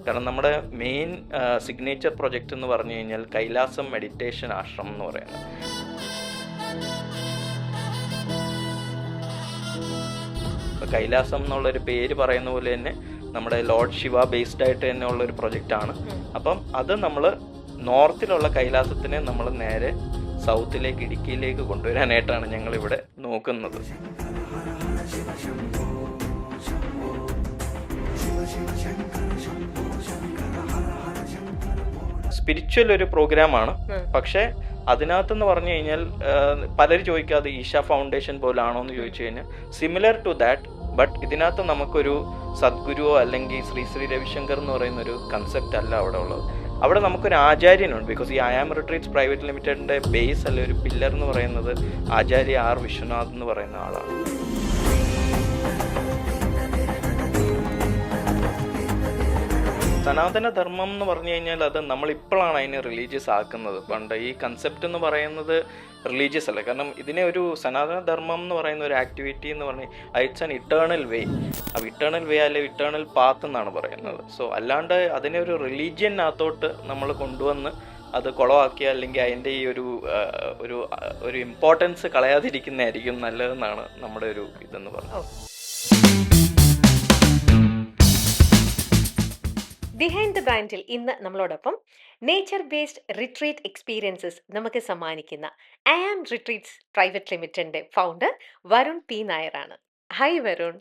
കാരണം നമ്മുടെ main signature project എന്ന് പറഞ്ഞു കഴിഞ്ഞാൽ കൈലാസം മെഡിറ്റേഷൻ ആശ്രമം എന്ന് പറയുന്നത്. ഇപ്പോൾ കൈലാസം എന്നുള്ളൊരു പേര് പറയുന്ന പോലെ തന്നെ നമ്മുടെ ലോർഡ് ശിവ ബേസ്ഡ് ആയിട്ട് തന്നെ ഉള്ളൊരു പ്രൊജക്റ്റാണ്. അപ്പം അത് നമ്മൾ നോർത്തിലുള്ള കൈലാസത്തിനെ നമ്മൾ നേരെ സൗത്തിലേക്ക് ഇടുക്കിയിലേക്ക് കൊണ്ടുവരാനായിട്ടാണ് ഞങ്ങളിവിടെ നോക്കുന്നത്. സ്പിരിച്വൽ ഒരു പ്രോഗ്രാമാണ്. പക്ഷേ അതിനകത്തെന്ന് പറഞ്ഞു കഴിഞ്ഞാൽ പലരും ചോദിക്കാതെ ഈശ ഫൗണ്ടേഷൻ പോലാണോ എന്ന് ചോദിച്ചു കഴിഞ്ഞാൽ സിമിലർ ടു ദാറ്റ്. ബട്ട് ഇതിനകത്ത് നമുക്കൊരു സദ്ഗുരുവോ അല്ലെങ്കിൽ ശ്രീ ശ്രീ രവിശങ്കർ എന്ന് പറയുന്ന ഒരു കൺസെപ്റ്റ് അല്ല അവിടെ ഉള്ളത്. അവിടെ നമുക്കൊരു ആചാര്യനുണ്ട്. ബിക്കോസ് ഈ ഐ ആം റിട്രീറ്റ്സ് പ്രൈവറ്റ് ലിമിറ്റഡിൻ്റെ ബേസ് അല്ലെ ഒരു പില്ലർ എന്ന് പറയുന്നത് ആചാര്യ ആർ വിശ്വനാഥ് എന്ന് പറയുന്ന ആളാണ്. സനാതനധർമ്മം എന്ന് പറഞ്ഞു കഴിഞ്ഞാൽ അത് നമ്മളിപ്പോഴാണ് അതിനെ റിലീജിയസ് ആക്കുന്നത്. പണ്ട് ഈ കൺസെപ്റ്റ് എന്ന് പറയുന്നത് റിലീജിയസ് അല്ല. കാരണം ഇതിനെ ഒരു സനാതനധർമ്മം എന്ന് പറയുന്ന ഒരു ആക്ടിവിറ്റി എന്ന് പറഞ്ഞാൽ ഇറ്റ്സ് ആൻ ഇറ്റേണൽ വേ. അപ്പോൾ ഇറ്റേണൽ വേ അല്ലെ ഇറ്റേണൽ പാത്ത് എന്നാണ് പറയുന്നത്. സോ അല്ലാണ്ട് അതിനെ ഒരു റിലീജിയനകത്തോട്ട് നമ്മൾ കൊണ്ടുവന്ന് അത് കുളമാക്കിയ അല്ലെങ്കിൽ അതിൻ്റെ ഈ ഒരു ഇമ്പോർട്ടൻസ് കളയാതിരിക്കുന്നതായിരിക്കും നല്ലതെന്നാണ് നമ്മുടെ ഒരു ഇതെന്ന് പറയുന്നത്. ബിഹൈൻഡ് ദ ബ്രാൻഡിൽ ഇന്ന് നമ്മളോടൊപ്പം നേച്ചർ ബേസ്ഡ് റിട്രീറ്റ് എക്സ്പീരിയൻസസ് നമുക്ക് സമ്മാനിക്കുന്ന ഐ ആം റിട്രീറ്റ്സ് പ്രൈവറ്റ് ലിമിറ്റഡിന്റെ ഫൗണ്ടർ വരുൺ പി നായരാണ്. ഹായ് വരുൺ.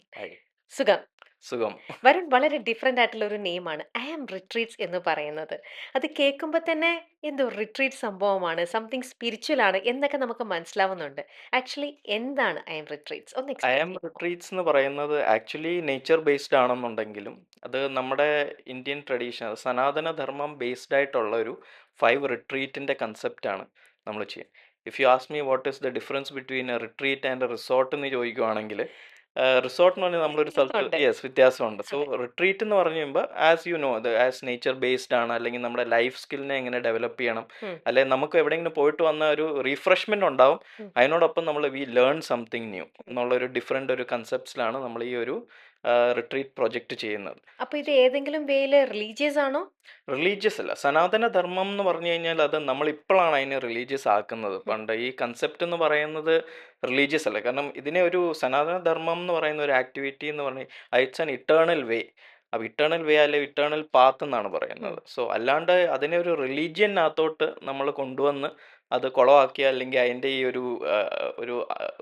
സുഖം. വരുൺ, വളരെ ഡിഫറെൻ്റ് ആയിട്ടുള്ള ഒരു നെയിമാണ് ഐ ആം റിട്രീറ്റ്സ് എന്ന് പറയുന്നത്. അത് കേൾക്കുമ്പോൾ തന്നെ എന്തോ റിട്രീറ്റ് സംഭവമാണ്, സംതിങ് സ്പിരിച്വൽ ആണ് എന്നൊക്കെ നമുക്ക് മനസ്സിലാവുന്നുണ്ട്. ആക്ച്വലി എന്താണ് ഐ ആം റിട്രീറ്റ്സ്? ഒന്ന് ഐ എക്സ്പ്ലെയിൻ ആം ചെയ്യാമോ? റിട്രീറ്റ്സ് എന്ന് പറയുന്നത് ആക്ച്വലി നേച്ചർ ബേസ്ഡ് ആണെന്നുണ്ടെങ്കിലും അത് നമ്മുടെ ഇന്ത്യൻ ട്രഡീഷൻ സനാതനധർമ്മം ബേസ്ഡ് ആയിട്ടുള്ള ഒരു 5 റിട്രീറ്റിൻ്റെ കൺസെപ്റ്റാണ് നമ്മൾ ചെയ്യുക. If you ask me what is the difference between A retreat and A resort എന്ന് ചോദിക്കുവാണെങ്കിൽ, റിസോർട്ട് എന്ന് പറഞ്ഞാൽ നമ്മളൊരു സ്ഥലത്ത് വ്യത്യാസമുണ്ട്. വ്യത്യാസമുണ്ട്. സോ അതെ. റിട്രീറ്റ് എന്ന് പറഞ്ഞു കഴിയുമ്പോൾ ആസ് യു നോ അത് ആസ് നേച്ചർ ബേസ്ഡ് ആണ്. അല്ലെങ്കിൽ നമ്മുടെ ലൈഫ് സ്കില്ലിനെ എങ്ങനെ ഡെവലപ്പ് ചെയ്യണം, ഉം, അല്ലെങ്കിൽ നമുക്ക് എവിടെയെങ്കിലും പോയിട്ട് വന്ന ഒരു റീഫ്രഷ്മെന്റ് ഉണ്ടാവും. ഉം, അതിനോടൊപ്പം നമ്മൾ വി ലേൺ സംതിങ് ന്യൂ എന്നുള്ളൊരു ഡിഫറെൻ്റ് ഒരു കൺസെപ്റ്റ്സിലാണ് നമ്മൾ ഈ ഒരു റിട്രീറ്റ് പ്രൊജക്റ്റ് ചെയ്യുന്നത്. അപ്പൊ ഇത് ഏതെങ്കിലും വേയില് റിലീജിയസ് ആണോ? റിലീജിയസ് അല്ല. സനാതനധർമ്മം എന്ന് പറഞ്ഞു കഴിഞ്ഞാൽ അത് നമ്മളിപ്പോഴാണ് അതിനെ റിലീജിയസ് ആക്കുന്നത്. പണ്ട് ഈ കൺസെപ്റ്റ് എന്ന് പറയുന്നത് റിലീജിയസ് അല്ല. കാരണം ഇതിനെ ഒരു സനാതനധർമ്മം എന്ന് പറയുന്ന ഒരു ആക്ടിവിറ്റി എന്ന് പറഞ്ഞാൽ ഇറ്റ്സ് ആൻ ഇറ്റേണൽ വേ. അപ്പോൾ ഇറ്റേണൽ വേ അല്ലെ ഇറ്റേണൽ പാത്ത് എന്നാണ് പറയുന്നത്. സോ അല്ലാണ്ട് അതിനെ ഒരു റിലീജിയനകത്തോട്ട് നമ്മൾ കൊണ്ടുവന്ന് അത് കുളമാക്കിയ അല്ലെങ്കിൽ അതിൻ്റെ ഈ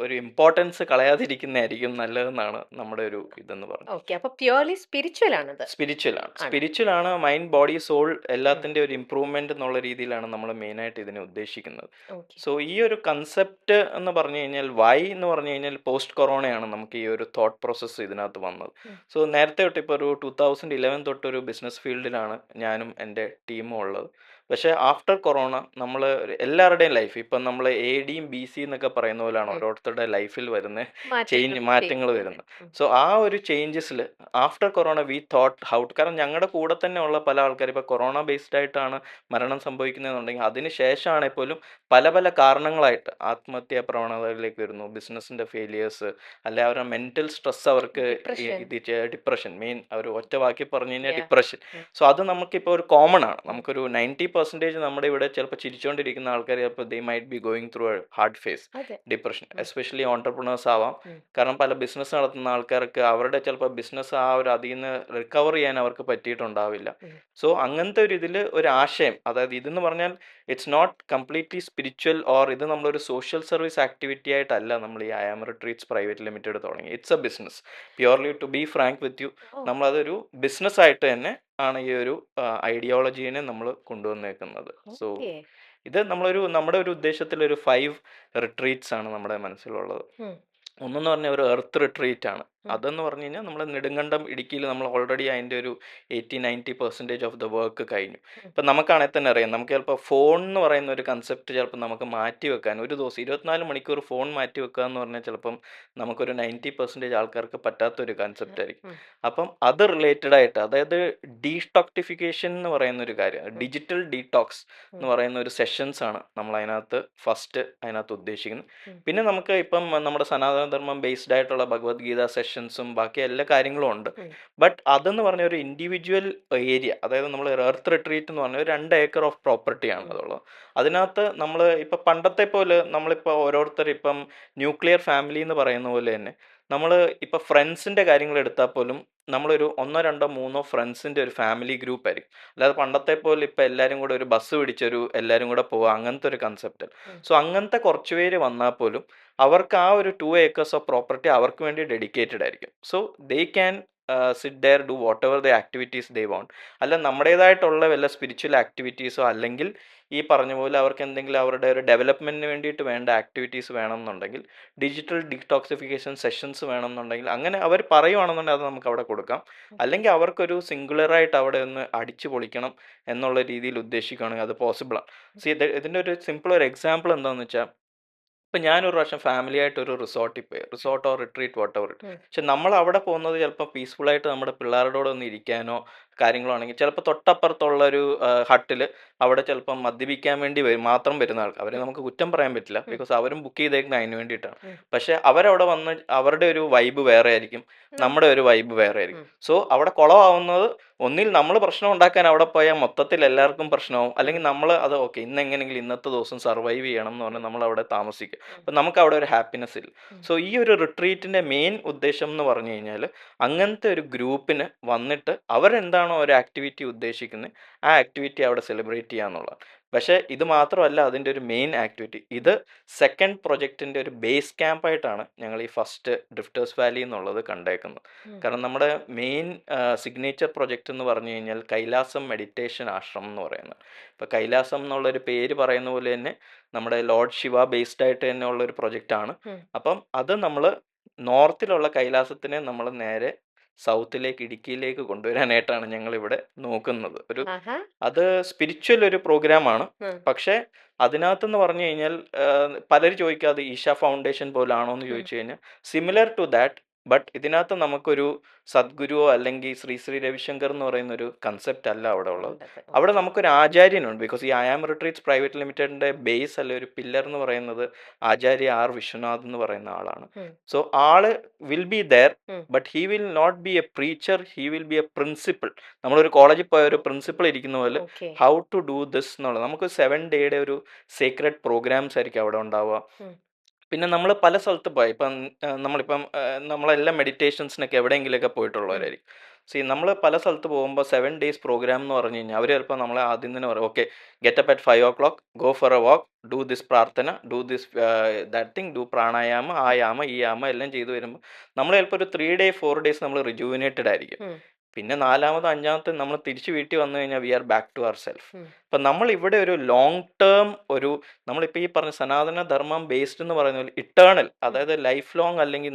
ഒരു ഇമ്പോർട്ടൻസ് കളയാതിരിക്കുന്നതായിരിക്കും നല്ലതെന്നാണ് നമ്മുടെ ഒരു ഇതെന്ന് പറയുന്നത്. ഓക്കെ, അപ്പൊ പ്യുവർലി സ്പിരിച്വൽ ആണത്. സ്പിരിച്വൽ ആണ്. മൈൻഡ് ബോഡി സോൾ എല്ലാത്തിൻ്റെ ഒരു ഇമ്പ്രൂവ്മെന്റ് എന്നുള്ള രീതിയിലാണ് നമ്മൾ മെയിനായിട്ട് ഇതിനെ ഉദ്ദേശിക്കുന്നത്. ഓക്കെ. സോ ഈ ഒരു കൺസെപ്റ്റ് എന്ന് പറഞ്ഞു കഴിഞ്ഞാൽ വൈ എന്ന് പറഞ്ഞു കഴിഞ്ഞാൽ പോസ്റ്റ് കൊറോണയാണ് നമുക്ക് ഈ ഒരു തോട്ട് പ്രോസസ്സ് ഇതിനകത്ത് വന്നത്. സോ നേരത്തെ തൊട്ട് ഇപ്പോൾ ഒരു 2011 തൊട്ടൊരു ബിസിനസ് ഫീൽഡിലാണ് ഞാനും എൻ്റെ ടീമും ഉള്ളത്. പക്ഷേ ആഫ്റ്റർ കൊറോണ നമ്മൾ എല്ലാവരുടെയും ലൈഫ് ഇപ്പം നമ്മൾ എ ഡിയും ബി സി എന്നൊക്കെ പറയുന്ന പോലെയാണ് ഓരോരുത്തരുടെ ലൈഫിൽ വരുന്ന മാറ്റങ്ങൾ വരുന്നത്. സോ ആ ഒരു ചേഞ്ചസിൽ after corona we thought how കാരണം ഞങ്ങളുടെ കൂടെ തന്നെ ഉള്ള പല ആൾക്കാർ ഇപ്പോൾ കൊറോണ ബേസ്ഡ് ആയിട്ടാണ് മരണം സംഭവിക്കുന്നതെന്നുണ്ടെങ്കിൽ അതിന് ശേഷമാണെങ്കിൽ പോലും പല പല കാരണങ്ങളായിട്ട് ആത്മഹത്യാ പ്രവണതകളിലേക്ക് വരുന്നു, ബിസിനസ്സിൻ്റെ ഫെയിലിയേഴ്സ്, അല്ലെ അവരുടെ മെൻ്റൽ സ്ട്രെസ്, അവർക്ക് ഡിപ്രഷൻ മെയിൻ അവർ ഒറ്റ വാക്കി പറഞ്ഞു കഴിഞ്ഞാൽ ഡിപ്രഷൻ. സോ അത് നമുക്കിപ്പോൾ ഒരു കോമൺ ആണ്. നമുക്കൊരു 90% നമ്മുടെ ഇവിടെ ചിലപ്പോൾ ചിരിച്ചുകൊണ്ടിരിക്കുന്ന ആൾക്കാർ ചിലപ്പോൾ they might be going through a hard phase depression. Especially entrepreneurs ആവാം. കാരണം പല ബിസിനസ് നടത്തുന്ന ആൾക്കാർക്ക് അവരുടെ ചിലപ്പോൾ ബിസിനസ് ആ ഒരു അതിൽ നിന്ന് റിക്കവർ ചെയ്യാൻ അവർക്ക് പറ്റിയിട്ടുണ്ടാവില്ല. സോ അങ്ങനത്തെ ഒരു ഇതിൽ ഒരു ആശയം, അതായത് ഇതെന്ന് പറഞ്ഞാൽ it's not completely spiritual or ഇത് നമ്മളൊരു സോഷ്യൽ സർവീസ് ആക്ടിവിറ്റി ആയിട്ടല്ല നമ്മൾ ഈ I am retreats private limited തുടങ്ങി. It's a business. Purely to be frank with you, നമ്മളതൊരു ബിസിനസ് ആയിട്ട് തന്നെ ആണ് ഈ ഒരു ഐഡിയോളജീനെ നമ്മൾ കൊണ്ടുവന്നേക്കുന്നത്. സോ ഇത് നമ്മുടെ ഒരു ഉദ്ദേശത്തിലൊരു 5 റിട്രീറ്റ്സ് ആണ് നമ്മുടെ മനസ്സിലുള്ളത്. ഒന്നെന്ന് പറഞ്ഞാൽ ഒരു എർത്ത് റിട്രീറ്റ് ആണ്. അതെന്ന് പറഞ്ഞു കഴിഞ്ഞാൽ നമ്മൾ നെടുങ്കണ്ടം ഇടുക്കിയിൽ നമ്മൾ ഓൾറെഡി അതിൻ്റെ ഒരു 80-90% ഓഫ് ദ വർക്ക് കഴിഞ്ഞു. ഇപ്പം നമുക്കാണെങ്കിൽ തന്നെ അറിയാം, നമുക്ക് ചിലപ്പോൾ ഫോൺ എന്ന് പറയുന്ന ഒരു കൺസെപ്റ്റ് ചിലപ്പോൾ നമുക്ക് മാറ്റി വെക്കാൻ ഒരു ദിവസം 24 മണിക്കൂർ ഫോൺ മാറ്റി വെക്കുക എന്ന് പറഞ്ഞാൽ ചിലപ്പം നമുക്കൊരു 90% ആൾക്കാർക്ക് പറ്റാത്തൊരു കൺസെപ്റ്റ് ആയിരിക്കും. അപ്പം അത് റിലേറ്റഡ് ആയിട്ട്, അതായത് ഡീടോക്സിഫിക്കേഷൻ എന്ന് പറയുന്ന ഒരു കാര്യം, ഡിജിറ്റൽ ഡീടോക്സ് എന്ന് പറയുന്ന ഒരു സെഷൻസ് ആണ് നമ്മൾ അതിനകത്ത് ഉദ്ദേശിക്കുന്നത്. പിന്നെ നമുക്ക് ഇപ്പം നമ്മുടെ സനാതനധർമ്മം ബേസ്ഡ് ആയിട്ടുള്ള ഭഗവത്ഗീത സെഷൻ സെഷൻസും ബാക്കി എല്ലാ കാര്യങ്ങളും ഉണ്ട്. ഉം. ബട്ട് അതെന്ന് പറഞ്ഞ ഒരു ഇൻഡിവിജ്വൽ ഏരിയ, അതായത് നമ്മൾ എർത്ത് റിട്രീറ്റ് എന്ന് പറഞ്ഞ ഒരു 2 ഏക്കർ ഓഫ് പ്രോപ്പർട്ടിയാണ് ഉം. അതുള്ളത്. അതിനകത്ത് നമ്മൾ ഇപ്പം പണ്ടത്തെ പോലെ നമ്മളിപ്പോൾ ഓരോരുത്തർ ഇപ്പം ന്യൂക്ലിയർ ഫാമിലി എന്ന് പറയുന്ന പോലെ തന്നെ നമ്മൾ ഇപ്പം ഫ്രണ്ട്സിൻ്റെ കാര്യങ്ങൾ എടുത്താൽ പോലും നമ്മളൊരു 1 2 3 ഫ്രണ്ട്സിൻ്റെ ഒരു ഫാമിലി ഗ്രൂപ്പ് ആയിരിക്കും. അല്ലാതെ പണ്ടത്തെ പോലെ ഇപ്പം എല്ലാവരും കൂടെ ഒരു ബസ് പിടിച്ചൊരു എല്ലാവരും കൂടെ പോവുക അങ്ങനത്തെ ഒരു കൺസെപ്റ്റ്. ഉം. സോ അങ്ങനത്തെ കുറച്ച് പേര് വന്നാൽ പോലും അവർക്ക് ആ ഒരു 2 ഏക്കേഴ്സ് ഓഫ് പ്രോപ്പർട്ടി അവർക്ക് വേണ്ടി ഡെഡിക്കേറ്റഡ് ആയിരിക്കും. So they can sit there, do whatever the activities they want. അല്ല നമ്മുടേതായിട്ടുള്ള വല്ല സ്പിരിച്വൽ ആക്ടിവിറ്റീസോ അല്ലെങ്കിൽ ഈ പറഞ്ഞ പോലെ അവർക്ക് എന്തെങ്കിലും അവരുടെ ഒരു ഡെവലപ്മെൻറ്റിന് വേണ്ടിയിട്ട് വേണ്ട ആക്ടിവിറ്റീസ് വേണമെന്നുണ്ടെങ്കിൽ, ഡിജിറ്റൽ ഡീടോക്സിഫിക്കേഷൻ സെഷൻസ് വേണമെന്നുണ്ടെങ്കിൽ, അങ്ങനെ അവർ പറയുവാണെന്നുണ്ടെങ്കിൽ അത് നമുക്ക് അവിടെ കൊടുക്കാം. അല്ലെങ്കിൽ അവർക്കൊരു സിംഗുലറായിട്ട് അവിടെ ഒന്ന് അടിച്ചു പൊളിക്കണം എന്നുള്ള രീതിയിൽ ഉദ്ദേശിക്കുകയാണെങ്കിൽ അത് പോസിബിളാണ്. സി ഇതിൻ്റെ ഒരു സിമ്പിൾ ഒരു എക്സാമ്പിൾ എന്താണെന്ന് വെച്ചാൽ, ഇപ്പം ഞാനൊരു പ്രാവശ്യം ഫാമിലി ആയിട്ട് ഒരു റിസോർട്ടിൽ പോയി, റിസോർട്ടോ റിട്രീറ്റ് വാട്ട് എവർ ഇറ്റ്. ഉം. പക്ഷെ നമ്മൾ അവിടെ പോകുന്നത് ചിലപ്പോൾ പീസ്ഫുള്ളായിട്ട് നമ്മുടെ പിള്ളേരോട് ഒന്ന് ഇരിക്കാനോ കാര്യങ്ങളോ ആണെങ്കിൽ ചിലപ്പോൾ തൊട്ടപ്പുറത്തുള്ളൊരു ഹട്ടിൽ അവിടെ ചിലപ്പം മദ്യപിക്കാൻ വേണ്ടി മാത്രം വരുന്ന ആൾക്ക് അവരെ നമുക്ക് കുറ്റം പറയാൻ പറ്റില്ല, ബിക്കോസ് അവരും ബുക്ക് ചെയ്തേക്കുന്നത് അതിന് വേണ്ടിയിട്ടാണ്. ഉം. പക്ഷെ അവരവിടെ വന്ന് അവരുടെ ഒരു വൈബ് വേറെ ആയിരിക്കും, നമ്മുടെ ഒരു വൈബ് വേറെ ആയിരിക്കും. സോ അവിടെ കുളമാവുന്നത് ഒന്നിൽ നമ്മൾ പ്രശ്നം ഉണ്ടാക്കാൻ അവിടെ പോയാൽ മൊത്തത്തിൽ എല്ലാവർക്കും പ്രശ്നമാവും, അല്ലെങ്കിൽ നമ്മൾ അത് ഓക്കെ ഇന്ന് എങ്ങനെയെങ്കിലും ഇന്നത്തെ ദിവസം സർവൈവ് ചെയ്യണം എന്ന് പറഞ്ഞാൽ നമ്മൾ അവിടെ താമസിക്കും. അപ്പം നമുക്ക് അവിടെ ഒരു ഹാപ്പിനെസ് ഇല്ല. സോ ഈ ഒരു റിട്രീറ്റിൻ്റെ മെയിൻ ഉദ്ദേശം എന്ന് പറഞ്ഞു കഴിഞ്ഞാൽ അങ്ങനത്തെ ഒരു ഗ്രൂപ്പിന് വന്നിട്ട് അവരെന്താണോ ഒരു ആക്ടിവിറ്റി ഉദ്ദേശിക്കുന്നത് ആ ആക്ടിവിറ്റി അവിടെ സെലിബ്രേറ്റ് ചെയ്യുക എന്നുള്ളതാണ്. പക്ഷേ ഇത് മാത്രമല്ല അതിൻ്റെ ഒരു മെയിൻ ആക്ടിവിറ്റി. ഇത് സെക്കൻഡ് പ്രൊജക്റ്റിൻ്റെ ഒരു ബേസ് ക്യാമ്പായിട്ടാണ് ഞങ്ങൾ ഈ ഫസ്റ്റ് ഡ്രിഫ്റ്റേഴ്സ് വാലി എന്നുള്ളത് കണ്ടേക്കുന്നത്. കാരണം നമ്മുടെ മെയിൻ സിഗ്നേച്ചർ പ്രൊജക്റ്റ് എന്ന് പറഞ്ഞു കഴിഞ്ഞാൽ കൈലാസം മെഡിറ്റേഷൻ ആശ്രമം എന്ന് പറയുന്നത്. ഇപ്പോൾ കൈലാസം എന്നുള്ളൊരു പേര് പറയുന്ന പോലെ തന്നെ നമ്മുടെ ലോർഡ് ശിവ ബേസ്ഡ് ആയിട്ട് തന്നെ ഉള്ളൊരു പ്രൊജക്റ്റാണ്. അപ്പം അത് നമ്മൾ നോർത്തിലുള്ള കൈലാസത്തിനെ നമ്മൾ നേരെ സൗത്തിലേക്ക് ഇടുക്കിയിലേക്ക് കൊണ്ടുവരാനായിട്ടാണ് ഞങ്ങളിവിടെ നോക്കുന്നത്. ഒരു ആഹാ. അത് സ്പിരിച്വൽ ഒരു പ്രോഗ്രാമാണ്. ഉം. പക്ഷേ അതിനകത്തെന്ന് പറഞ്ഞു കഴിഞ്ഞാൽ പലരും ചോദിക്കുക അത് ഈശ ഫൗണ്ടേഷൻ പോലാണോ എന്ന് ചോദിച്ചു കഴിഞ്ഞാൽ സിമിലർ ടു ദാറ്റ്. ബട്ട് ഇതിനകത്ത് നമുക്കൊരു സദ്ഗുരുവോ അല്ലെങ്കിൽ ശ്രീ ശ്രീ രവിശങ്കർ എന്ന് പറയുന്ന ഒരു കൺസെപ്റ്റ് അല്ല അവിടെ ഉള്ളത്. ഉണ്ടത്. അവിടെ നമുക്കൊരു ആചാര്യനുണ്ട്. ബിക്കോസ് ഈ ആയാം റിട്രീറ്റ്സ് പ്രൈവറ്റ് ലിമിറ്റഡിൻ്റെ ബേസ് അല്ലെ ഒരു പില്ലർ എന്ന് പറയുന്നത് ആചാര്യ ആർ വിശ്വനാഥ് എന്ന് പറയുന്ന ആളാണ്. ഉം. സോ ആള് will be there, um. But he will not be a preacher, he will be a principal. നമ്മളൊരു കോളേജിൽ പോയ ഒരു പ്രിൻസിപ്പിൾ ഇരിക്കുന്ന പോലെ okay. How to do this എന്നുള്ളത്. നമുക്ക് 7 ഡേയുടെ ഒരു സീക്രട്ട് പ്രോഗ്രാംസ് ആയിരിക്കും അവിടെ ഉണ്ടാവുക. ഉം. പിന്നെ നമ്മൾ പല സ്ഥലത്ത് പോയി ഇപ്പം നമ്മളിപ്പം നമ്മളെല്ലാം മെഡിറ്റേഷൻസിനൊക്കെ എവിടെയെങ്കിലുമൊക്കെ പോയിട്ടുള്ളവരായിരിക്കും. സി നമ്മൾ പല സ്ഥലത്ത് പോകുമ്പോൾ 7 ഡേയ്സ് പ്രോഗ്രാം എന്ന് പറഞ്ഞു കഴിഞ്ഞാൽ അവർ ചിലപ്പോൾ നമ്മളെ ആദ്യം തന്നെ പറയും okay get up at 5 o'clock, go for a walk, do this പ്രാർത്ഥന, do this that thing, do pranayama, ആ യാമ ഈ യാമ എല്ലാം ചെയ്തു വരുമ്പോൾ നമ്മൾ ചിലപ്പോൾ ഒരു 3 day 4 days നമ്മൾ റിജുവിനേറ്റഡ് ആയിരിക്കും. ഉം. പിന്നെ 4ാമത് 5ാമത്തെ നമ്മൾ തിരിച്ച് വീട്ടിൽ വന്നു കഴിഞ്ഞാൽ we are back to our self. Um. അപ്പം നമ്മൾ ഇവിടെ ഒരു ലോങ് ടേം ഒരു നമ്മളിപ്പോൾ ഈ പറഞ്ഞ സനാതന ധർമ്മം ബേസ്ഡ് എന്ന് പറയുന്ന പോലെ ഇറ്റേണൽ, അതായത് ലൈഫ് ലോങ് അല്ലെങ്കിൽ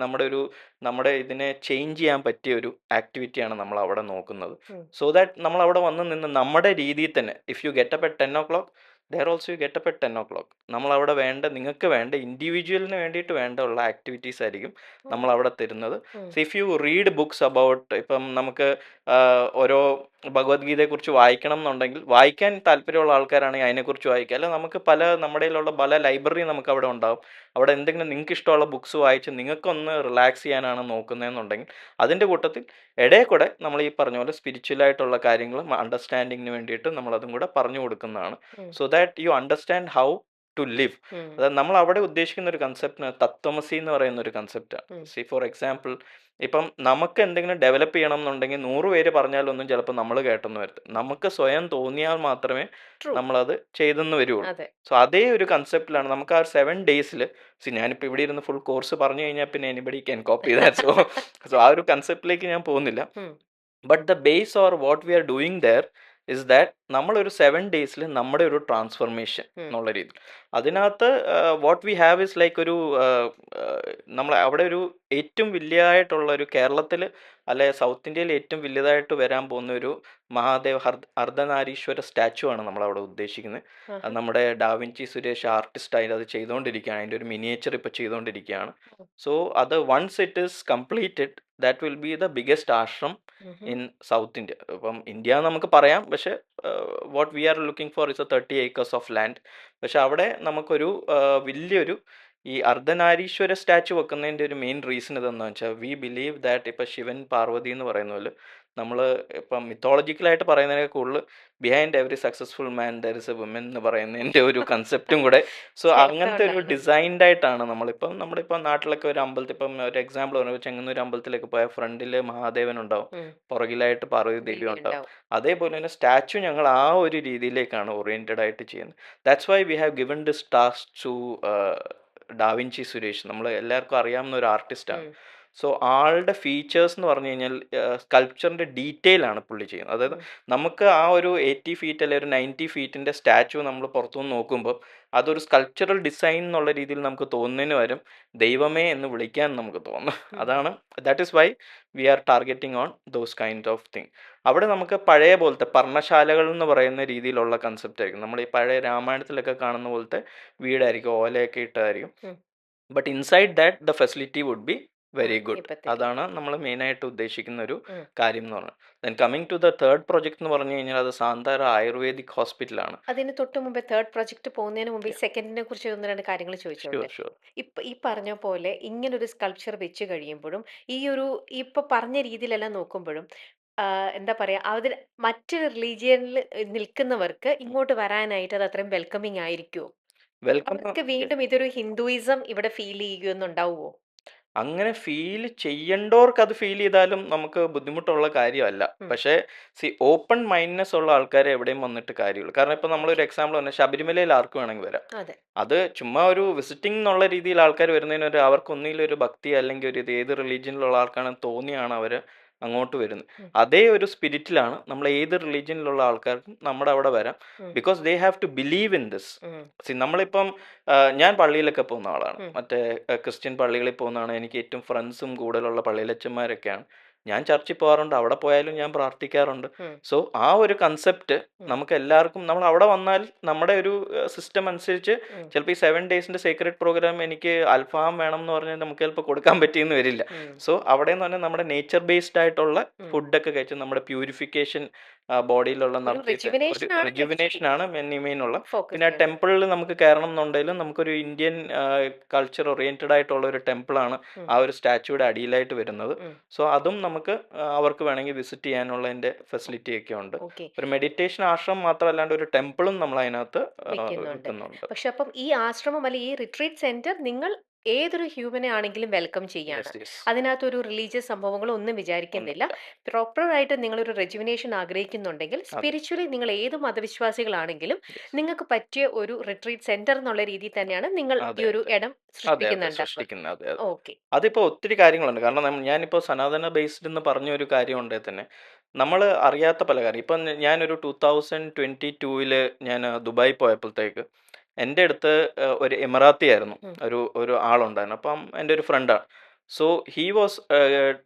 നമ്മുടെ ഇതിനെ ചേഞ്ച് ചെയ്യാൻ പറ്റിയ ഒരു ആക്ടിവിറ്റിയാണ് നമ്മൾ അവിടെ നോക്കുന്നത്. സോ ദാറ്റ് നമ്മൾ അവിടെ വന്ന് നിന്ന് നമ്മുടെ രീതിയിൽ തന്നെ if you get up at 10 o'clock there also you get up at 10 o'clock. നമ്മളവിടെ നിങ്ങൾക്ക് വേണ്ട ഇൻഡിവിജ്വലിന് വേണ്ടിയിട്ട് വേണ്ട ഉള്ള ആക്ടിവിറ്റീസ് ആയിരിക്കും നമ്മളവിടെ തരുന്നത്. So if you read books about ഇപ്പം നമുക്ക് ഓരോ ഭഗവത്ഗീതയെക്കുറിച്ച് വായിക്കണം എന്നുണ്ടെങ്കിൽ വായിക്കാൻ താല്പര്യമുള്ള ആൾക്കാരാണെങ്കിൽ അതിനെക്കുറിച്ച് വായിക്കുക. അല്ല നമുക്ക് നമ്മുടെ കയ്യിലുള്ള പല ലൈബ്രറി നമുക്ക് അവിടെ ഉണ്ടാവും. അവിടെ എന്തെങ്കിലും നിങ്ങൾക്ക് ഇഷ്ടമുള്ള ബുക്സ് വായിച്ച് നിങ്ങൾക്കൊന്ന് റിലാക്സ് ചെയ്യാനാണ് നോക്കുന്നതെന്നുണ്ടെങ്കിൽ അതിൻ്റെ കൂട്ടത്തിൽ ഇടയിൽ കൂടെ നമ്മൾ ഈ പറഞ്ഞ പോലെ സ്പിരിച്വലായിട്ടുള്ള കാര്യങ്ങളും അണ്ടർസ്റ്റാൻഡിങ്ങിന് വേണ്ടിയിട്ട് നമ്മളതും കൂടെ പറഞ്ഞു കൊടുക്കുന്നതാണ്. So that you understand how to live. അതായത് നമ്മൾ അവിടെ ഉദ്ദേശിക്കുന്ന ഒരു കൺസെപ്റ്റ് തത്വമസി എന്ന് പറയുന്ന ഒരു കൺസെപ്റ്റാണ്. സി ഫോർ എക്സാമ്പിൾ ഇപ്പം നമുക്ക് എന്തെങ്കിലും ഡെവലപ്പ് ചെയ്യണം എന്നുണ്ടെങ്കിൽ 100 പേര് പറഞ്ഞാലൊന്നും ചിലപ്പോൾ നമ്മൾ കേട്ടെന്ന് വരരുത്. നമുക്ക് സ്വയം തോന്നിയാൽ മാത്രമേ True. നമ്മളത് ചെയ്തെന്ന് വരുള്ളൂ. അതെ. സോ അതേ ഒരു കൺസെപ്റ്റിലാണ് നമുക്ക് ആ 7 daysൽ ഞാനിപ്പോൾ ഇവിടെ ഇരുന്ന് ഫുൾ കോഴ്സ് പറഞ്ഞു കഴിഞ്ഞാൽ പിന്നെ anybody can copy that. So ആ ഒരു കൺസെപ്റ്റിലേക്ക് ഞാൻ പോകുന്നില്ല. But the base or what we are doing there is that നമ്മളൊരു 7 daysൽ നമ്മുടെ ഒരു ട്രാൻസ്ഫർമേഷൻ എന്നുള്ള രീതിയിൽ അതിനകത്ത് what we have is like ഒരു നമ്മൾ അവിടെ ഒരു ഏറ്റവും വലിയതായിട്ടുള്ള ഒരു കേരളത്തിൽ അല്ലെ സൗത്ത് ഇന്ത്യയിൽ ഏറ്റവും വലിയതായിട്ട് വരാൻ പോകുന്ന ഒരു മഹാദേവ് അർദ്ധനാരീശ്വര സ്റ്റാച്ചു ആണ് നമ്മളവിടെ ഉദ്ദേശിക്കുന്നത്. അത് നമ്മുടെ ഡാവിഞ്ചി സുരേഷ് ആർട്ടിസ്റ്റ് ആയിട്ട് അത് ചെയ്തുകൊണ്ടിരിക്കുകയാണ്. അതിൻ്റെ ഒരു മിനിയേച്ചർ ഇപ്പോൾ ചെയ്തുകൊണ്ടിരിക്കുകയാണ്. സോ അത് once it is completed that will be the biggest ashram in south India. ഇപ്പം ഇന്ത്യ നമുക്ക് പറയാം, പക്ഷേ what we are looking for is a 30 acres of land. പക്ഷെ അവിടെ നമുക്കൊരു വലിയൊരു ഈ അർദ്ധനാരീശ്വര സ്റ്റാച്ചു വെക്കുന്നതിൻ്റെ ഒരു മെയിൻ റീസൺ ഇതെന്ന് വെച്ചാൽ വി ബിലീവ് ദാറ്റ് ഇപ്പം ശിവൻ പാർവതി എന്ന് പറയുന്ന പോലെ നമ്മൾ ഇപ്പം മിത്തോളജിക്കലായിട്ട് പറയുന്നതിനേക്കാൾ കൂടുതൽ behind every successful man there is a woman എന്ന് പറയുന്നതിൻ്റെ ഒരു കൺസെപ്റ്റും കൂടെ. സോ അങ്ങനത്തെ ഒരു ചേർത്തോണ്ടാണ്. ഡിസൈൻഡ് ആയിട്ടാണ് നമ്മളിപ്പം നാട്ടിലൊക്കെ ഒരു അമ്പലത്തിൽ, ഇപ്പം ഒരു എക്സാമ്പിൾ പറയുമ്പോൾ ചെങ്ങന്നൂർ അമ്പലത്തിലേക്ക് പോയാൽ ഫ്രണ്ടിൽ മഹാദേവൻ ഉണ്ടാവും, ഉം. പുറകിലായിട്ട് പാർവതി ദേവി ദേവി ഉണ്ടാവും. ഉണ്ടാവും. അതേപോലെ തന്നെ സ്റ്റാച്ചു ഞങ്ങൾ ആ ഒരു രീതിയിലേക്കാണ് ഓറിയൻറ്റഡ് ആയിട്ട് ചെയ്യുന്നത്. That's why we have given this task to Davinci Suresh. നമ്മൾ എല്ലാവർക്കും അറിയാവുന്ന ഒരു ആർട്ടിസ്റ്റാണ്. ഉം. സോ ആളുടെ ഫീച്ചേഴ്സ് എന്ന് പറഞ്ഞു കഴിഞ്ഞാൽ സ്കൾപ്ചറിൻ്റെ ഡീറ്റെയിൽ ആണ് പുള്ളി ചെയ്യുന്നത്. അതായത് ഉം. നമുക്ക് ആ ഒരു 80 ഫീറ്റ് അല്ലെങ്കിൽ ഒരു 90 ഫീറ്റിൻ്റെ സ്റ്റാച്ചു നമ്മൾ പുറത്തുനിന്ന് നോക്കുമ്പോൾ അതൊരു സ്കൾപ്ചറൽ ഡിസൈൻ എന്നുള്ള രീതിയിൽ നമുക്ക് തോന്നുന്നതിന് വരും ദൈവമേ എന്ന് വിളിക്കാൻ നമുക്ക് തോന്നും. ഉം. അതാണ് that is why we are targeting on those kind of thing. അവിടെ നമുക്ക് പഴയ പോലത്തെ പർണശാലകൾ എന്ന് പറയുന്ന രീതിയിലുള്ള കൺസെപ്റ്റ് ആയിരിക്കും. നമ്മൾ ഈ പഴയ രാമായണത്തിലൊക്കെ കാണുന്ന പോലത്തെ വീടായിരിക്കും, ഓലയൊക്കെ ഇട്ടതായിരിക്കും. ഉം. But inside that the facility would be very good. ഇപ്പത്തേക്ക്. അതാണ് നമ്മൾ മെയിനായിട്ട് ഉദ്ദേശിക്കുന്ന ഒരു ഉം. കാര്യം എന്ന് പറയുന്നത്. Then coming to the third project എന്ന് പറഞ്ഞു കഴിഞ്ഞാൽ അത് സാന്താര ആയുർവേദിക് ഹോസ്പിറ്റലാണ്. അതിന് തൊട്ട് മുമ്പേ തേർഡ് പ്രൊജക്ട് പോകുന്നതിന് മുമ്പ് ഈ സെക്കൻഡിനെ കുറിച്ച് ഒന്ന് രണ്ട് കാര്യങ്ങൾ ചോദിച്ചോട്ടെ? Sure sure. ഇപ്പൊ ഈ പറഞ്ഞ പോലെ ഇങ്ങനൊരു സ്കൾപ്ചർ വെച്ച് കഴിയുമ്പോഴും ഈ ഒരു ഇപ്പൊ പറഞ്ഞ രീതിയിലെല്ലാം നോക്കുമ്പോഴും എന്താ പറയാ അതിന് മറ്റൊരു റിലീജിയനിൽ നിൽക്കുന്നവർക്ക് ഇങ്ങോട്ട് വരാനായിട്ട് അത് അത്രയും വെൽക്കമിങ് ആയിരിക്കുമോ? വെൽക്കം. അവർക്ക് വീണ്ടും ഇതൊരു ഹിന്ദുയിസം ഇവിടെ ഫീൽ ചെയ്യുന്നുണ്ടാവുമോ? അങ്ങനെ ഫീൽ ചെയ്യേണ്ടവർക്ക് അത് ഫീൽ ചെയ്താലും നമുക്ക് ബുദ്ധിമുട്ടുള്ള കാര്യമല്ല. ഉം. പക്ഷേ ഓപ്പൺ മൈൻഡ്നെസ് ഉള്ള ആൾക്കാരെ എവിടെയും വന്നിട്ട് കാര്യമുള്ളൂ. കാരണം ഇപ്പം നമ്മളൊരു ഓക്കെ. എക്സാമ്പിൾ പറഞ്ഞാൽ ശബരിമലയിൽ ആർക്ക് വേണമെങ്കിൽ വരാം. അതെ. അത് ചുമ്മാ ഒരു വിസിറ്റിംഗ് എന്നുള്ള രീതിയിൽ ആൾക്കാർ വരുന്നതിന് അവർക്ക് ഒന്നിലും ഒരു ഭക്തി അല്ലെങ്കിൽ ഒരു ഇത് ഏത് റിലീജിയനിലുള്ള ആൾക്കാണെന്ന് തോന്നിയാണ് അവർ അങ്ങോട്ട് വരുന്നത്. ഉം. അതേ ഒരു സ്പിരിറ്റിലാണ് നമ്മൾ ഏത് റിലീജിയനിലുള്ള ആൾക്കാർക്കും നമ്മുടെ അവിടെ വരാം. Um. Because they have to believe in this. Um. നമ്മളിപ്പം ഞാൻ പള്ളിയിലൊക്കെ പോകുന്ന ആളാണ്. ഉം. മറ്റേ ക്രിസ്ത്യൻ പള്ളികളിൽ പോകുന്നതാണ്. എനിക്ക് ഏറ്റവും ഫ്രണ്ട്സും കൂടുതലുള്ള പള്ളിയിലച്ചന്മാരൊക്കെയാണ്. ഞാൻ ചർച്ചിൽ പോകാറുണ്ട്, അവിടെ പോയാലും ഞാൻ പ്രാർത്ഥിക്കാറുണ്ട്. ഉം. സോ ആ ഒരു കൺസെപ്റ്റ് ഉം. നമുക്ക് എല്ലാവർക്കും, നമ്മൾ അവിടെ വന്നാൽ നമ്മുടെ ഒരു സിസ്റ്റം അനുസരിച്ച് ഉം. ചിലപ്പോൾ ഈ 7 ഡേയ്സിൻ്റെ സീക്രട്ട് പ്രോഗ്രാം എനിക്ക് അൽഫാം വേണം എന്ന് പറഞ്ഞാൽ നമുക്ക് ചിലപ്പോൾ കൊടുക്കാൻ പറ്റിയെന്ന് വരില്ല. ഉം. സോ അവിടെ എന്ന് പറഞ്ഞാൽ നമ്മുടെ നേച്ചർ ബേസ്ഡ് ആയിട്ടുള്ള ഉം. ഫുഡൊക്കെ കഴിച്ച് നമ്മുടെ പ്യൂരിഫിക്കേഷൻ ബോഡിയിലുള്ള ഒരു നടത്തിയിട്ട് ഒരു റിജുവിനേഷൻ ആണ് ആക്ച്വലി റിജുവിനേഷനാണ് മെയിനുള്ള. ഫോക്കസ് പിന്നെ ആ ചെയ്യണം. ടെമ്പിളിൽ നമുക്ക് കയറണം എന്നുണ്ടെങ്കിലും നമുക്കൊരു ഇന്ത്യൻ കൾച്ചർ ഓറിയൻറ്റഡ് ആയിട്ടുള്ള ഒരു ടെമ്പിളാണ് ഉം. ആ ഒരു സ്റ്റാച്യൂയുടെ അടിയിലായിട്ട് വരുന്നത്. ഉം. സോ അതും നമുക്ക് അവർക്ക് വേണമെങ്കിൽ വിസിറ്റ് ചെയ്യാനുള്ളതിൻ്റെ ഫെസിലിറ്റി ഒക്കെ ഉണ്ട്. ഓക്കെ. ഒരു മെഡിറ്റേഷൻ ആശ്രമം മാത്രമല്ലാണ്ട് ഒരു ടെമ്പിളും നമ്മൾ അതിനകത്ത് വെക്കുന്നുണ്ട്. വെക്കുന്നുണ്ട്. പക്ഷെ അപ്പം ഈ ആശ്രമം അല്ലെ ഈ റിട്രീറ്റ് സെന്റർ നിങ്ങൾ ഏതൊരു ഹ്യൂമനെ ആണെങ്കിലും വെൽക്കം ചെയ്യാണ്. Yes yes. അതിനകത്തൊരു റിലീജിയസ് സംഭവങ്ങളോ ഒന്നും വിചാരിക്കുന്നില്ല. ഒന്നുമില്ല. പ്രോപ്പറായിട്ട് നിങ്ങളൊരു റെജുവിനേഷൻ ആഗ്രഹിക്കുന്നുണ്ടെങ്കിൽ അതെ. സ്പിരിച്വലി നിങ്ങൾ ഏത് മതവിശ്വാസികളാണെങ്കിലും യെസ്. നിങ്ങൾക്ക് പറ്റിയ ഒരു റിട്രീറ്റ് സെന്റർ എന്നുള്ള രീതിയിൽ തന്നെയാണ് നിങ്ങൾ ഈ അതെ ഒരു അതെ ഇടം അതെ അതെ സൃഷ്ടിക്കുന്നുണ്ടാവുക. സൃഷ്ടിക്കുന്നത്. അതെ അതെ. ഓക്കെ. അതിപ്പോൾ ഒത്തിരി കാര്യങ്ങളുണ്ട്. കാരണം ഞാനിപ്പോൾ സനാതന ബേസ്ഡ് എന്ന് പറഞ്ഞ ഒരു കാര്യം ഉണ്ടെങ്കിൽ തന്നെ നമ്മൾ അറിയാത്ത പല കാര്യം. ഇപ്പം ഞാനൊരു 2022 ഞാൻ ദുബായി പോയപ്പോഴത്തേക്ക് എൻ്റെ അടുത്ത് ഒരു എമിറാത്തി ആയിരുന്നു ഉം. ഒരു ഒരു ആളുണ്ടായിരുന്നു. അപ്പം എൻ്റെ ഒരു ഫ്രണ്ടാണ്. So he was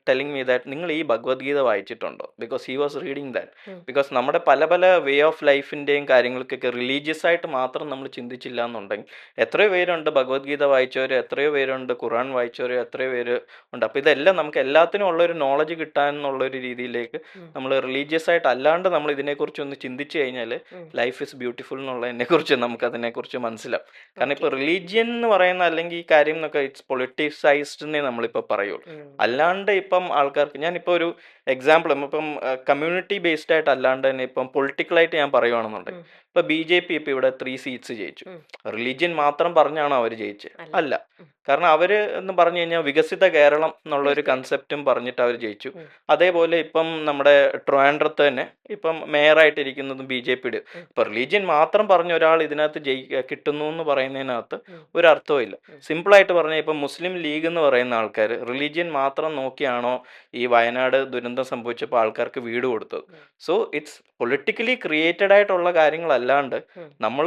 telling me that നിങ്ങൾ ഈ ഭഗവത്ഗീത വായിച്ചിട്ടുണ്ടോ? Because he was reading that. ഉം. ബിക്കോസ് നമ്മുടെ പല പല വേ ഓഫ് ലൈഫിൻ്റെയും കാര്യങ്ങൾക്കൊക്കെ റിലീജിയസ് ആയിട്ട് മാത്രം നമ്മൾ ചിന്തിച്ചില്ല എന്നുണ്ടെങ്കിൽ എത്രയോ പേരുണ്ട് ഭഗവത്ഗീത വായിച്ചവർ, എത്രയോ പേരുണ്ട് ഖുറാൻ വായിച്ചവർ, എത്രയോ പേര് ഉണ്ട്. അപ്പോൾ ഇതെല്ലാം നമുക്ക് എല്ലാത്തിനും ഉള്ളൊരു നോളജ് കിട്ടാനുള്ളൊരു രീതിയിലേക്ക് ഉം. നമ്മൾ റിലീജിയസ് ആയിട്ട് അല്ലാണ്ട് നമ്മൾ ഇതിനെക്കുറിച്ച് ഒന്ന് ചിന്തിച്ചു കഴിഞ്ഞാൽ ഉം. ലൈഫ് ഇസ് ബ്യൂട്ടിഫുൾ എന്നുള്ളതിനെക്കുറിച്ച് നമുക്ക് അതിനെക്കുറിച്ച് മനസ്സിലാവും. കാരണം ഓക്കെ. ഇപ്പോൾ റിലീജിയൻ എന്ന് പറയുന്ന അല്ലെങ്കിൽ ഈ കാര്യം എന്നൊക്കെ ഇറ്റ്സ് പൊളിറ്റിസൈസ്ഡ് എന്നേ നമ്മളിപ്പോൾ പറയുള്ളൂ. ഉം. അല്ലാണ്ട് ഇപ്പം ആൾക്കാർക്ക് ഞാനിപ്പോൾ ഒരു എക്സാമ്പിൾ ഇപ്പം കമ്മ്യൂണിറ്റി ബേസ്ഡ് ആയിട്ട് അല്ലാണ്ട് തന്നെ ഇപ്പം പൊളിറ്റിക്കലായിട്ട് ഞാൻ പറയുവാണെന്നുണ്ടെങ്കിൽ ഉം. ഇപ്പോൾ BJP ഇപ്പോൾ ഇവിടെ 3 സീറ്റ്സ് ജയിച്ചു. ഉം. റിലീജിയൻ മാത്രം പറഞ്ഞാണോ അവർ ജയിച്ചത്? അല്ല. അല്ല. ഉം. കാരണം അവർ എന്ന് പറഞ്ഞു കഴിഞ്ഞാൽ വികസിത കേരളം എന്നുള്ളൊരു തീർച്ചയായിട്ടും. കൺസെപ്റ്റും പറഞ്ഞിട്ട് അവർ ജയിച്ചു. ഉം. അതേപോലെ ഇപ്പം നമ്മുടെ ട്രിവാൻഡ്രത്ത് തന്നെ ഇപ്പം മേയറായിട്ടിരിക്കുന്നതും BJPയുടെ. ഉം. ഇപ്പോൾ റിലീജിയൻ മാത്രം പറഞ്ഞ ഒരാൾ ഇതിനകത്ത് കിട്ടുന്നു എന്ന് പറയുന്നതിനകത്ത് ഉം. ഒരർത്ഥവും ഇല്ല. ഉം. സിമ്പിളായിട്ട് പറഞ്ഞാൽ ഇപ്പം മുസ്ലിം ലീഗ് എന്ന് പറയുന്ന ആൾക്കാർ റിലീജിയൻ മാത്രം നോക്കിയാണോ ഈ വയനാട് ദുരന്തം സംഭവിച്ചപ്പോൾ ആൾക്കാർക്ക് വീട് കൊടുത്തത്? ഉം. സോ ഇറ്റ്സ് പൊളിറ്റിക്കലി ക്രിയേറ്റഡ് ആയിട്ടുള്ള കാര്യങ്ങളല്ലാണ്ട് ഉം. നമ്മൾ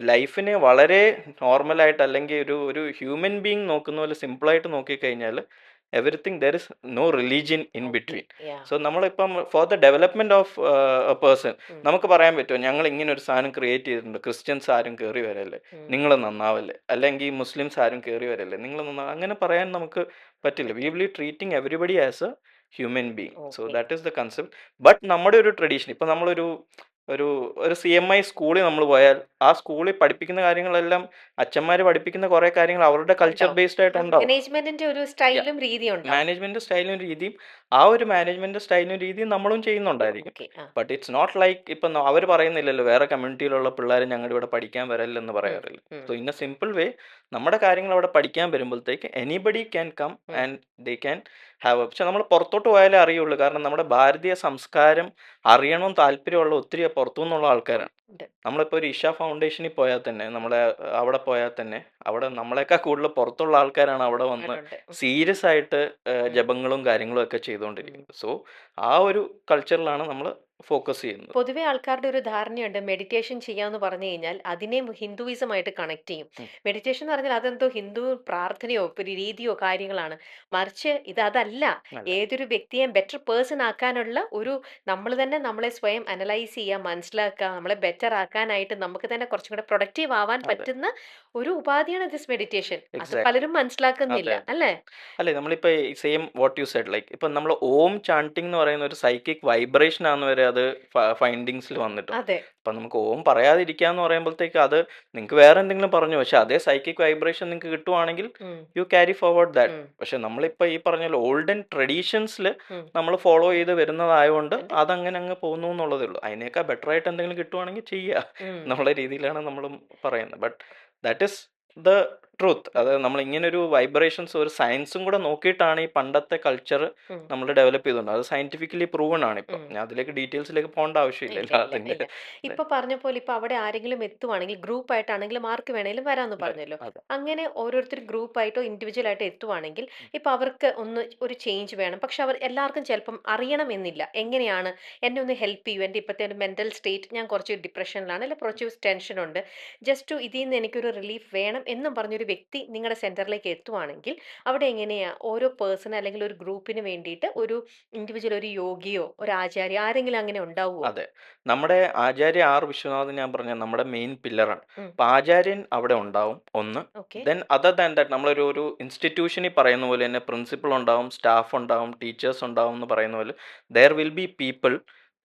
ലൈഫിനെ വളരെ നോർമലായിട്ട് അല്ലെങ്കിൽ ഒരു ഒരു ഹ്യൂമൻ ബീങ് നോക്കുന്ന പോലെ സിമ്പിളായിട്ട് നോക്കിക്കഴിഞ്ഞാൽ everything there is no religion in okay. Between. Yeah. So നമ്മളിപ്പം for the development of a person ഉം. നമുക്ക് പറയാൻ പറ്റുമോ ഞങ്ങൾ ഇങ്ങനെ ഒരു സാധനം ക്രിയേറ്റ് ചെയ്തിട്ടുണ്ട്, ക്രിസ്ത്യൻസ് ആരും കയറി വരല്ലേ, ഉം. നിങ്ങൾ നന്നാവല്ലേ, അല്ലെങ്കിൽ മുസ്ലിംസ് ആരും കയറി വരല്ലേ, നിങ്ങൾ അങ്ങനെ പറയാൻ നമുക്ക് പറ്റില്ല. V will B treating everybody as A human being. So okay. That is the concept. But നമ്മുടെ ഒരു ട്രഡീഷൻ ഇപ്പം നമ്മളൊരു ഒരു ഒരു CMI സ്കൂളിൽ നമ്മൾ പോയാൽ ആ സ്കൂളിൽ പഠിപ്പിക്കുന്ന കാര്യങ്ങളെല്ലാം അച്ഛന്മാർ പഠിപ്പിക്കുന്ന കുറേ കാര്യങ്ങൾ അവരുടെ കൾച്ചർ ഉണ്ടാവും. ബേസ്ഡ് ആയിട്ടുണ്ടാവും. മാനേജ്മെന്റിന്റെ ഒരു സ്റ്റൈലും രീതിയും ഉണ്ടാവും. മാനേജ്മെന്റ് സ്റ്റൈലും രീതിയും ആ ഒരു മാനേജ്മെന്റ് സ്റ്റൈലും രീതിയും നമ്മളും ചെയ്യുന്നുണ്ടായിരിക്കും. ഓക്കെ. ആ. ബട്ട് ഇറ്റ്സ് നോട്ട് ലൈക്ക് ഇപ്പം അവർ പറയുന്നില്ലല്ലോ വേറെ കമ്മ്യൂണിറ്റിയിലുള്ള പിള്ളേർ ഞങ്ങളുടെ ഇവിടെ പഠിക്കാൻ വരല്ലെന്ന് ഉം, പറയാറില്ല. ഉം, so in A simple way നമ്മുടെ കാര്യങ്ങൾ അവിടെ പഠിക്കാൻ വരുമ്പോഴത്തേക്ക് എനിബഡി ക്യാൻ കം ഉം. And they can have. പക്ഷെ നമ്മൾ പുറത്തോട്ട് പോയാലേ അറിയുള്ളൂ. കാരണം നമ്മുടെ ഭാരതീയ സംസ്കാരം അറിയണമെന്ന് താല്പര്യമുള്ള ഒത്തിരി പുറത്തു നിന്നുള്ള ആൾക്കാരാണ്. ഉണ്ട്. നമ്മളിപ്പോൾ ഒരു ഇഷ ഫൗണ്ടേഷനിൽ പോയാൽ തന്നെ നമ്മളെ അവിടെ പോയാൽ തന്നെ അവിടെ നമ്മളെക്കാൾ കൂടുതൽ പുറത്തുള്ള ആൾക്കാരാണ് അവിടെ വന്ന് ഉണ്ട്. സീരിയസ് ആയിട്ട് ഉം. ജപങ്ങളും കാര്യങ്ങളും ഒക്കെ ചെയ്തുകൊണ്ടിരിക്കുന്നത്. സോ ആ ഒരു കൾച്ചറിലാണ് നമ്മൾ ഫോക്കസ് ചെയ്യുന്നത്. പൊതുവെ ആൾക്കാരുടെ ഒരു ധാരണയുണ്ട് മെഡിറ്റേഷൻ ചെയ്യാന്ന് പറഞ്ഞു കഴിഞ്ഞാൽ അതിനെ ഹിന്ദുയിസമായിട്ട് കണക്ട് ചെയ്യും. ഉം. മെഡിറ്റേഷൻ എന്ന് പറഞ്ഞാൽ അതെന്തോ ഹിന്ദു പ്രാർത്ഥനയോ ഒരു രീതിയോ കാര്യങ്ങളാണ്. മറിച്ച് ഇത് അതല്ല. അല്ല. ഏതൊരു വ്യക്തിയെയും ബെറ്റർ പേഴ്സൺ ആക്കാനുള്ള ഒരു നമ്മൾ തന്നെ നമ്മളെ സ്വയം അനലൈസ് ചെയ്യുക, മനസ്സിലാക്കുക, നമ്മളെ ബെറ്റർ ആക്കാനായിട്ട് നമുക്ക് തന്നെ കുറച്ചും കൂടെ പ്രൊഡക്റ്റീവ് ആവാൻ അതെ. പറ്റുന്ന ഒരു ഉപാധിയാണ് ദിസ് മെഡിറ്റേഷൻ. അത് എക്സാക്ട്. പലരും മനസ്സിലാക്കുന്നില്ല അതെ. അല്ലേ? അല്ലേ നമ്മളിപ്പോൾ same what you said like ഇപ്പം നമ്മൾ ഓം ചാണ്ടിങ് എന്ന് പറയുന്ന ഒരു സൈക്കിക് വൈബ്രേഷൻ ആണെന്ന് വരെ അത് ഫൈൻഡിങ്സിൽ വന്നിട്ടുണ്ട്. അതെ. അപ്പം നമുക്ക് ഓം പറയാതിരിക്കുക എന്ന് പറയുമ്പോഴത്തേക്ക് അത് നിങ്ങൾക്ക് വേറെ എന്തെങ്കിലും പറഞ്ഞു പക്ഷെ അതേ സൈക്കിക് വൈബ്രേഷൻ നിങ്ങൾക്ക് കിട്ടുവാണെങ്കിൽ ഉം, യു ക്യാരി ഫോർവേഡ് ദാറ്റ്. ഉം, പക്ഷെ നമ്മളിപ്പോൾ ഈ പറഞ്ഞ ഓൾഡൻ ട്രഡീഷൻസിൽ ഉം. നമ്മൾ ഫോളോ ചെയ്ത് വരുന്നതായതുകൊണ്ട് ഉണ്ട്. അതങ്ങനെ അങ്ങ് പോകുന്നു എന്നുള്ളതേ ഉള്ളൂ. അതിനേക്കാൾ ബെറ്റർ ആയിട്ട് എന്തെങ്കിലും കിട്ടുവാണെങ്കിൽ ചെയ്യുക ഉം, എന്നുള്ള രീതിയിലാണ് നമ്മളും പറയുന്നത്. But that is the truth. ഉം, അതായത് നമ്മൾ ഇങ്ങനെ ഒരു വൈബ്രേഷൻസ് ഒരു സയൻസും കൂടെ നോക്കിയിട്ടാണ് ഈ പണ്ടത്തെ കൾച്ചർ ഉം. നമ്മൾ ഡെവലപ്പ് ചെയ്തിട്ടുണ്ട്. അത് സയന്റിഫിക്കലി പ്രൂവൺ ആണ്. ഇപ്പം ഉം. ഞാൻ അതിലേക്ക് ഡീറ്റെയിൽസിലേക്ക് പോകേണ്ട ആവശ്യമില്ല ഇല്ല, ഇല്ല, അതിന്റെ. ഇല്ല. ഇപ്പൊ പറഞ്ഞ പോലെ ഇപ്പൊ അവിടെ ആരെങ്കിലും എത്തുവാണെങ്കിൽ ഗ്രൂപ്പ് ആയിട്ടാണെങ്കിലും ആർക്ക് വേണേലും വരാന്ന് പറഞ്ഞല്ലോ. അതെ. അങ്ങനെ ഓരോരുത്തർ ഗ്രൂപ്പ് ആയിട്ടോ ഇൻഡിവിജ്വൽ ആയിട്ടോ എത്തുവാണെങ്കിൽ ഇപ്പൊ അവർക്ക് ഒന്ന് ഒരു ചേഞ്ച് വേണം. പക്ഷെ അവർ എല്ലാവർക്കും ചിലപ്പം അറിയണമെന്നില്ല. എങ്ങനെയാണ് എന്നെ ഒന്ന് ഹെൽപ്പ് ചെയ്യൂ. എൻ്റെ ഇപ്പോഴത്തെ ഒരു മെന്റൽ സ്റ്റേറ്റ് ഞാൻ കുറച്ച് ഡിപ്രഷനിലാണ് അല്ലെങ്കിൽ കുറച്ച് ടെൻഷൻ ഉണ്ട്. ജസ്റ്റ് ഇതിൽ നിന്ന് എനിക്കൊരു റിലീഫ് വേണം എന്നും പറഞ്ഞൊരു വ്യക്തി നിങ്ങളുടെ സെന്ററിലേക്ക് എത്തുവാണെങ്കിൽ അവിടെ എങ്ങനെയാ ഓരോ പേഴ്സൺ അല്ലെങ്കിൽ ഒരു ഗ്രൂപ്പിന് വേണ്ടിയിട്ട് ഒരു ഇൻഡിവിജ്വൽ ഒരു യോഗിയോ ഒരു ആചാര്യ ആരെങ്കിലും അങ്ങനെ ഉണ്ടാവുമോ? അതെ. നമ്മുടെ ആചാര്യ ആർ വിശ്വനാഥൻ ഞാൻ പറഞ്ഞ നമ്മുടെ മെയിൻ പില്ലറാണ്. ഉം. അപ്പൊ ആചാര്യൻ അവിടെ ഉണ്ടാവും ഒന്ന്. Okay. Then other than that നമ്മളൊരു ഒരു ഇൻസ്റ്റിറ്റ്യൂഷനിൽ പറയുന്ന പോലെ തന്നെ പ്രിൻസിപ്പൽ ഉണ്ടാവും, സ്റ്റാഫ് ഉണ്ടാവും, ടീച്ചേഴ്സ് ഉണ്ടാവും എന്ന് പറയുന്ന പോലെ there will be people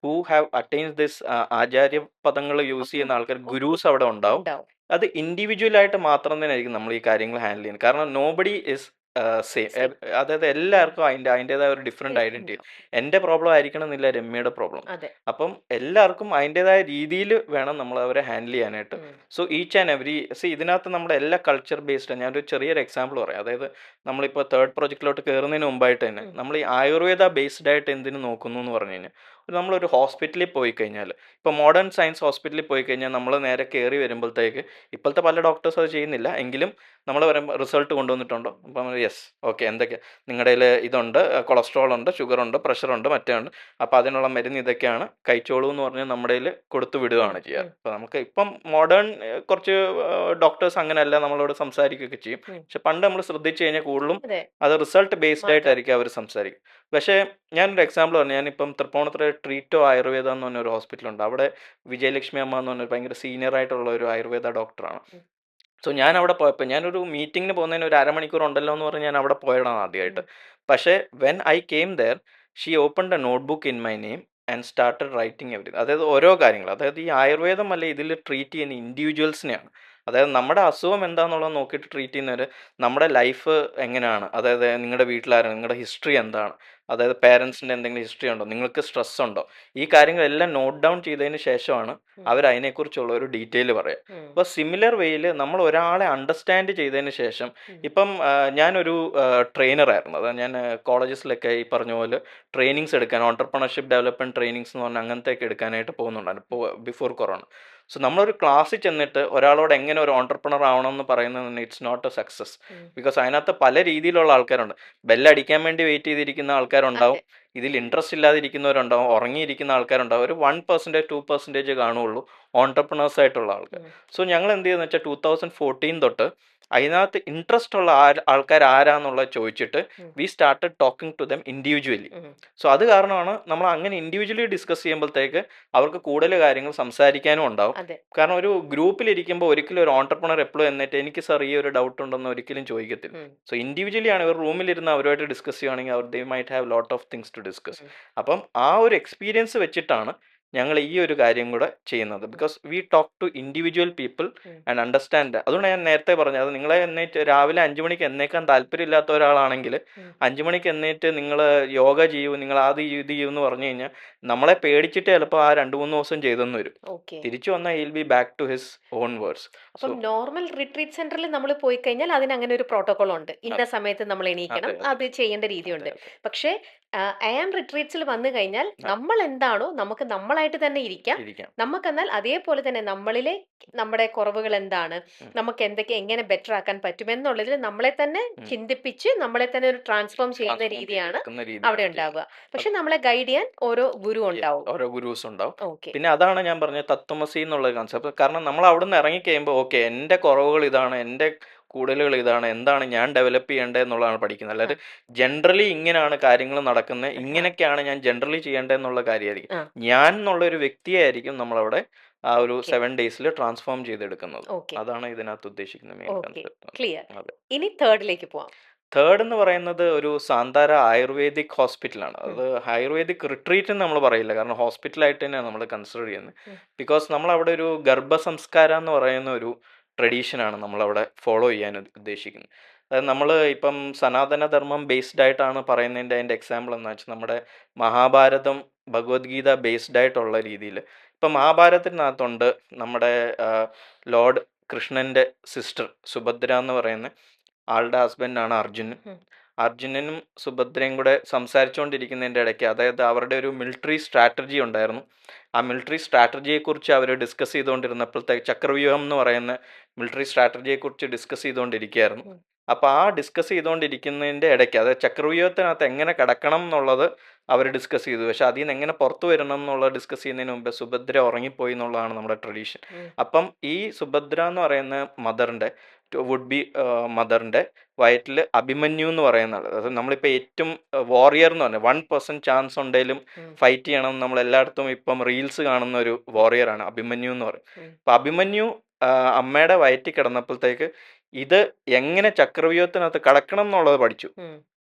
who have attained this ആചാര്യ പദങ്ങൾ യൂസ് ചെയ്യുന്ന ആൾക്കാർ ഗുരൂസ് അവിടെ ഉണ്ടാവും. ഉണ്ടാവും. അത് ഇൻഡിവിജ്വൽ ആയിട്ട് മാത്രം തന്നെ ആയിരിക്കും നമ്മൾ ഈ കാര്യങ്ങൾ ഹാൻഡിൽ ചെയ്യുന്നത്. കാരണം നോബഡി ഇസ് സെയിം. Same. അതായത് എല്ലാവർക്കും അതിൻ്റെതായ ഒരു ഡിഫറെൻ്റ് ഐഡന്റിറ്റി. ഉണ്ടാവും. എൻ്റെ പ്രോബ്ലം ആയിരിക്കണം എന്നില്ല രമ്യയുടെ പ്രോബ്ലം. അതെ. അപ്പം എല്ലാവർക്കും അതിൻ്റെതായ രീതിയിൽ വേണം നമ്മൾ അവരെ ഹാൻഡിൽ ചെയ്യാനായിട്ട്. ഉം. സോ ഈച്ച് ആൻഡ് എവറി ഇതിനകത്ത് നമ്മുടെ എല്ലാ കൾച്ചർ ബേസ്ഡ്. ഞാനൊരു ചെറിയൊരു എക്സാമ്പിൾ പറയാം. അതായത് നമ്മളിപ്പോൾ തേർഡ് പ്രൊജക്റ്റിലോട്ട് കയറുന്നതിന് മുമ്പായിട്ട് തന്നെ നമ്മൾ ഈ ആയുർവേദ ബേസ്ഡ് ആയിട്ട് എന്തിനു നോക്കുന്നു എന്ന് പറഞ്ഞു കഴിഞ്ഞാൽ നമ്മളൊരു ഹോസ്പിറ്റലിൽ പോയി കഴിഞ്ഞാൽ ഇപ്പോൾ മോഡേൺ സയൻസ് ഹോസ്പിറ്റലിൽ പോയി കഴിഞ്ഞാൽ നമ്മൾ നേരെ കയറി വരുമ്പോഴത്തേക്ക് ഇപ്പോഴത്തെ പല ഡോക്ടേഴ്സ് അത് ചെയ്യുന്നില്ല എങ്കിലും നമ്മൾ പറയുമ്പോൾ റിസൾട്ട് കൊണ്ടുവന്നിട്ടുണ്ടോ അപ്പം യെസ് ഓക്കെ എന്തൊക്കെ നിങ്ങളുടെ കയ്യിൽ ഇതുണ്ട്, കൊളസ്ട്രോൾ ഉണ്ട്, ഷുഗർ ഉണ്ട്, പ്രഷർ ഉണ്ട്, മറ്റേ ഉണ്ട്, അപ്പോൾ അതിനുള്ള മരുന്ന് ഇതൊക്കെയാണ് കഴിച്ചോളൂ എന്ന് പറഞ്ഞ് നമ്മുടെ കയ്യിൽ കൊടുത്തു വിടുകയാണ് ചെയ്യുക. അപ്പോൾ നമുക്ക് ഇപ്പം മോഡേൺ കുറച്ച് ഡോക്ടേഴ്സ് അങ്ങനെയല്ല നമ്മളോട് സംസാരിക്കുകയൊക്കെ ചെയ്യും. പക്ഷെ പണ്ട് നമ്മൾ ശ്രദ്ധിച്ചു കഴിഞ്ഞാൽ കൂടുതലും അതെ. അത് റിസൾട്ട് ബേസ്ഡ് മാത്രം. ആയിട്ടായിരിക്കും അവർ സംസാരിക്കും. പക്ഷേ ഞാനൊരു എക്സാമ്പിൾ പറഞ്ഞു. ഞാനിപ്പം തൃപ്പൂണിത്തുറ ട്രീറ്റോ ആയുർവേദ എന്ന് പറഞ്ഞൊരു ഹോസ്പിറ്റലുണ്ട്. അവിടെ വിജയലക്ഷ്മി അമ്മ എന്ന് പറഞ്ഞൊരു ഭയങ്കര സീനിയർ ആയിട്ടുള്ള ഒരു ആയുർവേദ ഡോക്ടറാണ്. സോ ഞാൻ അവിടെ പോയപ്പോൾ ഞാനൊരു മീറ്റിങ്ങിന് പോകുന്നതിന് ഒരു അരമണിക്കൂർ ഉണ്ടല്ലോ എന്ന് പറഞ്ഞ് ഞാൻ അവിടെ പോയതാണ് ആദ്യമായിട്ട്. പക്ഷേ when I came there she opened a notebook in my name and started writing everything. അതായത് ഓരോ കാര്യങ്ങൾ അതായത് ഈ ആയുർവേദം അല്ല ഇതിൽ ട്രീറ്റ് ചെയ്യുന്ന ഇൻഡിവിജ്വൽസിനെയാണ്. അതായത് നമ്മുടെ അസുഖം എന്താണെന്നുള്ളത് നോക്കിയിട്ട് ട്രീറ്റ് ചെയ്യുന്നവർ നമ്മുടെ ലൈഫ് എങ്ങനെയാണ്, അതായത് നിങ്ങളുടെ വീട്ടിലാരാണ്, നിങ്ങളുടെ ഹിസ്റ്ററി എന്താണ്, അതായത് പേരൻസിൻ്റെ എന്തെങ്കിലും ഹിസ്റ്ററി ഉണ്ടോ, നിങ്ങൾക്ക് സ്ട്രെസ് ഉണ്ടോ, ഈ കാര്യങ്ങളെല്ലാം നോട്ട് ഡൗൺ ചെയ്തതിന് ശേഷമാണ് അവർ അതിനെക്കുറിച്ചുള്ള ഒരു ഡീറ്റെയിൽ പറയുക. അപ്പോൾ സിമിലർ വേയിൽ നമ്മൾ ഒരാളെ അണ്ടർസ്റ്റാൻഡ് ചെയ്തതിന് ശേഷം ഇപ്പം ഞാനൊരു ട്രെയിനറായിരുന്നു. അതായത് ഞാൻ കോളേജസിലൊക്കെ ഈ പറഞ്ഞ പോലെ ട്രെയിനിങ്സ് എടുക്കാൻ ഓൺടർപ്രണർഷിപ്പ് ഡെവലപ്മെൻറ്റ് ട്രെയിനിങ്സ് എന്ന് പറഞ്ഞാൽ അങ്ങനത്തെയൊക്കെ എടുക്കാനായിട്ട് പോകുന്നുണ്ടായിരുന്നു ബിഫോർ കൊറോണ. സോ നമ്മളൊരു ക്ലാസ്സിൽ ചെന്നിട്ട് ഒരാളോട് എങ്ങനെ ഒരു ഓൺടർപ്രണർ ആവണം എന്ന് പറയുന്നത് it's not a success. Because അതിനകത്ത് പല രീതിയിലുള്ള ആൾക്കാരുണ്ട്. ബെല്ലടിക്കാൻ വേണ്ടി വെയിറ്റ് ചെയ്തിരിക്കുന്ന ആൾക്കാരുണ്ടാവും, ഇതിൽ ഇൻട്രസ്റ്റ് ഇല്ലാതിരിക്കുന്നവരുണ്ടാവും, ഉറങ്ങിയിരിക്കുന്ന ആൾക്കാരുണ്ടാവും. ഒരു 1% 2% കാണുകയുള്ളൂ ഓൺടർപ്രണേഴ്സ് ആയിട്ടുള്ള ആൾക്കാർ. സോ ഞങ്ങൾ എന്ത് ചെയ്യുന്നത് വെച്ചാൽ 2014 തൊട്ട് അതിനകത്ത് ഇൻട്രസ്റ്റ് ഉള്ള ആൾക്കാർ ആരാന്നുള്ളത് ചോദിച്ചിട്ട് we started talking to them individually. So അത് കാരണമാണ് നമ്മൾ അങ്ങനെ ഇൻഡിവിജ്വലി ഡിസ്കസ് ചെയ്യുമ്പോഴത്തേക്ക് അവർക്ക് കൂടുതൽ കാര്യങ്ങൾ സംസാരിക്കാനും ഉണ്ടാവും. കാരണം ഒരു ഗ്രൂപ്പിലിരിക്കുമ്പോൾ ഒരിക്കലും ഒരു ഓൺടർപ്രണർ എപ്പോഴും എന്നിട്ട് എനിക്ക് സാർ ഈ ഒരു ഡൗട്ട് ഉണ്ടെന്ന് ഒരിക്കലും ചോദിക്കത്തില്ല. സോ ഇൻഡിവിജ്വലി ആണ് ഒരു റൂമിലിരുന്ന് അവരുമായിട്ട് ഡിസ്കസ് ചെയ്യുകയാണെങ്കിൽ അവർ they might have lot of things to discuss. അപ്പം ആ ഒരു എക്സ്പീരിയൻസ് വെച്ചിട്ടാണ് ഞങ്ങൾ ഈ ഒരു കാര്യം കൂടെ ചെയ്യുന്നത്. Because we talk to individual people and understand. അതുകൊണ്ട് ഞാൻ നേരത്തെ പറഞ്ഞത്, അത് നിങ്ങളെ എഴുന്നേറ്റ് രാവിലെ 5 മണിക്ക് എഴുന്നേൽക്കാൻ താല്പര്യമില്ലാത്ത ഒരാളാണെങ്കിൽ 5 മണിക്ക് എഴുന്നേറ്റ് നിങ്ങൾ യോഗ ചെയ്യൂ, നിങ്ങൾ അത് ചെയ്യൂ ഇത് ചെയ്യൂ എന്ന് പറഞ്ഞു കഴിഞ്ഞാൽ നമ്മളെ പേടിച്ചിട്ട് ചിലപ്പോൾ ആ 2-3 ദിവസം ചെയ്തെന്ന് വരും. ഓക്കെ. തിരിച്ചു വന്നാൽ he will be back to his own words. So അപ്പം നോർമൽ റിട്രീറ്റ് സെന്ററിൽ നമ്മൾ പോയി കഴിഞ്ഞാൽ അതിന് അങ്ങനെ ഒരു പ്രോട്ടോകോൾ ഉണ്ട്. ഇന്ന സമയത്ത് നമ്മൾ എണീക്കണം, അതെ അതെ അത് ചെയ്യേണ്ട രീതിയുണ്ട്. അതെ പക്ഷേ ഐ ആം റിട്രീറ്റ്സിൽ വന്നു കഴിഞ്ഞാൽ അതെ നമ്മൾ എന്താണോ നമുക്ക് നമ്മളായിട്ട് തന്നെ ഇരിക്കാം. ഇരിക്കാം. നമുക്കെന്നാൽ അതേപോലെ തന്നെ നമ്മളിലെ നമ്മുടെ കുറവുകൾ എന്താണ്, ഉം, നമുക്ക് എന്തൊക്കെ എങ്ങനെ ബെറ്റർ ആക്കാൻ പറ്റും എന്നുള്ളതിൽ നമ്മളെ തന്നെ ഉം. ചിന്തിപ്പിച്ച് നമ്മളെ തന്നെ ഒരു ട്രാൻസ്ഫോം ചെയ്യുന്ന ട്രാൻസ്ഫോം രീതിയാണ് ചെയ്തെടുക്കുന്ന അവിടെ രീതിയാണ് ചെയ്യുന്നത്. ഉണ്ടാവുക. പക്ഷെ നമ്മളെ ഗൈഡ് ചെയ്യാൻ ഓരോ ഗുരു ഉണ്ടാവും. ഓരോ ഗുരുസ് ഉണ്ടാവും. ഓക്കെ. പിന്നെ അതാണ് ഞാൻ പറഞ്ഞത് തത്വമസി എന്നുള്ള കൺസെപ്റ്റ്. കാരണം നമ്മൾ അവിടുന്ന് ഇറങ്ങി കഴിയുമ്പോൾ ഓക്കെ എൻ്റെ കുറവുകൾ ഇതാണ്, എൻ്റെ കൂടുതലുകൾ ഇതാണ്, എന്താണ് ഞാൻ ഡെവലപ്പ് ചെയ്യേണ്ടത് എന്നുള്ളതാണ് പഠിക്കുന്നത്. ആ അല്ലാതെ ജനറലി ഇങ്ങനെയാണ് കാര്യങ്ങൾ നടക്കുന്നത്, ആ ഇങ്ങനെയൊക്കെയാണ് ഞാൻ ജനറലി ചെയ്യേണ്ടത് എന്നുള്ള കാര്യമായിരിക്കും. ആ ഞാൻ എന്നുള്ള ഒരു വ്യക്തിയായിരിക്കും നമ്മളവിടെ ആ ഒരു ഓക്കെ 7 ഡേയ്സിൽ ട്രാൻസ്ഫോം ചെയ്തെടുക്കുന്നത്. ഓക്കെ അതാണ് ഇതിനകത്ത് ഉദ്ദേശിക്കുന്ന മെയിൻ ഓക്കെ കൺസെപ്റ്റ്. ക്ലിയർ. അതെ. ഇനി തേർഡിലേക്ക് പോവാം. തേർഡ് എന്ന് പറയുന്നത് ഒരു സാന്താര ആയുർവേദിക് ഹോസ്പിറ്റലാണ്. ഉം, അത് ആയുർവേദിക് റിട്രീറ്റ് എന്ന് നമ്മൾ പറയില്ല, കാരണം ഹോസ്പിറ്റലായിട്ട് തന്നെയാണ് നമ്മൾ കൺസിഡർ ചെയ്യുന്നത്. ഉം, ബിക്കോസ് നമ്മളവിടെ ഒരു ഗർഭസംസ്കാരം എന്ന് പറയുന്ന ഒരു ട്രഡീഷനാണ് നമ്മളവിടെ ഫോളോ ചെയ്യാൻ ഉദ്ദേശിക്കുന്നത്. അതായത് നമ്മൾ ഇപ്പം സനാതനധർമ്മം ബേസ്ഡ് ആയിട്ടാണ് പറയുന്നതിൻ്റെ അതിൻ്റെ എക്സാമ്പിൾ എന്ന് വെച്ചാൽ നമ്മുടെ മഹാഭാരതം ഭഗവത്ഗീത ബേസ്ഡ് ആയിട്ടുള്ള രീതിയിൽ ഇപ്പം മഹാഭാരതത്തിനകത്തുണ്ട് നമ്മുടെ ലോർഡ് കൃഷ്ണൻ്റെ സിസ്റ്റർ സുഭദ്ര എന്ന് പറയുന്ന ആളുടെ ഹസ്ബൻഡാണ് അർജുൻ. ഉം, അർജുനനും സുഭദ്രയും കൂടെ സംസാരിച്ചുകൊണ്ടിരിക്കുന്നതിൻ്റെ ഇടയ്ക്ക്, അതായത് അവരുടെ ഒരു മിലിറ്ററി സ്ട്രാറ്റജി ഉണ്ടായിരുന്നു. ആ മിലിറ്ററി സ്ട്രാറ്റജിയെക്കുറിച്ച് അവർ ഡിസ്കസ് ചെയ്തുകൊണ്ടിരുന്നപ്പോഴത്തേക്ക്, ചക്രവ്യൂഹം എന്ന് പറയുന്ന മിലിറ്ററി സ്ട്രാറ്റജിയെക്കുറിച്ച് ഡിസ്കസ് ചെയ്തുകൊണ്ടിരിക്കുകയായിരുന്നു. ഉം, അപ്പോൾ ആ ഡിസ്കസ് ചെയ്തുകൊണ്ടിരിക്കുന്നതിൻ്റെ ഇടയ്ക്ക്, അതായത് ചക്രവ്യൂഹത്തിനകത്ത് എങ്ങനെ കടക്കണം എന്നുള്ളത് അവർ ഡിസ്കസ് ചെയ്തു. പക്ഷെ അതിൽ നിന്ന് എങ്ങനെ പുറത്തു വരണം എന്നുള്ളത് ഡിസ്കസ് ചെയ്യുന്നതിന് മുമ്പ് സുഭദ്ര ഉറങ്ങിപ്പോയി എന്നുള്ളതാണ് നമ്മുടെ ട്രഡീഷൻ. ഉം, അപ്പം ഈ സുഭദ്ര എന്ന് പറയുന്ന മദറിൻ്റെ, വുഡ് ബി മദറിൻ്റെ വയറ്റിൽ അഭിമന്യു എന്ന് പറയുന്ന ആൾ, അതായത് നമ്മളിപ്പോൾ ഏറ്റവും വാറിയർ എന്ന് പറഞ്ഞാൽ 1% ചാൻസ് ഉണ്ടെങ്കിലും ഉം, ഫൈറ്റ് ചെയ്യണം, നമ്മൾ എല്ലായിടത്തും ഇപ്പം റീൽസ് കാണുന്ന ഒരു വാറിയറാണ് അഭിമന്യു എന്ന് പറയും. ഉം, അപ്പം അഭിമന്യു അമ്മയുടെ വയറ്റിൽ കിടന്നപ്പോഴത്തേക്ക് ഇത് എങ്ങനെ ചക്രവ്യൂഹത്തിനകത്ത് കടക്കണം എന്നുള്ളത് പഠിച്ചു. ഉം.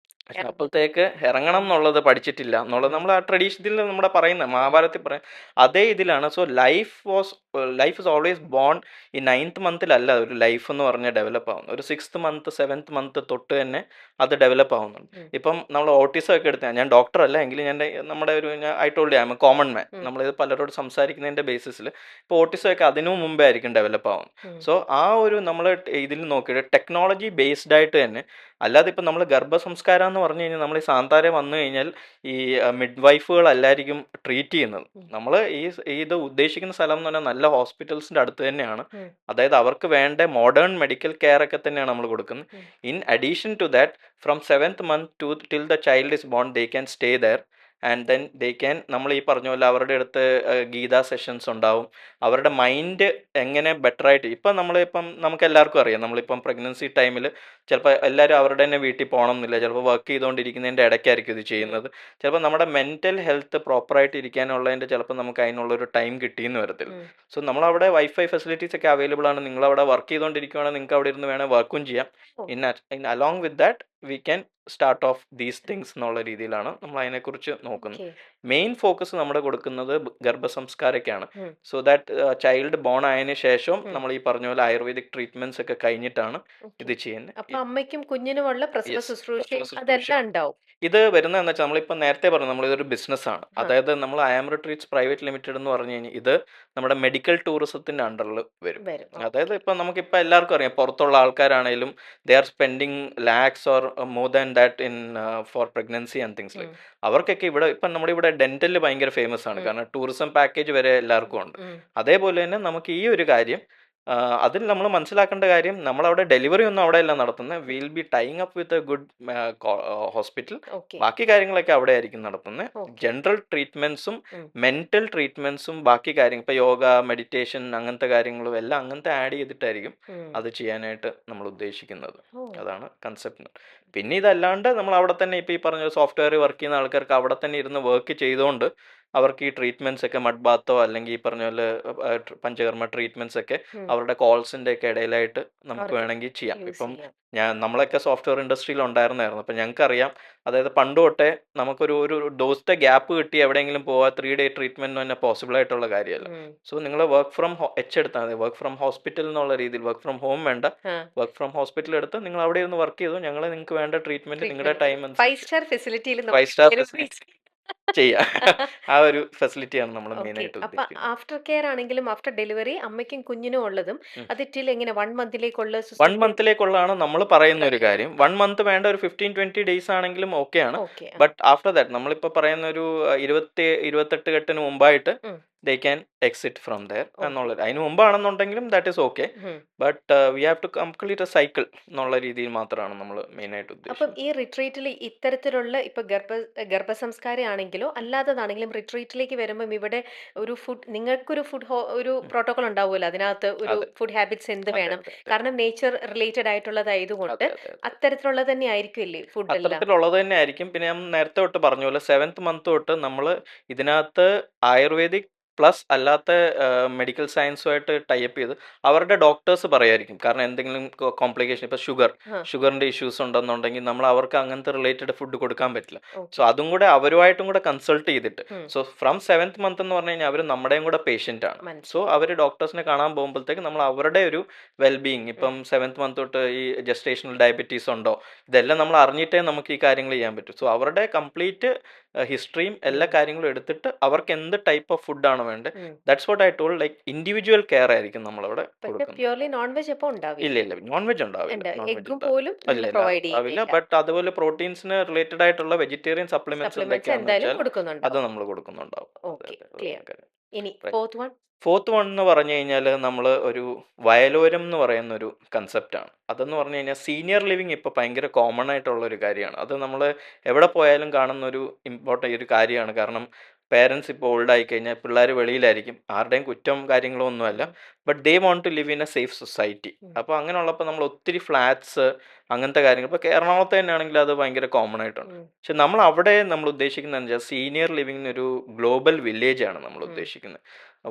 പക്ഷെ ഇറങ്ങി. അപ്പോഴത്തേക്ക് ഇറങ്ങണം എന്നുള്ളത് പഠിച്ചിട്ടില്ല എന്നുള്ളത് ഉം, നമ്മൾ ആ ട്രഡീഷനിൽ നമ്മുടെ പറയുന്നത്, ഉം, മഹാഭാരതത്തിൽ പറയാം അതേ ഇതിലാണ്. So life is always born ഈ 9th മന്തിലല്ല ഒരു ലൈഫ് എന്ന് പറഞ്ഞാൽ ഡെവലപ്പ് ആവുന്നത്. ഒരു 6th മന്ത് 7th മന്ത് തൊട്ട് തന്നെ അത് ഡെവലപ്പ് ആവുന്നുണ്ട്. ഉം, ഇപ്പം നമ്മൾ ഓട്ടിസം ഒക്കെ എടുത്താൽ, ഞാൻ ഡോക്ടർ അല്ല എങ്കിലും നമ്മുടെ ഒരു I told I M A common man, ഉം, നമ്മളിത് പലരോട് സംസാരിക്കുന്നതിൻ്റെ ബേസിസിൽ ഇപ്പോൾ ഓട്ടിസം ഒക്കെ അതിനു മുമ്പേ ആയിരിക്കും ഡെവലപ്പ് ആവുന്നത്. ഉം, സോ ആ ഒരു നമ്മൾ ഇതിൽ നോക്കിയിട്ട് ടെക്നോളജി ബേസ്ഡ് ആയിട്ട് തന്നെ, അല്ലാതെ ഇപ്പം നമ്മൾ ഗർഭസംസ്കാരം എന്ന് പറഞ്ഞു കഴിഞ്ഞാൽ നമ്മൾ ഈ സാന്താര വന്നു കഴിഞ്ഞാൽ ഈ മിഡ് വൈഫുകളല്ലായിരിക്കും ട്രീറ്റ് ചെയ്യുന്നത്. ഉം, നമ്മൾ ഇത് ഉദ്ദേശിക്കുന്ന സ്ഥലം എന്ന് പറഞ്ഞാൽ നല്ല ഹോസ്പിറ്റൽസിൻ്റെ അടുത്ത് തന്നെയാണ്. ഉം, അതായത് അവർക്ക് വേണ്ട മോഡേൺ മെഡിക്കൽ കെയർ ഒക്കെ തന്നെയാണ് നമ്മൾ കൊടുക്കുന്നത്. Um, in addition to that, from 7th month to till the child is born they can stay there. And then they can, നമ്മൾ ഈ പറഞ്ഞ പോലെ അവരുടെ അടുത്ത് ഗീത സെഷൻസ് ഉണ്ടാവും. അവരുടെ മൈൻഡ് എങ്ങനെ ബെറ്റർ ആയിട്ട്, ഇപ്പം നമ്മളിപ്പം നമുക്ക് എല്ലാവർക്കും അറിയാം, നമ്മളിപ്പം പ്രഗ്നൻസി ടൈമിൽ ചിലപ്പോൾ എല്ലാവരും അവരുടെ തന്നെ വീട്ടിൽ പോകണം എന്നില്ല, ചിലപ്പോൾ വർക്ക് ചെയ്തുകൊണ്ടിരിക്കുന്നതിൻ്റെ ഇടയ്ക്കായിരിക്കും ഇത് ഉം, ചെയ്യുന്നത്. ചിലപ്പോൾ നമ്മുടെ മെൻറ്റൽ ഹെൽത്ത് പ്രോപ്പറായിട്ട് ഇരിക്കാനുള്ളതിൻ്റെ ചിലപ്പോൾ നമുക്ക് അതിനുള്ളൊരു ടൈം കിട്ടിയെന്ന് വരത്തില്ല. ഉം. സോ നമ്മളവിടെ വൈഫൈ ഫെസിലിറ്റീസ് ഒക്കെ അവൈലബിൾ ആണ്. നിങ്ങളവിടെ വർക്ക് ചെയ്തുകൊണ്ടിരിക്കുകയാണെങ്കിൽ നിങ്ങൾക്ക് അവിടെ ഇരുന്ന് വേണേൽ വർക്കും ചെയ്യാം. Oh, in along with that we can start off these things എന്നുള്ള രീതിയിലാണ് നമ്മൾ അതിനെക്കുറിച്ച് നോക്കുന്നത്. ഓക്കെ. മെയിൻ ഫോക്കസ് നമ്മുടെ കൊടുക്കുന്നത് ഗർഭസംസ്കാരമൊക്കെയാണ്. ഉം, സോ ദാറ്റ് ചൈൽഡ് ബോൺ ആയതിനു ശേഷം ഉം, നമ്മൾ ഈ പറഞ്ഞ പോലെ ആയുർവേദിക് ട്രീറ്റ്മെന്റ്സ് ഒക്കെ കഴിഞ്ഞിട്ടാണ് ഓക്കെ. ഇത് ചെയ്യുന്നത്. അപ്പൊ അമ്മയ്ക്കും കുഞ്ഞിനുമുള്ള പ്രസവ യെസ്, ശുശ്രൂഷയും ശുശ്രൂഷ. അതെല്ലാം ഉണ്ടാവും. ഇത് വരുന്നതെന്ന് വെച്ചാൽ നമ്മളിപ്പോൾ നേരത്തെ പറഞ്ഞു നമ്മളിതൊരു ബിസിനസ്സാണ്. ആ, അതായത് നമ്മൾ ആം റിട്രീറ്റ്സ് പ്രൈവറ്റ് ലിമിറ്റഡ് എന്ന് പറഞ്ഞു കഴിഞ്ഞാൽ ഇത് നമ്മുടെ മെഡിക്കൽ ടൂറിസത്തിൻ്റെ അണ്ടറിൽ വരും. വരും. അതായത് ഓക്കെ. ഇപ്പം നമുക്കിപ്പോൾ എല്ലാവർക്കും അറിയാം, പുറത്തുള്ള ആൾക്കാരാണേലും they are spending lakhs or more than that in for pregnancy and things ഉം, ലൈക്ക്. അവർക്കൊക്കെ ഇവിടെ ഇപ്പം നമ്മുടെ ഇവിടെ ഡെന്റൽ ഭയങ്കര ഫേമസ് ആണ്, ഉം, കാരണം ടൂറിസം പാക്കേജ് വരെ എല്ലാവർക്കും ഉണ്ട്. ഉം, അതേപോലെ തന്നെ നമുക്ക് ഈ ഒരു കാര്യം അതിൽ നമ്മൾ മനസ്സിലാക്കേണ്ട കാര്യം, നമ്മളവിടെ ഡെലിവറി ഒന്നും അവിടെ അല്ല നടത്തുന്നത്. Will be tying up with a good hospital. Okay. ബാക്കി കാര്യങ്ങളൊക്കെ അവിടെ ആയിരിക്കും നടത്തുന്നത്. ഓക്കെ. ജനറൽ ട്രീറ്റ്മെൻറ്റ്സും ഉം, മെൻറ്റൽ ട്രീറ്റ്മെൻറ്റ്സും ബാക്കി കാര്യങ്ങൾ, ഇപ്പോൾ യോഗ, മെഡിറ്റേഷൻ അങ്ങനത്തെ കാര്യങ്ങളും എല്ലാം അങ്ങനത്തെ ആഡ് ചെയ്തിട്ടായിരിക്കും ഉം. അത് ചെയ്യാനായിട്ട് നമ്മൾ ഉദ്ദേശിക്കുന്നത്. ഓ, അതാണ് കൺസെപ്റ്റ്. പിന്നെ ഇതല്ലാണ്ട് നമ്മൾ അവിടെ തന്നെ ഇപ്പോൾ ഈ പറഞ്ഞ സോഫ്റ്റ്വെയർ വർക്ക് ചെയ്യുന്ന ആൾക്കാർക്ക് അവിടെ തന്നെ ഇരുന്ന് വർക്ക് ചെയ്തുകൊണ്ട് അവർക്ക് ഈ ട്രീറ്റ്മെൻറ്റ്സ് ഒക്കെ മഡ് ബാത്തോ അല്ലെങ്കിൽ ഈ പറഞ്ഞ പോലെ പഞ്ചകർമ്മ ട്രീറ്റ്മെൻറ്റ്സ് ഒക്കെ ഉം. അവരുടെ കോൾസിൻ്റെ ഒക്കെ ഇടയിലായിട്ട് നമുക്ക് അവർക്ക് വേണമെങ്കിൽ ചെയ്യാം. യൂസ് ഇപ്പം ചെയ്യാം. നമ്മളൊക്കെ സോഫ്റ്റ്വെയർ ഇൻഡസ്ട്രിയിൽ ഉണ്ടായിരുന്നായിരുന്നു. അപ്പം ഞങ്ങൾക്കറിയാം, അതായത് പണ്ട് തൊട്ടേ നമുക്കൊരു ഒരു ദിവസത്തെ ഗ്യാപ്പ് കിട്ടി എവിടെയെങ്കിലും പോവാ 3 ഡേ ട്രീറ്റ്മെൻറ്റ് തന്നെ പോസിബിൾ ആയിട്ടുള്ള കാര്യമല്ല. ഉം. സോ നിങ്ങൾ വർക്ക് ഫ്രം എടുത്താൽ മതി. വർക്ക് ഫ്രം ഹോസ്പിറ്റൽ എന്നുള്ള രീതിയിൽ വർക്ക് ഫ്രം ഹോം വേണ്ട, ആ. വർക്ക് ഫ്രം ഹോസ്പിറ്റൽ എടുത്ത് നിങ്ങൾ അവിടെ ഇരുന്ന് വർക്ക് ചെയ്തു. ഞങ്ങൾ നിങ്ങൾക്ക് വേണ്ട ട്രീറ്റ്മെൻറ്റ് നിങ്ങളുടെ ട്രീറ്റ്മെന്റ് ടൈം 5 അനുസരിച്ച് സ്റ്റാർ ഫെസിലിറ്റിയിൽ 5 നമുക്ക് സ്റ്റാർ ഡെലിവറി. ഫെസിലിറ്റി ചെയ്യാം. ആ ഒരു ഫെസിലിറ്റിയാണ് നമ്മൾ ഓക്കെ. മെയിനായിട്ട് അപ്പൊ ഉദ്ദേശിക്കുന്നത്. ആഫ്റ്റർ കെയർ ആണെങ്കിലും ആഫ്റ്റർ ഡെലിവറി അമ്മയ്ക്കും കുഞ്ഞിനും ഉള്ളതും ഉം. അത് ടിൽ എങ്ങനെ 1 മന്തിലേക്കുള്ള 1 മന്തിലേക്കുള്ളതാണ് നമ്മൾ പറയുന്ന ഒരു കാര്യം. 1 മന്ത് വേണ്ട, ഒരു 15-20 ഡേയ്സ് ആണെങ്കിലും ഓക്കെയാണ്. ഓക്കെ. ബട്ട് ആഫ്റ്റർ ദാറ്റ് നമ്മളിപ്പോൾ പറയുന്ന ഒരു 28 കെട്ടിന് മുമ്പായിട്ട് they can exit from there okay. എന്നുള്ളത്. അതിന് മുമ്പാണെന്നുണ്ടെങ്കിലും that is okay. But we have to complete a cycle എന്നുള്ള രീതിയിൽ മാത്രമാണ് നമ്മൾ മെയിനായിട്ട് അപ്പം ഉദ്ദേശിക്കുന്നത്. ഈ റിട്രീറ്റിൽ ഇത്തരത്തിലുള്ള ഇപ്പൊ ഗർഭസംസ്കാരം ആണെങ്കിലോ അല്ലാത്തതാണെങ്കിലും റിട്രീറ്റിലേക്ക് വരുമ്പം ഇവിടെ ഒരു ഫുഡ് നിങ്ങൾക്കൊരു ഒരു പ്രോട്ടോകോൾ ഉണ്ടാവുമല്ലോ, അതിനകത്ത് ഒരു അതെ ഫുഡ് ഹാബിറ്റ്സ് എന്ത് അതെ വേണം, അതെ അതെ കാരണം നേച്ചർ റിലേറ്റഡ് ആയിട്ടുള്ളതായതുകൊണ്ട് അതെ അതെ അതെ അത്തരത്തിലുള്ളത് തന്നെ ആയിരിക്കുമല്ലേ ഫുഡ് എല്ലാം. അത്തരത്തിലുള്ളത് തന്നെ ആയിരിക്കും. പിന്നെ ഞാൻ നേരത്തെ തൊട്ട് പറഞ്ഞ പോലെ 7th മന്ത് തൊട്ട് നമ്മൾ ഇതിനകത്ത് ആയുർവേദിക് പ്ലസ് അല്ലാത്ത മെഡിക്കൽ സയൻസുമായിട്ട് ടൈപ്പ് ചെയ്ത് അവരുടെ ഡോക്ടേഴ്സ് പറയായിരിക്കും. കാരണം എന്തെങ്കിലും കോംപ്ലിക്കേഷൻ, ഇപ്പോൾ ആ. ഷുഗറിൻ്റെ ഇഷ്യൂസ് ഉണ്ടെന്നുണ്ടെങ്കിൽ നമ്മൾ അവർക്ക് അങ്ങനത്തെ റിലേറ്റഡ് ഫുഡ് കൊടുക്കാൻ പറ്റില്ല. So okay. അതും കൂടെ അവരുമായിട്ടും കൂടെ കൺസൾട്ട് ചെയ്തിട്ട്, ഉം. സോ ഫ്രം 7th മന്ത് എന്ന് പറഞ്ഞു കഴിഞ്ഞാൽ അവർ നമ്മുടെയും കൂടെ പേഷ്യൻ്റ് ആണ്. സോ മനസ്സിലായി. അവർ ഡോക്ടേഴ്സിനെ കാണാൻ പോകുമ്പോഴത്തേക്ക് നമ്മൾ അവരുടെ ഒരു വെൽബീയിങ്, ഇപ്പം 7th മന്ത് തൊട്ട് ഈ ജസ്റ്റേഷണൽ ഡയബറ്റീസ് ഉണ്ടോ, ഇതെല്ലാം നമ്മൾ അറിഞ്ഞിട്ടേ നമുക്ക് ഈ കാര്യങ്ങൾ ചെയ്യാൻ പറ്റും. സോ അവരുടെ കംപ്ലീറ്റ് ഹിസ്റ്ററിയും എല്ലാ കാര്യങ്ങളും എടുത്തിട്ട് അവർക്ക് എന്ത് ടൈപ്പ് ഓഫ് ഫുഡാണ് വേണ്ടത്, that's what I told. Like individual care ആയിരിക്കും നമ്മളവിടെ പക്ഷെ കൊടുക്കുന്നത്. പ്യൂർലി നോൺ വെജ് അപ്പോൾ ഇല്ല ഉണ്ടാവില്ല. ഇല്ല, നോൺ വെജ് ഉണ്ടാവില്ല. നോൺ വെജ് എഗ്ഗും ഉണ്ടാവില്ല. പോലും ഇല്ല നിങ്ങൾ ഇല്ല, പ്രൊവൈഡ് ആവില്ല. ചെയ്യുന്നില്ല. ബട്ട് അതുപോലെ പ്രോട്ടീൻസിന് റിലേറ്റഡ് ആയിട്ടുള്ള വെജിറ്റേറിയൻ സപ്ലിമെന്റ്സ് സപ്ലിമെന്റ്സ് എന്തൊക്കെയാണെന്ന് എന്തായാലും വെച്ചാൽ അത് കൊടുക്കുന്നുണ്ടാവും. നമ്മൾ കൊടുക്കുന്നുണ്ടാവും. അതെ ഓക്കെ, അതെ, ക്ലിയർ. അതൊക്കെ കാര്യം. ഇനി Right. Fourth one. Fourth one എന്ന് പറഞ്ഞു കഴിഞ്ഞാൽ നമ്മൾ ഒരു വയലോരം എന്ന് പറയുന്ന ഒരു കൺസെപ്റ്റാണ്. അതെന്ന് പറഞ്ഞു കഴിഞ്ഞാൽ സീനിയർ ലിവിങ് ഇപ്പോൾ ഭയങ്കര കോമൺ ആയിട്ടുള്ള ഒരു കാര്യമാണ്. അത് നമ്മൾ എവിടെ പോയാലും കാണുന്ന ഒരു ഇമ്പോർട്ടൻ്റ് ഒരു കാര്യമാണ്. കാരണം പേരൻസ് ഇപ്പോൾ ഓൾഡ് ആയി കഴിഞ്ഞാൽ പിള്ളേർ വെളിയിലായിരിക്കും, ആരുടെയും കുറ്റം കാര്യങ്ങളോ ഒന്നുമല്ല. But they want to live in a safe society. അപ്പോൾ അങ്ങനെയുള്ളപ്പോൾ നമ്മൾ ഒത്തിരി ഫ്ലാറ്റ്സ് അങ്ങനത്തെ കാര്യങ്ങൾ, ഇപ്പോൾ എറണാകുളത്ത് തന്നെ ആണെങ്കിൽ അത് ഭയങ്കര കോമൺ ആയിട്ടുണ്ട്. പക്ഷെ നമ്മൾ അവിടെ നമ്മൾ ഉദ്ദേശിക്കുന്നത് എന്താ വെച്ചാൽ സീനിയർ ലിവിങ്ങിന് ഒരു ഗ്ലോബൽ വില്ലേജ് ആണ് നമ്മൾ ഉദ്ദേശിക്കുന്നത്.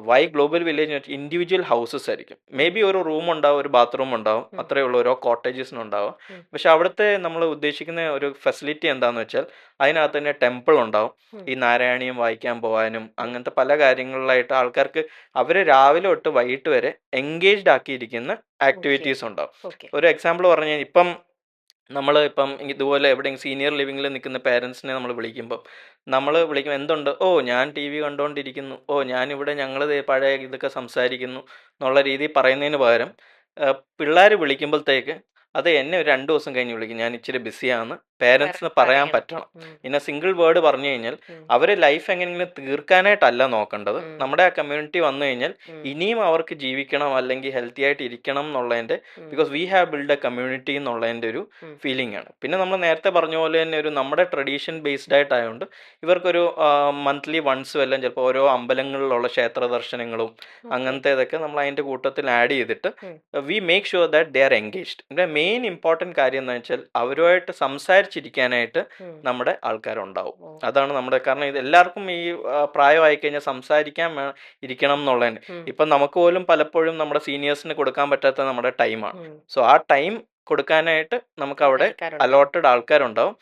വൈ ഗ്ലോബൽ വില്ലേജ് എന്ന് വെച്ചാൽ ഇൻഡിവിജ്വൽ ഹൗസസ് ആയിരിക്കും. മേ ബി ഒരു റൂം ഉണ്ടാവും, ഒരു ബാത്റൂം ഉണ്ടാവും, അത്രയേ ഉള്ളൂ, ഓരോ കോട്ടേജസിനുണ്ടാവും. പക്ഷെ അവിടുത്തെ നമ്മൾ ഉദ്ദേശിക്കുന്ന ഒരു ഫെസിലിറ്റി എന്താണെന്ന് വെച്ചാൽ അതിനകത്ത് തന്നെ ടെമ്പിൾ ഉണ്ടാവും. ഈ നാരായണീയം വായിക്കാൻ പോകാനും അങ്ങനത്തെ പല കാര്യങ്ങളിലായിട്ട് ആൾക്കാർക്ക് അവർ രാവിലെ തൊട്ട് വൈകിട്ട് വരെ എൻഗേജ്ഡ് ആക്കിയിരിക്കുന്ന ആക്ടിവിറ്റീസ് ഉണ്ടാവും. ഓക്കെ. ഒരു എക്സാമ്പിൾ പറഞ്ഞു കഴിഞ്ഞാൽ ഇപ്പം നമ്മൾ ഇപ്പം ഇതുപോലെ എവിടെയെങ്കിലും സീനിയർ ലിവിങ്ങിൽ നിൽക്കുന്ന പേരൻസിനെ നമ്മൾ വിളിക്കുമ്പോൾ എന്തുണ്ട്, ഓ ഞാൻ ടി വി കണ്ടുകൊണ്ടിരിക്കുന്നു, ഓ ഞാനിവിടെ ഞങ്ങൾ പഴയ ഇതൊക്കെ സംസാരിക്കുന്നു എന്നുള്ള രീതിയിൽ പറയുന്നതിന് പകരം പിള്ളേർ വിളിക്കുമ്പോഴത്തേക്ക് അത് എന്നെ ഒരു 2 ദിവസം കഴിഞ്ഞ് വിളിക്കും, ഞാൻ ഇച്ചിരി ബിസിയാണെന്ന് പേരൻസിന് പറയാൻ പറ്റണം. ഇന്ന സിംഗിൾ വേർഡ് പറഞ്ഞു കഴിഞ്ഞാൽ അവർ ലൈഫ് എങ്ങനെയെങ്കിലും തീർക്കാനായിട്ടല്ല നോക്കേണ്ടത്. നമ്മുടെ ആ കമ്മ്യൂണിറ്റി വന്നു കഴിഞ്ഞാൽ ഇനിയും അവർക്ക് ജീവിക്കണം അല്ലെങ്കിൽ ഹെൽത്തി ആയിട്ട് ഇരിക്കണം എന്നുള്ളതിൻ്റെ, because we have build A community എന്നുള്ളതിൻ്റെ ഒരു ഫീലിംഗ് ആണ്. പിന്നെ നമ്മൾ നേരത്തെ പറഞ്ഞ പോലെ തന്നെ ഒരു നമ്മുടെ ട്രഡീഷൻ ബേസ്ഡ് ആയിട്ടായതുകൊണ്ട് ഇവർക്കൊരു മന്ത്ലി വൺസും എല്ലാം ചിലപ്പോൾ ഓരോ അമ്പലങ്ങളിലുള്ള ക്ഷേത്ര ദർശനങ്ങളും അങ്ങനത്തേതൊക്കെ നമ്മൾ അതിൻ്റെ കൂട്ടത്തിൽ ആഡ് ചെയ്തിട്ട് we make sure that they are engaged. ഇതിൻ്റെ മെയിൻ ഇമ്പോർട്ടൻറ്റ് കാര്യം എന്ന് വെച്ചാൽ അവരുമായിട്ട് സംസാരിച്ചിരിക്കാനായിട്ട് നമ്മുടെ ആൾക്കാരുണ്ടാവും. അതാണ് നമ്മുടെ, കാരണം ഇത് എല്ലാവർക്കും ഈ പ്രായമായി കഴിഞ്ഞാൽ സംസാരിക്കാൻ ഇരിക്കണം എന്നുള്ളതാണ്. ഇപ്പം നമുക്ക് പോലും പലപ്പോഴും നമ്മുടെ സീനിയേഴ്സിന് കൊടുക്കാൻ പറ്റാത്ത നമ്മുടെ ടൈമാണ്. സോ ആ ടൈം കൊടുക്കാനായിട്ട് നമുക്ക് അവിടെ അലോട്ടഡ് ആൾക്കാരുണ്ടാവും.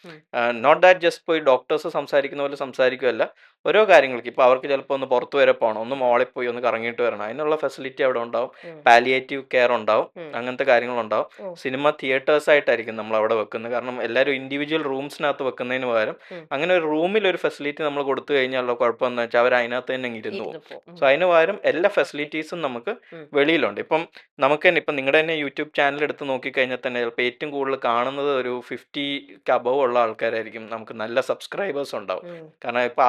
നോട്ട് ദാറ്റ് ജസ്റ്റ് പോയി ഡോക്ടേഴ്സ് സംസാരിക്കുന്ന പോലെ സംസാരിക്കുകയല്ല, ഓരോ കാര്യങ്ങൾക്ക് ഇപ്പോൾ അവർക്ക് ചിലപ്പോൾ ഒന്ന് പുറത്ത് വരെ പോകണം, ഒന്ന് മോളിൽ പോയി ഒന്ന് കറങ്ങിയിട്ട് വരണം, അതിനുള്ള ഫെസിലിറ്റി അവിടെ ഉണ്ടാവും. പാലിയേറ്റീവ് കെയർ ഉണ്ടാവും, അങ്ങനത്തെ കാര്യങ്ങളുണ്ടാവും. സിനിമ തിയേറ്റേഴ്സ് ആയിട്ടായിരിക്കും നമ്മൾ അവിടെ വെക്കുന്നത്. കാരണം എല്ലാവരും ഇൻഡിവിജ്വൽ റൂംസിനകത്ത് വെക്കുന്നതിന് പകരം അങ്ങനെ ഒരു റൂമിൽ ഒരു ഫെസിലിറ്റി നമ്മൾ കൊടുത്തു കഴിഞ്ഞാലുള്ള കുഴപ്പമെന്ന് വെച്ചാൽ അവർ അതിനകത്ത് തന്നെ ഇരുന്നു പോകും. സോ അതിന് പകരം എല്ലാ ഫെസിലിറ്റീസും നമുക്ക് വെളിയിലുണ്ട്. ഇപ്പം നമുക്ക് തന്നെ ഇപ്പം നിങ്ങളുടെ തന്നെ യൂട്യൂബ് ചാനൽ എടുത്ത് നോക്കിക്കഴിഞ്ഞാൽ തന്നെ ചിലപ്പോൾ ഏറ്റവും കൂടുതൽ കാണുന്നത് ഒരു 50ക്ക് അബവ് ഉള്ള ആൾക്കാരായിരിക്കും. നമുക്ക് നല്ല സബ്സ്ക്രൈബേഴ്സ് ഉണ്ടാവും. കാരണം ഇപ്പം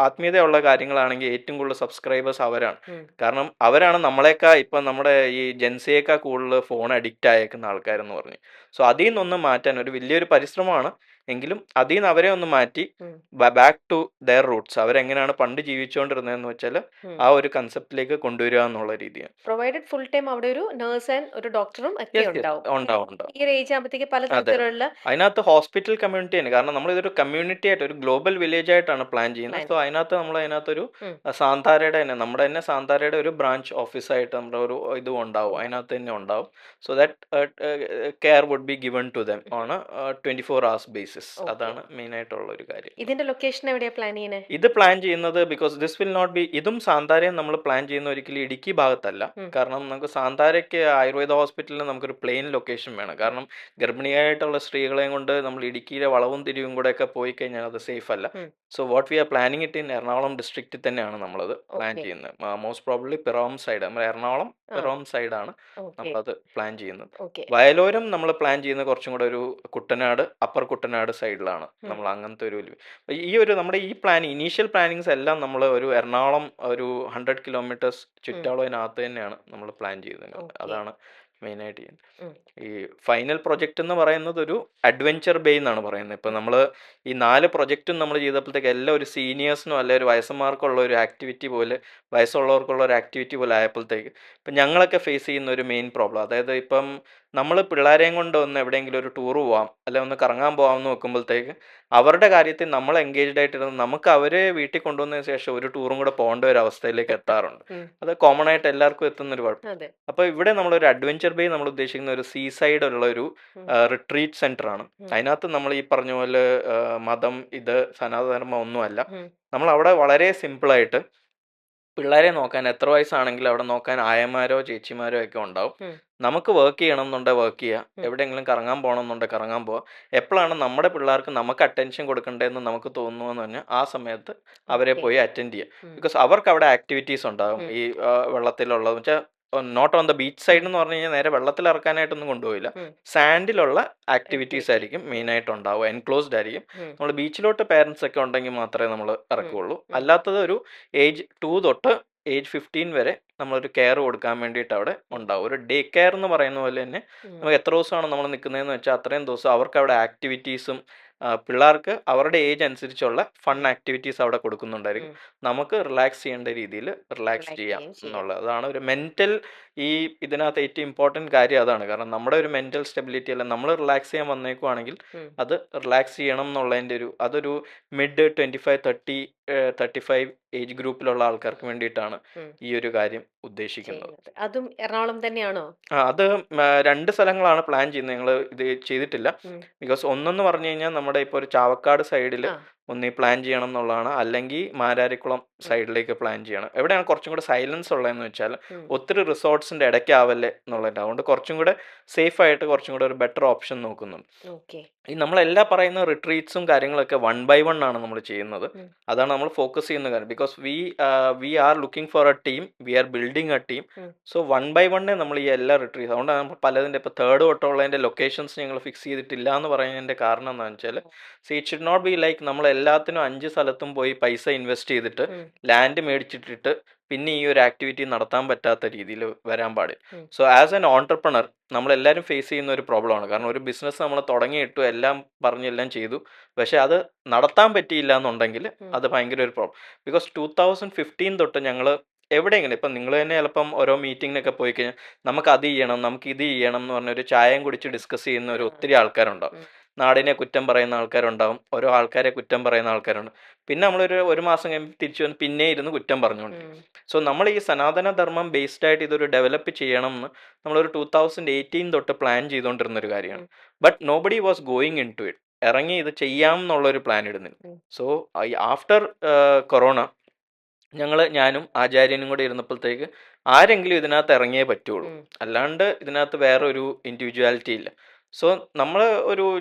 ആത്മീയതയുള്ള കാര്യങ്ങളാണെങ്കിൽ ഏറ്റവും കൂടുതൽ സബ്സ്ക്രൈബേഴ്സ് അവരാണ്. കാരണം അവരാണ് നമ്മളെക്കാൾ ഇപ്പം നമ്മുടെ ഈ ജെൻസിയേക്കാൾ കൂടുതൽ ഫോൺ അഡിക്റ്റ് ആയേക്കുന്ന ആൾക്കാരെന്ന് പറഞ്ഞു. സോ അതിൽ നിന്നൊന്ന് മാറ്റാൻ ഒരു വലിയൊരു പരിശ്രമമാണ് എങ്കിലും അതിൽ നിന്ന് അവരെ ഒന്ന് മാറ്റി ഉം. ബാക്ക് ടു ദെയർ റൂട്ട്സ്, അവരെങ്ങനെയാണ് പണ്ട് ജീവിച്ചുകൊണ്ടിരുന്നതെന്ന് വെച്ചാൽ ഉം. ആ ഒരു കൺസെപ്റ്റിലേക്ക് കൊണ്ടുവരിക എന്നുള്ള രീതിയാണ്. പ്രൊവൈഡഡ് ഫുൾ ടൈം അവിടെ ഒരു നേഴ്സ് ആൻഡ് ഒരു ഡോക്ടറും ഒക്കെ യെസ് യെസ് ഉണ്ടാവും. ഉണ്ടാവും ഉണ്ടാവും. ഈ ഒരു ഏജ് ആകുമ്പോഴത്തേക്ക് പല അതെ, തരത്തിലുള്ള അതിനകത്ത് ഹോസ്പിറ്റൽ കമ്മ്യൂണിറ്റി തന്നെ, കാരണം നമ്മളിതൊരു കമ്മ്യൂണിറ്റി ആയിട്ട് ഒരു ഗ്ലോബൽ വില്ലേജ് ആയിട്ടാണ് പ്ലാൻ ചെയ്യുന്നത്. പ്ലാൻ. സോ അതിനകത്ത് നമ്മൾ അതിനകത്തൊരു ഉം. സാന്താരയുടെ തന്നെ നമ്മുടെ തന്നെ സാന്താരയുടെ ഒരു ബ്രാഞ്ച് ഓഫീസായിട്ട് നമ്മുടെ ഒരു ഇതും ഉണ്ടാവും, ഉണ്ടാവും. അതിനകത്ത് തന്നെ ഉണ്ടാവും. So that care would be given to them on 24 hours basis. Okay. അതാണ് മെയിൻ ആയിട്ടുള്ള ഒരു കാര്യം. ഇതിന്റെ ലൊക്കേഷൻ എവിടെയാ പ്ലാൻ ചെയ്യണേ? ഇത് പ്ലാൻ ചെയ്യുന്നത് because this will not be, ഇതും സാന്താരയും നമ്മൾ പ്ലാൻ ചെയ്യുന്ന ഒരിക്കലും ഇടുക്കി ഭാഗത്തല്ല. ഉം. കാരണം നമുക്ക് സാന്താരയ്ക്ക് ആയുർവേദ ഹോസ്പിറ്റലിൽ നമുക്കൊരു പ്ലെയിൻ ലൊക്കേഷൻ വേണം. കാരണം ഗർഭിണിയായിട്ടുള്ള സ്ത്രീകളെയും കൊണ്ട് നമ്മൾ ഇടുക്കിയിലെ വളവും തിരിവും കൂടെ ഒക്കെ പോയി കഴിഞ്ഞാൽ അത് സേഫ് അല്ല. ഉം. So what we are planning it in Ernakulam ഡിസ്ട്രിക്റ്റിൽ തന്നെയാണ് നമ്മളത് പ്ലാൻ ഓക്കെ. ചെയ്യുന്നത്. മോസ്റ്റ് പ്രോബ്ലി പിറവം സൈഡ്, നമ്മുടെ എറണാകുളം ആ. പിറവം സൈഡാണ് ഓക്കെ. നമ്മളത് പ്ലാൻ ചെയ്യുന്നത്. ഓക്കെ. വയലോരം നമ്മൾ പ്ലാൻ ചെയ്യുന്നത് കുറച്ചും കൂടെ ഒരു കുട്ടനാട്, അപ്പർ കുട്ടനാട് സൈഡിലാണ് ഉം. നമ്മൾ അങ്ങനത്തെ ഒരു ഈ ഒരു നമ്മുടെ ഈ ഇനീഷ്യൽ പ്ലാനിങ്സ് എല്ലാം നമ്മൾ ഒരു എറണാകുളം ഒരു 100 കിലോമീറ്റേഴ്സ് ചുറ്റളവിനകത്ത് തന്നെയാണ് നമ്മൾ പ്ലാൻ ചെയ്തത്. ഓക്കെ. അതാണ് മെയിനായിട്ട് ചെയ്യുന്നത്. ഉം. ഈ ഫൈനൽ പ്രൊജക്റ്റ് എന്ന് പറയുന്നത് ഒരു അഡ്വഞ്ചർ ബേ എന്നാണ് പറയുന്നത്. ഇപ്പം നമ്മൾ ഈ 4 പ്രൊജക്റ്റും നമ്മൾ ചെയ്തപ്പോഴത്തേക്ക് എല്ലാം ഒരു സീനിയേഴ്സിനോ അല്ലെ ഒരു വയസ്സന്മാർക്കുള്ള ഒരു ആക്ടിവിറ്റി പോലെ, വയസ്സുള്ളവർക്കുള്ള ഒരു ആക്ടിവിറ്റി പോലെ ആയപ്പോഴത്തേക്ക് ഇപ്പം ഞങ്ങളൊക്കെ ഫേസ് ചെയ്യുന്ന ഒരു മെയിൻ പ്രോബ്ലം, അതായത് ഇപ്പം നമ്മൾ പിള്ളേരെയും കൊണ്ട് ഒന്ന് എവിടെയെങ്കിലും ഒരു ടൂർ പോവാം അല്ലെ ഒന്ന് കറങ്ങാൻ പോകാമെന്ന് നോക്കുമ്പോഴത്തേക്ക് അവരുടെ കാര്യത്തിൽ നമ്മൾ എൻഗേജ്ഡ് ആയിട്ടിരുന്ന് നമുക്ക് അവരെ വീട്ടിൽ കൊണ്ടുവന്നതിന് ശേഷം ഒരു ടൂറും കൂടെ പോകേണ്ട ഒരു അവസ്ഥയിലേക്ക് എത്താറുണ്ട്. ഉം. അത് കോമൺ ആയിട്ട് എല്ലാവർക്കും എത്തുന്നൊരു കുഴപ്പം. അതെ. അപ്പോൾ ഇവിടെ നമ്മളൊരു അഡ്വഞ്ചർ ബേ നമ്മൾ ഉദ്ദേശിക്കുന്ന ഒരു സീ സൈഡ് ഉള്ള ഒരു ഉം. റിട്രീറ്റ് സെന്റർ ആണ്. ഉം. അതിനകത്ത് നമ്മൾ ഈ പറഞ്ഞ പോലെ മതം ഇത് സനാതനധർമ്മം ഒന്നുമല്ല. ഉം. നമ്മൾ അവിടെ വളരെ സിമ്പിളായിട്ട് പിള്ളേരെ നോക്കാൻ എത്ര വയസ്സാണെങ്കിലും അവിടെ നോക്കാൻ ആയമാരോ ചേച്ചിമാരോ ഒക്കെ ഉണ്ടാവും. ഉം. നമുക്ക് വർക്ക് ചെയ്യണം എന്നുണ്ടെങ്കിൽ വർക്ക് ചെയ്യുക, ഉം. എവിടെയെങ്കിലും കറങ്ങാൻ പോകണം എന്നുണ്ടെങ്കിൽ കറങ്ങാൻ പോവുക. എപ്പോഴാണ് നമ്മുടെ പിള്ളേർക്ക് നമുക്ക് അറ്റൻഷൻ കൊടുക്കേണ്ടതെന്ന് നമുക്ക് തോന്നുന്നു പറഞ്ഞാൽ ആ സമയത്ത് അവരെ ഓക്കെ. പോയി അറ്റൻഡ് ചെയ്യുക. ഉം. ബിക്കോസ് അവർക്ക് അവിടെ ആക്ടിവിറ്റീസ് ഉണ്ടാകും. ഉം. ഈ വെള്ളത്തിലുള്ളത് വെച്ചാൽ not on the beach side എന്ന് പറഞ്ഞു കഴിഞ്ഞാൽ നേരെ വെള്ളത്തിൽ ഇറക്കാനായിട്ടൊന്നും കൊണ്ടുപോയില്ല. ഉം. സാൻഡിലുള്ള ആക്ടിവിറ്റീസ് ആക്ടിവിറ്റി. ആയിരിക്കും മെയിനായിട്ട് ഉണ്ടാവുക, എൻക്ലോസ്ഡ് ആയിരിക്കും. ഉം. നമ്മൾ ബീച്ചിലോട്ട് പേരൻസ് ഒക്കെ ഉണ്ടെങ്കിൽ മാത്രമേ നമ്മൾ ഉം. ഇറക്കുകയുള്ളൂ. ഉം. അല്ലാത്തത് ഒരു ഏജ് 2 തൊട്ട് ഏജ് 15 വരെ നമ്മളൊരു കെയർ കൊടുക്കാൻ വേണ്ടിയിട്ട് അവിടെ ഉണ്ടാവും. ഒരു ഡേ കെയർ എന്ന് പറയുന്ന പോലെ തന്നെ ഉം. നമുക്ക് എത്ര ദിവസമാണ് നമ്മൾ നിൽക്കുന്നതെന്ന് വെച്ചാൽ അത്രയും ദിവസം അവർക്ക് അവിടെ ആക്ടിവിറ്റീസും പിള്ളേർക്ക് അവരുടെ ഏജ് അനുസരിച്ചുള്ള ഫൺ ആക്ടിവിറ്റീസ് അവിടെ കൊടുക്കുന്നുണ്ടായിരിക്കും. ഉം. നമുക്ക് റിലാക്സ് ചെയ്യേണ്ട രീതിയിൽ റിലാക്സ് റിലാക്സ് ചെയ്യാം ചെയ്യുകയും ചെയ്യാം. എന്നുള്ളത്. അതാണ് ഒരു മെൻറ്റൽ, ഈ ഇതിനകത്ത് ഏറ്റവും ഇമ്പോർട്ടൻറ്റ് കാര്യം അതാണ്. കാരണം നമ്മുടെ ഒരു മെൻറ്റൽ സ്റ്റെബിലിറ്റി അല്ല, നമ്മൾ റിലാക്സ് ചെയ്യാൻ വന്നേക്കുവാണെങ്കിൽ ഉം. അത് റിലാക്സ് ചെയ്യണം എന്നുള്ളതിൻ്റെ അതൊരു മിഡ് 25 30 35 ഏജ് ഗ്രൂപ്പിലുള്ള ആൾക്കാർക്ക് വേണ്ടിയിട്ടാണ് ഉം. ഈ ഒരു കാര്യം ഉദ്ദേശിക്കുന്നത്. ചെയ്യുന്നത്. അതും എറണാകുളം തന്നെയാണോ? അത് 2 സ്ഥലങ്ങളാണ് പ്ലാൻ ചെയ്യുന്നത്. ഞങ്ങൾ ഇത് ചെയ്തിട്ടില്ല. ഉം. ബിക്കോസ് ഒന്നെന്ന് പറഞ്ഞു കഴിഞ്ഞാൽ നമ്മുടെ ഇപ്പോൾ ഒരു ചാവക്കാട് സൈഡിൽ ആ. ഒന്നീ പ്ലാൻ ചെയ്യണം എന്നുള്ളതാണ്, അല്ലെങ്കിൽ മാരാരിക്കുളം ഉം. സൈഡിലേക്ക് പ്ലാൻ ചെയ്യണം. എവിടെയാണ് കുറച്ചും കൂടെ സൈലൻസ് ഉള്ളതെന്ന് വെച്ചാൽ ഉം. ഒത്തിരി റിസോർട്ട്സിൻ്റെ ഇടയ്ക്കാവല്ലേ എന്നുള്ളതിൻ്റെ, അതുകൊണ്ട് കുറച്ചും കൂടെ സേഫ് ആയിട്ട് കുറച്ചും കൂടെ ഒരു ബെറ്റർ ഓപ്ഷൻ നോക്കുന്നുണ്ട്. ഓക്കെ. ഈ നമ്മളെല്ലാ പറയുന്ന റിട്രീറ്റ്സും കാര്യങ്ങളൊക്കെ 1 by 1 ആണ് നമ്മൾ ചെയ്യുന്നത്. ഉം. അതാണ് നമ്മൾ ഫോക്കസ് ചെയ്യുന്ന കാര്യം. Because we are looking for a team, we are building a team. ഉം. സോ 1 by 1 നമ്മൾ ഈ എല്ലാ റിട്രീറ്റ്, അതുകൊണ്ടാണ് നമ്മൾ പലതിൻ്റെ ഇപ്പോൾ തേർഡ് തൊട്ടുള്ളതിൻ്റെ ലൊക്കേഷൻസ് ഞങ്ങൾ ഫിക്സ് ചെയ്തിട്ടില്ല എന്ന് പറയുന്നതിൻ്റെ കാരണം എന്താണെന്ന് വെച്ചാൽ it should not be like നമ്മൾ എല്ലാത്തിനും 5 സ്ഥലത്തും പോയി പൈസ ഇൻവെസ്റ്റ് ചെയ്തിട്ട് ഉം. ലാൻഡ് മേടിച്ചിട്ടിട്ട് പിന്നെ ഈ ഒരു ആക്ടിവിറ്റി നടത്താൻ പറ്റാത്ത രീതിയിൽ വരാൻ പാടില്ല. ഉം. സോ ആസ് എൻ ഓൺടർപ്രണർ നമ്മളെല്ലാവരും ഫേസ് ചെയ്യുന്ന ഒരു പ്രോബ്ലമാണ്. കാരണം ഒരു ബിസിനസ് നമ്മൾ തുടങ്ങിയിട്ടു എല്ലാം പറഞ്ഞെല്ലാം ചെയ്തു, പക്ഷേ അത് നടത്താൻ പറ്റിയില്ല എന്നുണ്ടെങ്കിൽ ഉം. അത് ഭയങ്കര ഒരു പ്രോബ്ലം. ബിക്കോസ് 2015 തൊട്ട് ഞങ്ങൾ എവിടെയെങ്കിലും ഇപ്പം നിങ്ങൾ തന്നെ ചിലപ്പം ഓരോ മീറ്റിങ്ങിനൊക്കെ പോയി കഴിഞ്ഞാൽ നമുക്ക് അത് ചെയ്യണം നമുക്ക് ഇത് ചെയ്യണം എന്ന് പറഞ്ഞ ഒരു ചായയും കുടിച്ച് ഡിസ്കസ് ചെയ്യുന്ന ഒരു ഒത്തിരി ആൾക്കാരുണ്ടാവും. ഉം. നാടിനെ കുറ്റം പറയുന്ന ആൾക്കാരുണ്ടാവും, ഓരോ ആൾക്കാരെ കുറ്റം പറയുന്ന ആൾക്കാരുണ്ട്. പിന്നെ ഒരു മാസം കഴിയുമ്പോൾ തിരിച്ചു വന്ന് പിന്നെ ഇരുന്ന് കുറ്റം പറഞ്ഞുകൊണ്ടിരിക്കും. ഉം. സോ നമ്മൾ ഈ സനാതന ധർമ്മം ബേസ്ഡ് ആയിട്ട് ഇതൊരു ഡെവലപ്പ് ചെയ്യണം എന്ന് നമ്മളൊരു 2018 തൊട്ട് പ്ലാൻ ചെയ്തുകൊണ്ടിരുന്ന ഒരു കാര്യമാണ്. Um. But nobody was going into it, ഇറങ്ങി ഇത് ചെയ്യാം എന്നുള്ളൊരു പ്ലാൻ ഇടുന്നില്ല. ഉം. സോ ആഫ്റ്റർ കൊറോണ ഞാനും ആചാര്യനും കൂടെ ഇരുന്നപ്പോഴത്തേക്ക് ആരെങ്കിലും ഇതിനകത്ത് ഇറങ്ങിയേ പറ്റുള്ളൂ, ഉം. അല്ലാണ്ട് ഇതിനകത്ത് വേറെ ഒരു ഇൻഡിവിജ്വാലിറ്റി ഇല്ല. സോ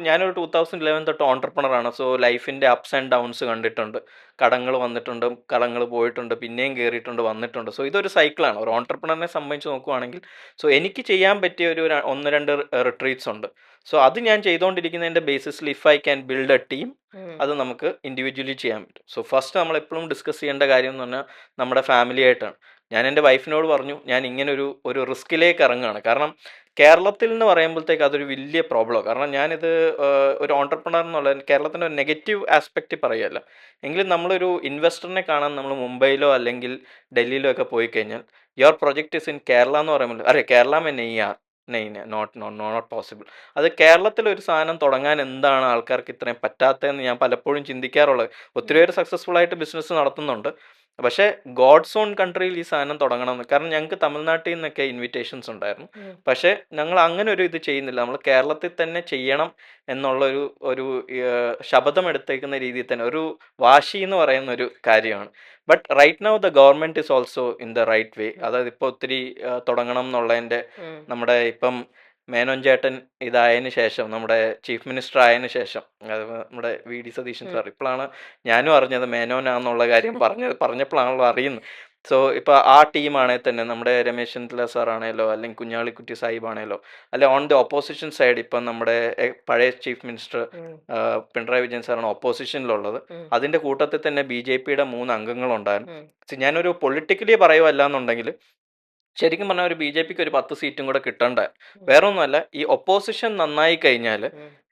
ഞാനൊരു 2011 തൊട്ട് ഓൺടർപ്രണറാണ്. സോ ലൈഫിൻ്റെ അപ്സ് ആൻഡ് ഡൗൺസ് കണ്ടിട്ടുണ്ട്. കടങ്ങൾ വന്നിട്ടുണ്ട്, കടങ്ങൾ പോയിട്ടുണ്ട്, പിന്നെയും കയറിയിട്ടുണ്ട്, വന്നിട്ടുണ്ട്. സോ ഇതൊരു സൈക്കിളാണ്. ഒരു ഓൺടർപ്രണറിനെ സംബന്ധിച്ച് നോക്കുവാണെങ്കിൽ എനിക്ക് ചെയ്യാൻ പറ്റിയ ഒരു 1-2 റിട്രീറ്റ്സ് ഉണ്ട്. സോ അത് ഞാൻ ചെയ്തുകൊണ്ടിരിക്കുന്നതിൻ്റെ ബേസിസിൽ if I can build a team, ഉം. അത് നമുക്ക് ഇൻഡിവിജ്വലി ചെയ്യാൻ പറ്റും. സോ ഫസ്റ്റ് നമ്മൾ എപ്പോഴും ഡിസ്കസ് ചെയ്യേണ്ട കാര്യം എന്ന് പറഞ്ഞാൽ നമ്മുടെ ഫാമിലി ആയിട്ടാണ്. ഞാൻ എൻ്റെ വൈഫിനോട് പറഞ്ഞു ഞാൻ ഇങ്ങനെ ഒരു റിസ്കിലേക്ക് ഇറങ്ങുകയാണ്. കാരണം കേരളത്തിൽ എന്ന് പറയുമ്പോഴത്തേക്ക് അതൊരു വലിയ പ്രോബ്ലമാണ്. കാരണം ഞാനിത് ഒരു ഓൺടർപ്രണർ എന്നുള്ള കേരളത്തിൻ്റെ ഒരു നെഗറ്റീവ് ആസ്പെക്റ്റ് പറയുകയല്ല. എങ്കിലും നമ്മളൊരു ഇൻവെസ്റ്ററിനെ കാണാൻ നമ്മൾ മുംബൈയിലോ അല്ലെങ്കിൽ ഡൽഹിയിലോ ഒക്കെ പോയി കഴിഞ്ഞാൽ your project is in Kerala എന്ന് പറയുമ്പോൾ അരെ കേരള മേ നെയ് ആർ നെയ് നോട്ട് നോട്ട് നോട്ട് പോസിബിൾ. അത് കേരളത്തിൽ ഒരു സാധനം തുടങ്ങാൻ എന്താണ് ആൾക്കാർക്ക് ഇത്രയും പറ്റാത്തതെന്ന് ഞാൻ പലപ്പോഴും ചിന്തിക്കാറുള്ളത്. ഒത്തിരി പേര് സക്സസ്ഫുൾ ആയിട്ട് ബിസിനസ് നടത്തുന്നുണ്ട്. പക്ഷേ ഗോഡ്സ് ഓൺ കൺട്രിയിൽ ഈ സാധനം തുടങ്ങണമെന്ന്, കാരണം ഞങ്ങൾക്ക് തമിഴ്നാട്ടിൽ നിന്നൊക്കെ ഇൻവിറ്റേഷൻസ് ഉണ്ടായിരുന്നു. പക്ഷേ ഞങ്ങൾ അങ്ങനെ ഒരു ഇത് ചെയ്യുന്നില്ല. നമ്മൾ കേരളത്തിൽ തന്നെ ചെയ്യണം എന്നുള്ളൊരു ഒരു ശപഥം എടുത്തേക്കുന്ന രീതിയിൽ തന്നെ ഒരു വാശി എന്ന് പറയുന്ന ഒരു കാര്യമാണ്. But right now the government is also in the right way. അതായത് ഇപ്പോൾ ഒത്തിരി തുടങ്ങണം എന്നുള്ളതിൻ്റെ നമ്മുടെ ഇപ്പം മേനോൻ ചേട്ടൻ ഇതായതിനു ശേഷം, നമ്മുടെ ചീഫ് മിനിസ്റ്റർ ആയതിനു ശേഷം, അത് നമ്മുടെ വി ഡി സതീശൻ സാർ, ഇപ്പോഴാണ് ഞാനും അറിഞ്ഞത് മേനോനാന്നുള്ള കാര്യം പറഞ്ഞപ്പോഴാണല്ലോ അറിയുന്നത്. സോ ഇപ്പോൾ ആ ടീമാണെങ്കിൽ തന്നെ നമ്മുടെ രമേശ് ചെന്നിത്തല സാർ ആണെങ്കിലോ അല്ലെങ്കിൽ കുഞ്ഞാളിക്കുട്ടി സാഹിബ് ആണെങ്കിലോ, അല്ലെ ഓൺ ദി ഓപ്പോസിഷൻ സൈഡ് ഇപ്പം നമ്മുടെ പഴയ ചീഫ് മിനിസ്റ്റർ പിണറായി വിജയൻ സാറാണ് ഓപ്പോസിഷനിലുള്ളത്. അതിൻ്റെ കൂട്ടത്തിൽ തന്നെ BJP-യുടെ 3 അംഗങ്ങളുണ്ടായിരുന്നു. ഞാനൊരു പൊളിറ്റിക്കലി പറയുമല്ല എന്നുണ്ടെങ്കിൽ ശരിക്കും പറഞ്ഞാൽ ഒരു BJP-ക്ക് ഒരു 10 സീറ്റും കൂടെ കിട്ടണ്ട. വേറെ ഒന്നുമല്ല, ഈ ഒപ്പോസിഷൻ നന്നായി കഴിഞ്ഞാൽ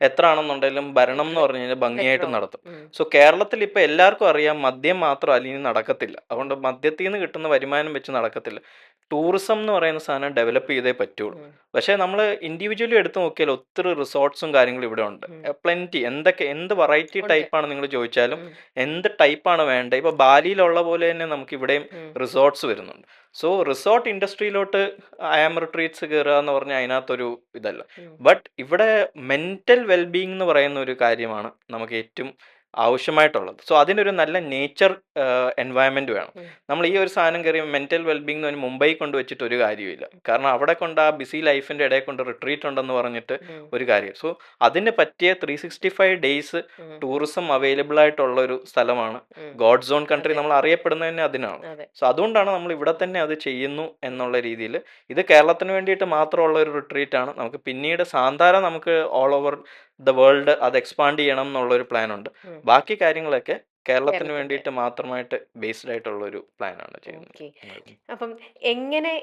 എത്ര ആണെന്നുണ്ടെങ്കിലും ഭരണം എന്ന് പറഞ്ഞു കഴിഞ്ഞാൽ ഭംഗിയായിട്ട് നടത്തും. സോ കേരളത്തിൽ ഇപ്പം എല്ലാവർക്കും അറിയാം മദ്യം മാത്രം അല്ലെങ്കിൽ നടക്കത്തില്ല. അതുകൊണ്ട് മദ്യത്തിൽ നിന്ന് കിട്ടുന്ന വരുമാനം വെച്ച് നടക്കത്തില്ല. ടൂറിസം എന്ന് പറയുന്ന സാധനം ഡെവലപ്പ് ചെയ്തേ പറ്റുള്ളൂ. പക്ഷേ നമ്മൾ ഇൻഡിവിജ്വലി എടുത്ത് നോക്കിയാൽ ഒത്തിരി റിസോർട്ട്സും കാര്യങ്ങളും ഇവിടെ ഉണ്ട്. പ്ലെൻറ്റി. എന്ത് വെറൈറ്റി ടൈപ്പാണ് നിങ്ങൾ ചോദിച്ചാലും എന്ത് ടൈപ്പാണ് വേണ്ടത്. ഇപ്പോൾ ബാലിയിലുള്ള പോലെ തന്നെ നമുക്ക് ഇവിടെയും റിസോർട്ട്സ് വരുന്നുണ്ട്. സോ റിസോർട്ട് ഇൻഡസ്ട്രിയിലോട്ട് ആം റിട്രീറ്റ്സ് കയറുക എന്ന് പറഞ്ഞാൽ അതിനകത്തൊരു ഇതല്ല. ബട്ട് ഇവിടെ മെൻ്റൽ വെൽബീയിങ് എന്ന് പറയുന്ന ഒരു കാര്യമാണ് നമുക്ക് ഏറ്റവും ആവശ്യമായിട്ടുള്ളത്. സോ അതിനൊരു നല്ല നേച്ചർ എൻവയൺമെൻറ്റ് വേണം. നമ്മൾ ഈ ഒരു സാധനം കയറി മെൻ്റൽ വെൽബീയിങ് എന്ന് പറഞ്ഞാൽ മുംബൈ കൊണ്ട് വെച്ചിട്ട് ഒരു കാര്യമില്ല. കാരണം അവിടെ കൊണ്ട് ആ ബിസി ലൈഫിൻ്റെ ഇടയിൽ കൊണ്ട് റിട്രീറ്റ് ഉണ്ടെന്ന് പറഞ്ഞിട്ട് ഒരു കാര്യം. സോ അതിന് പറ്റിയ 365 ഡേയ്സ് ടൂറിസം അവൈലബിൾ ആയിട്ടുള്ള ഒരു സ്ഥലമാണ് ഗോഡ് സോൺ കൺട്രി. നമ്മൾ അറിയപ്പെടുന്നത് തന്നെ അതിനാണ്. സോ അതുകൊണ്ടാണ് നമ്മൾ ഇവിടെ തന്നെ അത് ചെയ്യുന്നു എന്നുള്ള രീതിയിൽ. ഇത് കേരളത്തിന് വേണ്ടിയിട്ട് മാത്രമുള്ള ഒരു റിട്രീറ്റ് ആണ്. നമുക്ക് പിന്നീട് സാന്താര നമുക്ക് ഓൾ ഓവർ ദ വേൾഡ് അത് എക്സ്പാൻഡ് ചെയ്യണം എന്നുള്ളൊരു പ്ലാനുണ്ട്. ബാക്കി കാര്യങ്ങളൊക്കെ കേരളത്തിന് വേണ്ടിയിട്ട് മാത്രമായിട്ട് ബേസ്ഡ് ആയിട്ടുള്ള ഒരു പ്ലാനാണ് ചെയ്യുന്നത്. അപ്പം എങ്ങനെ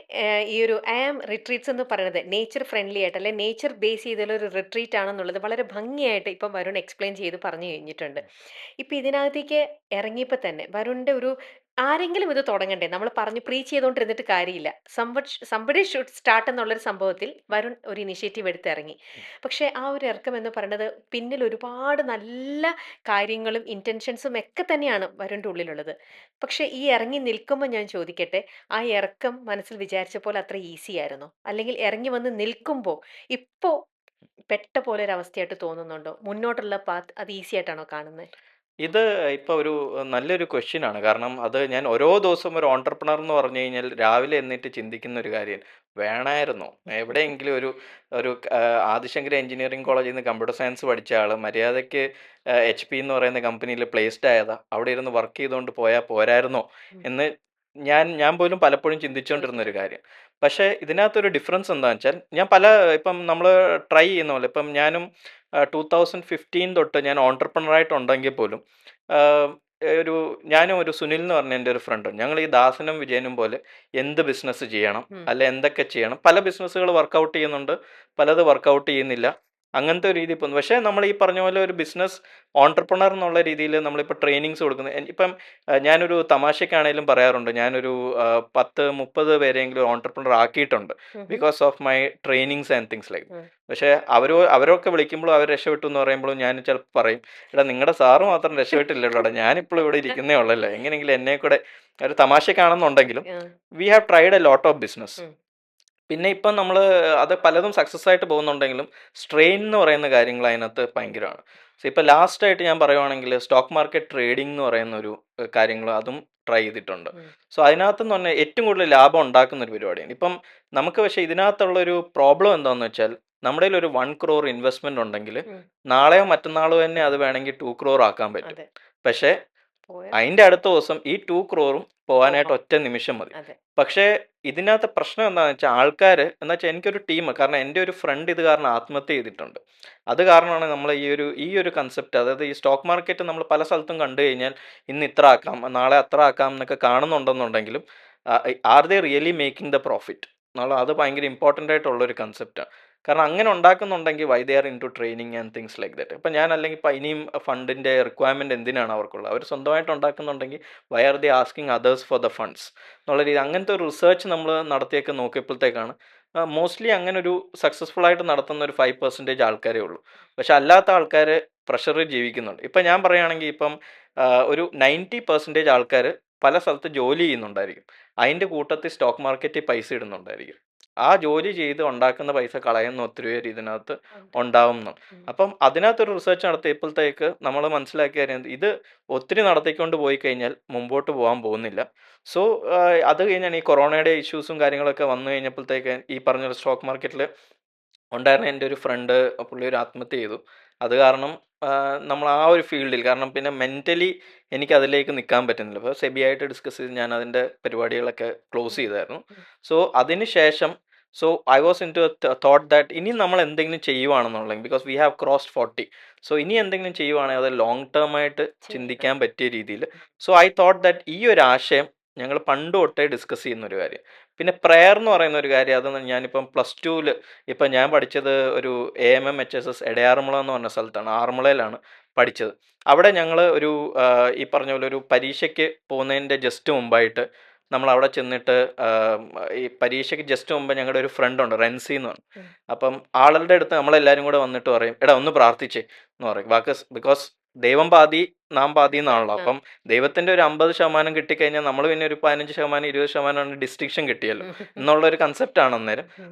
ഈ ഒരു ആം റിട്രീറ്റ്സ് എന്ന് പറയുന്നത് നേച്ചർ ഫ്രണ്ട്ലി ആയിട്ട് അല്ലെ നേച്ചർ ബേസ് ചെയ്തുള്ള ഒരു റിട്രീറ്റ് ആണെന്നുള്ളത് വളരെ ഭംഗിയായിട്ട് ഇപ്പം വരുൺ എക്സ്പ്ലെയിൻ ചെയ്ത് പറഞ്ഞു കഴിഞ്ഞിട്ടുണ്ട്. ഇപ്പം ഇതിനകത്തേക്ക് ഇറങ്ങിയപ്പോൾ തന്നെ വരുണിൻ്റെ ഒരു ആരെങ്കിലും ഇത് തുടങ്ങണ്ടേ? നമ്മൾ പറഞ്ഞ് പ്രീച്ച് ചെയ്തുകൊണ്ടിരുന്നിട്ട് കാര്യമില്ല. സംബഡി ഷുഡ് സ്റ്റാർട്ട് എന്നുള്ളൊരു സംഭവത്തിൽ വരുൺ ഒരു ഇനിഷ്യേറ്റീവ് എടുത്ത് ഇറങ്ങി. പക്ഷേ ആ ഒരു ഇറക്കം എന്ന് പറയുന്നത് പിന്നിൽ ഒരുപാട് നല്ല കാര്യങ്ങളും ഇൻറ്റൻഷൻസും ഒക്കെ തന്നെയാണ് വരുണിൻ്റെ ഉള്ളിലുള്ളത്. പക്ഷേ ഈ ഇറങ്ങി നിൽക്കുമ്പോൾ ഞാൻ ചോദിക്കട്ടെ, ആ ഇറക്കം മനസ്സിൽ വിചാരിച്ച പോലെ അത്ര ഈസി ആയിരുന്നോ? അല്ലെങ്കിൽ ഇറങ്ങി വന്ന് നിൽക്കുമ്പോൾ ഇപ്പോൾ പെട്ട പോലെ ഒരു അവസ്ഥയായിട്ട് തോന്നുന്നുണ്ടോ? മുന്നോട്ടുള്ള പാത്ത് അത് ഈസി ആയിട്ടാണോ കാണുന്നത്? ഇത് ഇപ്പോൾ ഒരു നല്ലൊരു ക്വസ്റ്റ്യൻ ആണ്. കാരണം അത് ഞാൻ ഓരോ ദിവസവും ഒരു ഓൺടർപ്രണർ എന്ന് പറഞ്ഞു കഴിഞ്ഞാൽ രാവിലെ എഴുന്നേറ്റ് ചിന്തിക്കുന്ന ഒരു കാര്യം, വേണമായിരുന്നോ എവിടെയെങ്കിലും ഒരു ഒരു ആദിശങ്കര എഞ്ചിനീയറിംഗ് കോളേജിൽ നിന്ന് കമ്പ്യൂട്ടർ സയൻസ് പഠിച്ച ആൾ മര്യാദയ്ക്ക് HP എന്ന് പറയുന്ന കമ്പനിയിൽ പ്ലേസ്ഡ് ആയതാ, അവിടെ ഇരുന്ന് വർക്ക് ചെയ്തുകൊണ്ട് പോയാൽ പോരായിരുന്നോ എന്ന് ഞാൻ പോലും പലപ്പോഴും ചിന്തിച്ചുകൊണ്ടിരുന്ന ഒരു കാര്യം. പക്ഷേ ഇതിനകത്തൊരു ഡിഫറൻസ് എന്താണെന്ന് വെച്ചാൽ, ഞാൻ ഇപ്പം നമ്മൾ ട്രൈ ചെയ്യുന്ന പോലെ ഇപ്പം ഞാനും 2015 തൊട്ട് ഞാൻ ഓൺടർപ്രണറായിട്ടുണ്ടെങ്കിൽ പോലും ആഹ് ഒരു ഞാനും ഒരു സുനിൽ എന്ന് പറഞ്ഞ എൻ്റെ ഒരു ഫ്രണ്ടും ഞങ്ങൾ ഈ ദാസനും വിജയനും പോലെ എന്ത് ബിസിനസ് ചെയ്യണം, അല്ലെ എന്തൊക്കെ ചെയ്യണം, പല ബിസിനസ്സുകൾ വർക്കൗട്ട് ചെയ്യുന്നുണ്ട്, പലത് വർക്കൗട്ട് ചെയ്യുന്നില്ല, അങ്ങനത്തെ ഒരു രീതി പോകുന്നു. പക്ഷേ നമ്മൾ ഈ പറഞ്ഞ പോലെ ഒരു ബിസിനസ് ഓൺടർപ്രണർ എന്നുള്ള രീതിയിൽ നമ്മളിപ്പോൾ ട്രെയിനിങ്സ് കൊടുക്കുന്നത്, ഇപ്പം ഞാനൊരു തമാശക്കാണേലും പറയാറുണ്ട്, ഞാനൊരു 10-30 പേരെങ്കിലും ഓൺടർപ്രണർ ആക്കിയിട്ടുണ്ട് because of my trainings and things like. പക്ഷേ അവരൊക്കെ വിളിക്കുമ്പോഴും അവർ രക്ഷപ്പെട്ടു എന്ന് പറയുമ്പോഴും ഞാൻ ചിലപ്പോൾ പറയും, എടാ നിങ്ങളുടെ സാറ് മാത്രം രക്ഷപ്പെട്ടില്ലല്ലോടാ, ഞാനിപ്പോഴും ഇവിടെ ഇരിക്കുന്നേ ഉള്ളല്ലോ, എങ്ങനെയെങ്കിലും എന്നെ കൂടെ ഒരു തമാശക്കാണെന്നുണ്ടെങ്കിലും we have tried a lot of business. പിന്നെ ഇപ്പം നമ്മൾ അത് പലതും സക്സസ് ആയിട്ട് പോകുന്നുണ്ടെങ്കിലും സ്ട്രെയിൻ എന്ന് പറയുന്ന കാര്യങ്ങൾ അതിനകത്ത് ഭയങ്കരമാണ്. സോ ഇപ്പോൾ ലാസ്റ്റായിട്ട് ഞാൻ പറയുവാണെങ്കിൽ സ്റ്റോക്ക് മാർക്കറ്റ് ട്രേഡിംഗ് എന്ന് പറയുന്ന ഒരു കാര്യങ്ങൾ അതും ട്രൈ ചെയ്തിട്ടുണ്ട്. സോ അതിനകത്തെന്ന് പറഞ്ഞാൽ ഏറ്റവും കൂടുതൽ ലാഭം ഉണ്ടാക്കുന്ന ഒരു പരിപാടിയാണ്. ഇപ്പം നമുക്ക് പക്ഷേ ഇതിനകത്തുള്ളൊരു പ്രോബ്ലം എന്താണെന്ന് വെച്ചാൽ, നമ്മുടെ ഒരു 1 crore ഇൻവെസ്റ്റ്മെന്റ് ഉണ്ടെങ്കിൽ നാളെയോ മറ്റന്നാളോ തന്നെ അത് വേണമെങ്കിൽ 2 crore ആക്കാൻ പറ്റും. പക്ഷേ അതിൻ്റെ അടുത്ത ദിവസം ഈ 2 crore പോകാനായിട്ട് ഒറ്റ നിമിഷം മതി. പക്ഷേ ഇതിനകത്ത് പ്രശ്നം എന്താണെന്ന് വെച്ചാൽ, ആൾക്കാർ എന്ന് വെച്ചാൽ എനിക്കൊരു ടീം, കാരണം എൻ്റെ ഒരു ഫ്രണ്ട് ഇത് കാരണം ആത്മഹത്യ ചെയ്തിട്ടുണ്ട്. അത് കാരണമാണ് നമ്മൾ ഈ ഒരു കൺസെപ്റ്റ്, അതായത് ഈ സ്റ്റോക്ക് മാർക്കറ്റ് നമ്മൾ പല സ്ഥലത്തും കണ്ടു കഴിഞ്ഞാൽ ഇന്ന് ഇത്ര ആക്കാം നാളെ അത്ര ആക്കാം എന്നൊക്കെ കാണുന്നുണ്ടെന്നുണ്ടെങ്കിലും are they really making the profit? എന്നുള്ള അത് ഭയങ്കര ഇമ്പോർട്ടൻ്റ് ആയിട്ടുള്ളൊരു കൺസെപ്റ്റാണ്. കാരണം അങ്ങനെ ഉണ്ടാക്കുന്നുണ്ടെങ്കിൽ why they are into training and things like that. ഇപ്പം ഞാൻ അല്ലെങ്കിൽ ഇപ്പം ഇനിയും ഫണ്ടിൻ്റെ റിക്വയർമെൻറ്റ് എന്തിനാണ് അവർക്കുള്ളത്? അവർ സ്വന്തമായിട്ട് ഉണ്ടാക്കുന്നുണ്ടെങ്കിൽ why are the asking others for the funds എന്നുള്ള രീതി അങ്ങനത്തെ ഒരു റിസർച്ച് നമ്മൾ നടത്തിയൊക്കെ നോക്കിയപ്പോഴത്തേക്കാണ് മോസ്റ്റ്ലി അങ്ങനെ ഒരു സക്സസ്ഫുൾ ആയിട്ട് നടത്തുന്ന ഒരു 5% ആൾക്കാരേ ഉള്ളൂ. പക്ഷെ അല്ലാത്ത ആൾക്കാർ പ്രഷറിൽ ജീവിക്കുന്നുണ്ട്. ഇപ്പം ഞാൻ പറയുകയാണെങ്കിൽ ഇപ്പം ഒരു 90% ആൾക്കാർ പല സ്ഥലത്ത് ജോലി ചെയ്യുന്നുണ്ടായിരിക്കും. അതിൻ്റെ കൂട്ടത്തിൽ സ്റ്റോക്ക് മാർക്കറ്റിൽ പൈസ ഇടുന്നുണ്ടായിരിക്കും. ആ ജോലി ചെയ്ത് ഉണ്ടാക്കുന്ന പൈസ കളയുന്ന ഒത്തിരി പേര് ഇതിനകത്ത് ഉണ്ടാവുന്നു. അപ്പം അതിനകത്തൊരു റിസർച്ച് നടത്തിയപ്പോഴത്തേക്ക് നമ്മൾ മനസ്സിലാക്കിയ കാര്യം ഇത് ഒത്തിരി നടത്തിക്കൊണ്ട് പോയി കഴിഞ്ഞാൽ മുമ്പോട്ട് പോകാൻ പോകുന്നില്ല. സോ അത് കഴിഞ്ഞാണ് ഈ കൊറോണയുടെ ഇഷ്യൂസും കാര്യങ്ങളൊക്കെ വന്നു കഴിഞ്ഞപ്പോഴത്തേക്ക് ഈ പറഞ്ഞ സ്റ്റോക്ക് മാർക്കറ്റിൽ ഉണ്ടായിരുന്ന എൻ്റെ ഒരു ഫ്രണ്ട് പുള്ളി ഒരു ആത്മഹത്യ ചെയ്തു. അത് കാരണം നമ്മൾ ആ ഒരു ഫീൽഡിൽ കാരണം പിന്നെ മെൻ്റലി എനിക്ക് അതിലേക്ക് നിൽക്കാൻ പറ്റുന്നില്ല. അപ്പോൾ സെബിയായിട്ട് ഡിസ്കസ് ചെയ്ത് ഞാൻ അതിൻ്റെ പരിപാടികളൊക്കെ ക്ലോസ് ചെയ്തായിരുന്നു. സോ അതിന് ശേഷം I was into thought that ഇനി നമ്മൾ എന്തെങ്കിലും ചെയ്യുവാണെന്നുണ്ടെങ്കിൽ ബിക്കോസ് വി ഹാവ് ക്രോസ്ഡ് 40. സോ ഇനി എന്തെങ്കിലും ചെയ്യുവാണെങ്കിൽ അത് ലോങ് ടേം ആയിട്ട് ചിന്തിക്കാൻ പറ്റിയ രീതിയിൽ ഐ തോട്ട് ദാറ്റ് ഈ ഒരു ആശയം ഞങ്ങൾ പണ്ട് തൊട്ടേ ഡിസ്കസ് ചെയ്യുന്ന ഒരു കാര്യം. പിന്നെ പ്രെയർ എന്ന് പറയുന്ന ഒരു കാര്യം അത് ഞാനിപ്പം +2 ഇപ്പം ഞാൻ പഠിച്ചത് ഒരു AMMHSS എടയാറുമുള എന്ന് പറഞ്ഞ സ്ഥലത്താണ്. ആറന്മുളയിലാണ് പഠിച്ചത്. അവിടെ ഞങ്ങൾ ഒരു ഈ പറഞ്ഞ പോലെ ഒരു പരീക്ഷയ്ക്ക് പോകുന്നതിൻ്റെ ജസ്റ്റ് മുമ്പായിട്ട് നമ്മൾ അവിടെ ചെന്നിട്ട് ഈ പരീക്ഷയ്ക്ക് ജസ്റ്റ് മുമ്പ് ഞങ്ങളുടെ ഒരു ഫ്രണ്ട് ഉണ്ട് റെൻസി എന്ന് പറഞ്ഞു. അപ്പം ആളുടെ അടുത്ത് നമ്മളെല്ലാവരും കൂടെ വന്നിട്ട് പറയും എടാ ഒന്ന് പ്രാർത്ഥിച്ചേ എന്ന് പറയും. ബിക്കോസ് ദൈവം പാതി നാം പാതി എന്നാണല്ലോ. അപ്പം ദൈവത്തിൻ്റെ ഒരു 50% കിട്ടിക്കഴിഞ്ഞാൽ നമ്മൾ പിന്നെ ഒരു 15% 20% ഡിസ്റ്റിങ്ഷൻ കിട്ടിയല്ലോ എന്നുള്ളൊരു കൺസെപ്റ്റാണ് അന്നേരം.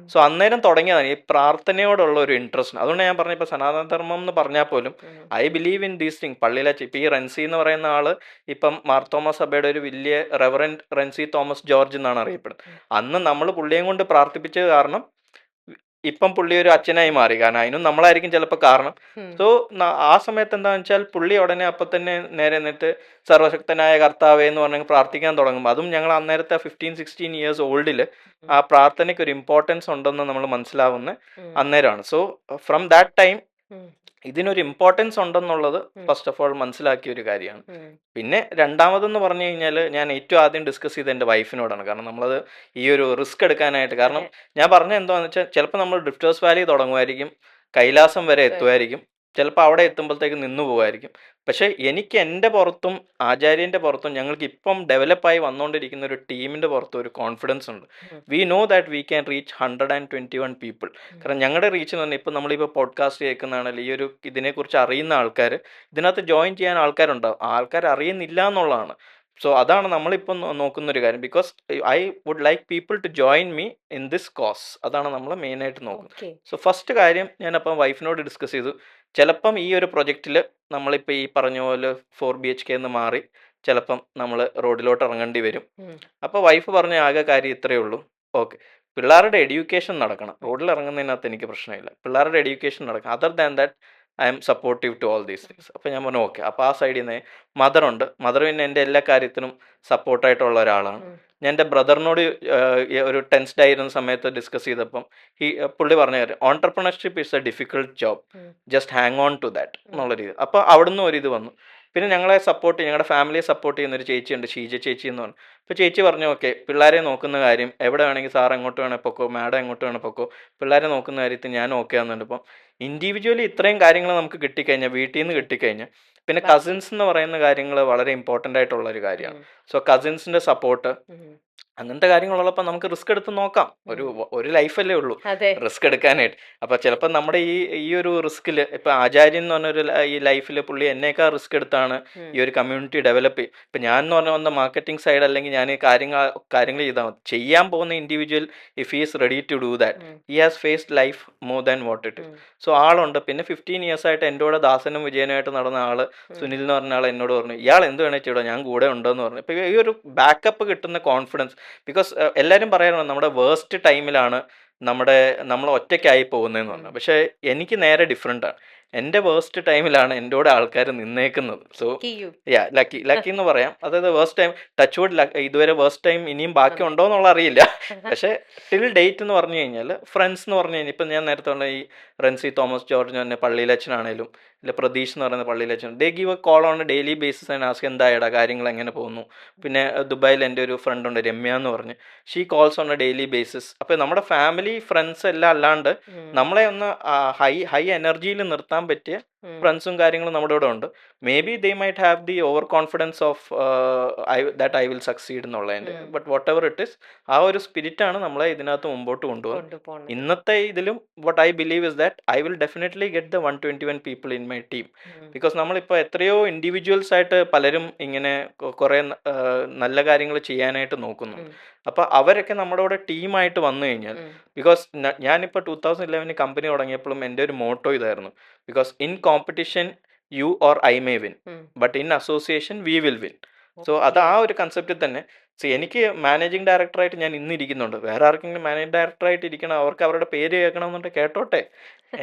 അന്നേരം തുടങ്ങിയതാണ് ഈ പ്രാർത്ഥനയോടുള്ള ഒരു ഇൻട്രസ്റ്റ്. അതുകൊണ്ട് ഞാൻ പറഞ്ഞ ഇപ്പോൾ സനാതന ധർമ്മം എന്ന് പറഞ്ഞാൽ പോലും I believe in these thing. പള്ളിയിലെ ഇപ്പം ഈ റെൻസി എന്ന് പറയുന്ന ആള് ഇപ്പം മാർത്തോമ സഭയുടെ ഒരു വലിയ റെവറൻഡ് റെൻസി തോമസ് ജോർജ് എന്നാണ് അറിയപ്പെടുന്നത്. അന്ന് നമ്മൾ പുള്ളിയും കൊണ്ട് പ്രാർത്ഥിപ്പിച്ചത് കാരണം ഇപ്പം പുള്ളി ഒരു അച്ഛനായി മാറി. കാരണം അതിനും നമ്മളായിരിക്കും ചിലപ്പോൾ കാരണം. സോ ആ സമയത്ത് എന്താണെന്ന് വെച്ചാൽ പുള്ളി ഉടനെ അപ്പം തന്നെ നേരെ നിന്നിട്ട് സർവശക്തനായ കർത്താവേ എന്ന് പറഞ്ഞ് പ്രാർത്ഥിക്കാൻ തുടങ്ങും. അതും ഞങ്ങൾ അന്നേരത്തെ 15-16 ഇയേഴ്സ് ഓൾഡിൽ ആ പ്രാർത്ഥനയ്ക്ക് ഒരു ഇമ്പോർട്ടൻസ് ഉണ്ടെന്ന് നമ്മൾ മനസ്സിലാവുന്ന അന്നേരമാണ്. സോ ഫ്രം ദാറ്റ് ടൈം ഇതിനൊരു ഇമ്പോർട്ടൻസ് ഉണ്ടെന്നുള്ളത് ഫസ്റ്റ് ഓഫ് ഓൾ മനസ്സിലാക്കിയ ഒരു കാര്യമാണ്. പിന്നെ രണ്ടാമതെന്ന് പറഞ്ഞു കഴിഞ്ഞാൽ ഞാൻ ഏറ്റവും ആദ്യം ഡിസ്കസ് ചെയ്ത് എൻ്റെ വൈഫിനോടാണ്. കാരണം നമ്മളത് ഈ ഒരു റിസ്ക് എടുക്കാനായിട്ട് കാരണം ഞാൻ പറഞ്ഞത് എന്താണെന്ന് വെച്ചാൽ ചിലപ്പോൾ നമ്മൾ ഡ്രിഫ്റ്റേഴ്സ് വാലി തുടങ്ങുമായിരിക്കും, കൈലാസം വരെ എത്തുമായിരിക്കും, ചിലപ്പോൾ അവിടെ എത്തുമ്പോഴത്തേക്ക് നിന്നു പോകുമായിരിക്കും. പക്ഷേ എനിക്ക് എൻ്റെ പുറത്തും ആചാര്യൻ്റെ പുറത്തും ഞങ്ങൾക്ക് ഇപ്പം ഡെവലപ്പായി വന്നുകൊണ്ടിരിക്കുന്ന ഒരു ടീമിൻ്റെ പുറത്തും ഒരു കോൺഫിഡൻസ് ഉണ്ട്. We know that we can reach 121 people. കാരണം ഞങ്ങളുടെ റീച്ച് എന്ന് പറഞ്ഞാൽ ഇപ്പം നമ്മളിപ്പോൾ പോഡ്കാസ്റ്റ് കേൾക്കുന്നതാണെങ്കിൽ ഈ ഒരു ഇതിനെക്കുറിച്ച് അറിയുന്ന ആൾക്കാർ ഇതിനകത്ത് ജോയിൻ ചെയ്യാൻ ആൾക്കാരുണ്ടാവും. ആൾക്കാർ അറിയുന്നില്ല എന്നുള്ളതാണ്. സോ അതാണ് നമ്മളിപ്പം നോക്കുന്നൊരു കാര്യം. Because I would like people to join me in this cause. അതാണ് നമ്മൾ മെയിനായിട്ട് നോക്കുന്നത്. സോ ഫസ്റ്റ് കാര്യം ഞാനപ്പം വൈഫിനോട് ഡിസ്കസ് ചെയ്തു. ചിലപ്പം ഈ ഒരു പ്രൊജക്റ്റിൽ നമ്മളിപ്പോൾ ഈ പറഞ്ഞ പോലെ 4 BHK എന്ന് മാറി ചിലപ്പം നമ്മൾ റോഡിലോട്ട് ഇറങ്ങേണ്ടി വരും. അപ്പോൾ വൈഫ് പറഞ്ഞ ആകെ കാര്യം ഇത്രയേ ഉള്ളൂ. ഓക്കെ, പിള്ളേരുടെ എഡ്യൂക്കേഷൻ നടക്കണം. റോഡിൽ ഇറങ്ങുന്നതിനകത്ത് എനിക്ക് പ്രശ്നമില്ല. പിള്ളേരുടെ എഡ്യൂക്കേഷൻ നടക്കണം. Other than that I am supportive to all these things. അപ്പോൾ ഞാൻ പറഞ്ഞു ഓക്കെ. അപ്പോൾ ആ സൈഡിൽ നിന്ന് മദറുണ്ട്. മദർ പിന്നെ എൻ്റെ എല്ലാ കാര്യത്തിനും സപ്പോർട്ടായിട്ടുള്ള ഒരാളാണ്. ഞാൻ എൻ്റെ ബ്രദറിനോട് ഒരു ടെൻസ്ഡ് ആയിരുന്ന സമയത്ത് ഡിസ്കസ് ചെയ്തപ്പം പുള്ളി പറഞ്ഞ കാര്യം entrepreneurship is a difficult job, just hang on to that എന്നുള്ള രീതി. അപ്പോൾ അവിടുന്ന് ഒരു ഇത് വന്നു. പിന്നെ ഞങ്ങളെ ഞങ്ങളുടെ ഫാമിലിയെ സപ്പോർട്ട് ചെയ്യുന്നൊരു ചേച്ചിയുണ്ട്, ഷീജ ചേച്ചി എന്ന് പറഞ്ഞു. അപ്പോൾ ചേച്ചി പറഞ്ഞു ഓക്കെ, പിള്ളേരെ നോക്കുന്ന കാര്യം എവിടെ വേണമെങ്കിൽ സാർ എങ്ങോട്ട് വേണേൽ പൊക്കോ, മാഡം എങ്ങോട്ട് വേണേൽ പൊക്കോ, പിള്ളേരെ നോക്കുന്ന കാര്യത്തിൽ ഞാൻ ഓക്കെ ആകുന്നുണ്ട്. ഇപ്പം ഇൻഡിവിജ്വലി ഇത്രയും കാര്യങ്ങൾ നമുക്ക് കിട്ടിക്കഴിഞ്ഞാൽ, വീട്ടിൽ നിന്ന് കിട്ടിക്കഴിഞ്ഞാൽ പിന്നെ കസിൻസ് എന്ന് പറയുന്ന കാര്യങ്ങൾ വളരെ ഇമ്പോർട്ടൻ്റ് ആയിട്ടുള്ള ഒരു കാര്യമാണ്. സോ കസിൻസിൻ്റെ സപ്പോർട്ട് അങ്ങനത്തെ കാര്യങ്ങളുള്ളപ്പോൾ നമുക്ക് റിസ്ക് എടുത്ത് നോക്കാം. ഒരു ലൈഫല്ലേ ഉള്ളൂ റിസ്ക് എടുക്കാനായിട്ട്. അപ്പോൾ ചിലപ്പോൾ നമ്മുടെ ഈ ഒരു റിസ്കിൽ ഇപ്പം ആചാര്യൻ എന്ന് പറഞ്ഞൊരു ഈ ലൈഫിൽ പുള്ളി എന്നേക്കാൾ റിസ്ക് എടുത്താണ് ഈ ഒരു കമ്മ്യൂണിറ്റി ഡെവലപ്പ് ചെയ്യും. ഇപ്പം ഞാൻ എന്ന് പറഞ്ഞാൽ വന്ന മാർക്കറ്റിംഗ് സൈഡ് അല്ലെങ്കിൽ ഞാൻ കാര്യങ്ങൾ ചെയ്താൽ മതി. ചെയ്യാൻ പോകുന്ന individual if he is ready to do that, he has faced life more than what it is. So ആളുണ്ട്. പിന്നെ 15 years ആയിട്ട് എൻ്റെ കൂടെ ദാസനും വിജയനുമായിട്ട് നടന്ന ആൾ സുനിൽ എന്ന് പറഞ്ഞ ആൾ എന്നോട് പറഞ്ഞു ഇയാൾ എന്ത് വേണേൽ ചെയ്തോ, ഞാൻ കൂടെ ഉണ്ടെന്ന് പറഞ്ഞു. ഇപ്പോൾ ഈ ഒരു ബാക്കപ്പ് കിട്ടുന്ന കോൺഫിഡൻസ്. ബിക്കോസ് എല്ലാവരും പറയാറുണ്ട് നമ്മുടെ വേസ്റ്റ് ടൈമിലാണ് നമ്മൾ ഒറ്റയ്ക്കായി പോകുന്നതെന്ന് പറഞ്ഞു. പക്ഷേ എനിക്ക് നേരെ ഡിഫറെൻ്റ് ആണ്. എൻ്റെ വേസ്റ്റ് ടൈമിലാണ് എൻ്റെ കൂടെ ആൾക്കാർ നിന്നേക്കുന്നത്. So lucky you. ലക്കി എന്ന് പറയാം. അതായത് വേസ്റ്റ് ടൈം, ടച്ച് വുഡ്, ഇതുവരെ വേസ്റ്റ് ടൈം ഇനിയും ബാക്കി ഉണ്ടോ എന്നുള്ള അറിയില്ല. പക്ഷേ ടിൽ ഡേറ്റ് എന്ന് പറഞ്ഞു കഴിഞ്ഞാൽ ഫ്രണ്ട്സ് എന്ന് പറഞ്ഞു കഴിഞ്ഞാൽ ഇപ്പം ഞാൻ നേരത്തെ പറഞ്ഞ ഈ റെൻസി തോമസ് ജോർജ് തന്നെ പള്ളിയിലച്ഛനാണേലും ഇല്ല പ്രതീഷ് എന്ന് പറയുന്ന പള്ളിയിലച്ഛൻ, they give a call on a daily basis and ask എന്തായടാ കാര്യങ്ങൾ എങ്ങനെ പോകുന്നു. പിന്നെ ദുബായിൽ എൻ്റെ ഒരു ഫ്രണ്ട് ഉണ്ട് രമ്യ എന്ന് പറഞ്ഞ്, she calls on a daily basis. അപ്പോൾ നമ്മുടെ ഫാമിലി ഫ്രണ്ട്സ് എല്ലാം അല്ലാണ്ട് നമ്മളെ ഒന്ന് ഹൈ എനർജിയിൽ നിർത്താൻ പറ്റിയ ഫ്രണ്ട്സും കാര്യങ്ങളും നമ്മുടെ കൂടെ ഉണ്ട്. Maybe they might have the overconfidence of that I will succeed എന്നുള്ളതിൻ്റെ. But whatever it is, ആ ഒരു സ്പിരിറ്റാണ് നമ്മളെ ഇതിനകത്ത് മുമ്പോട്ട് കൊണ്ടുപോകുന്നത്. ഇന്നത്തെ ഇതിലും what I believe is that I will definitely get the 121 people in my team. Because നമ്മളിപ്പോൾ എത്രയോ ഇൻഡിവിജ്വൽസ് ആയിട്ട് പലരും ഇങ്ങനെ കുറേ നല്ല കാര്യങ്ങൾ ചെയ്യാനായിട്ട് നോക്കുന്നു. അപ്പോൾ അവരൊക്കെ നമ്മുടെ കൂടെ ടീമായിട്ട് വന്നു കഴിഞ്ഞാൽ, ബിക്കോസ് ഞാനിപ്പോൾ 2011 കമ്പനി തുടങ്ങിയപ്പോഴും എൻ്റെ ഒരു മോട്ടോ ഇതായിരുന്നു, because in competition U or I may win, but in association we will win. So അത് ആ ഒരു കൺസെപ്റ്റിൽ തന്നെ. സോ എനിക്ക് മാനേജിങ് ഡയറക്ടറായിട്ട് ഞാൻ ഇന്ന് ഇരിക്കുന്നുണ്ട്. വേറെ ആർക്കെങ്കിലും മാനേജിങ് ഡയറക്ടറായിട്ട് ഇരിക്കണം, അവർക്ക് അവരുടെ പേര് കേൾക്കണമെന്നുണ്ട് കേട്ടോട്ടെ.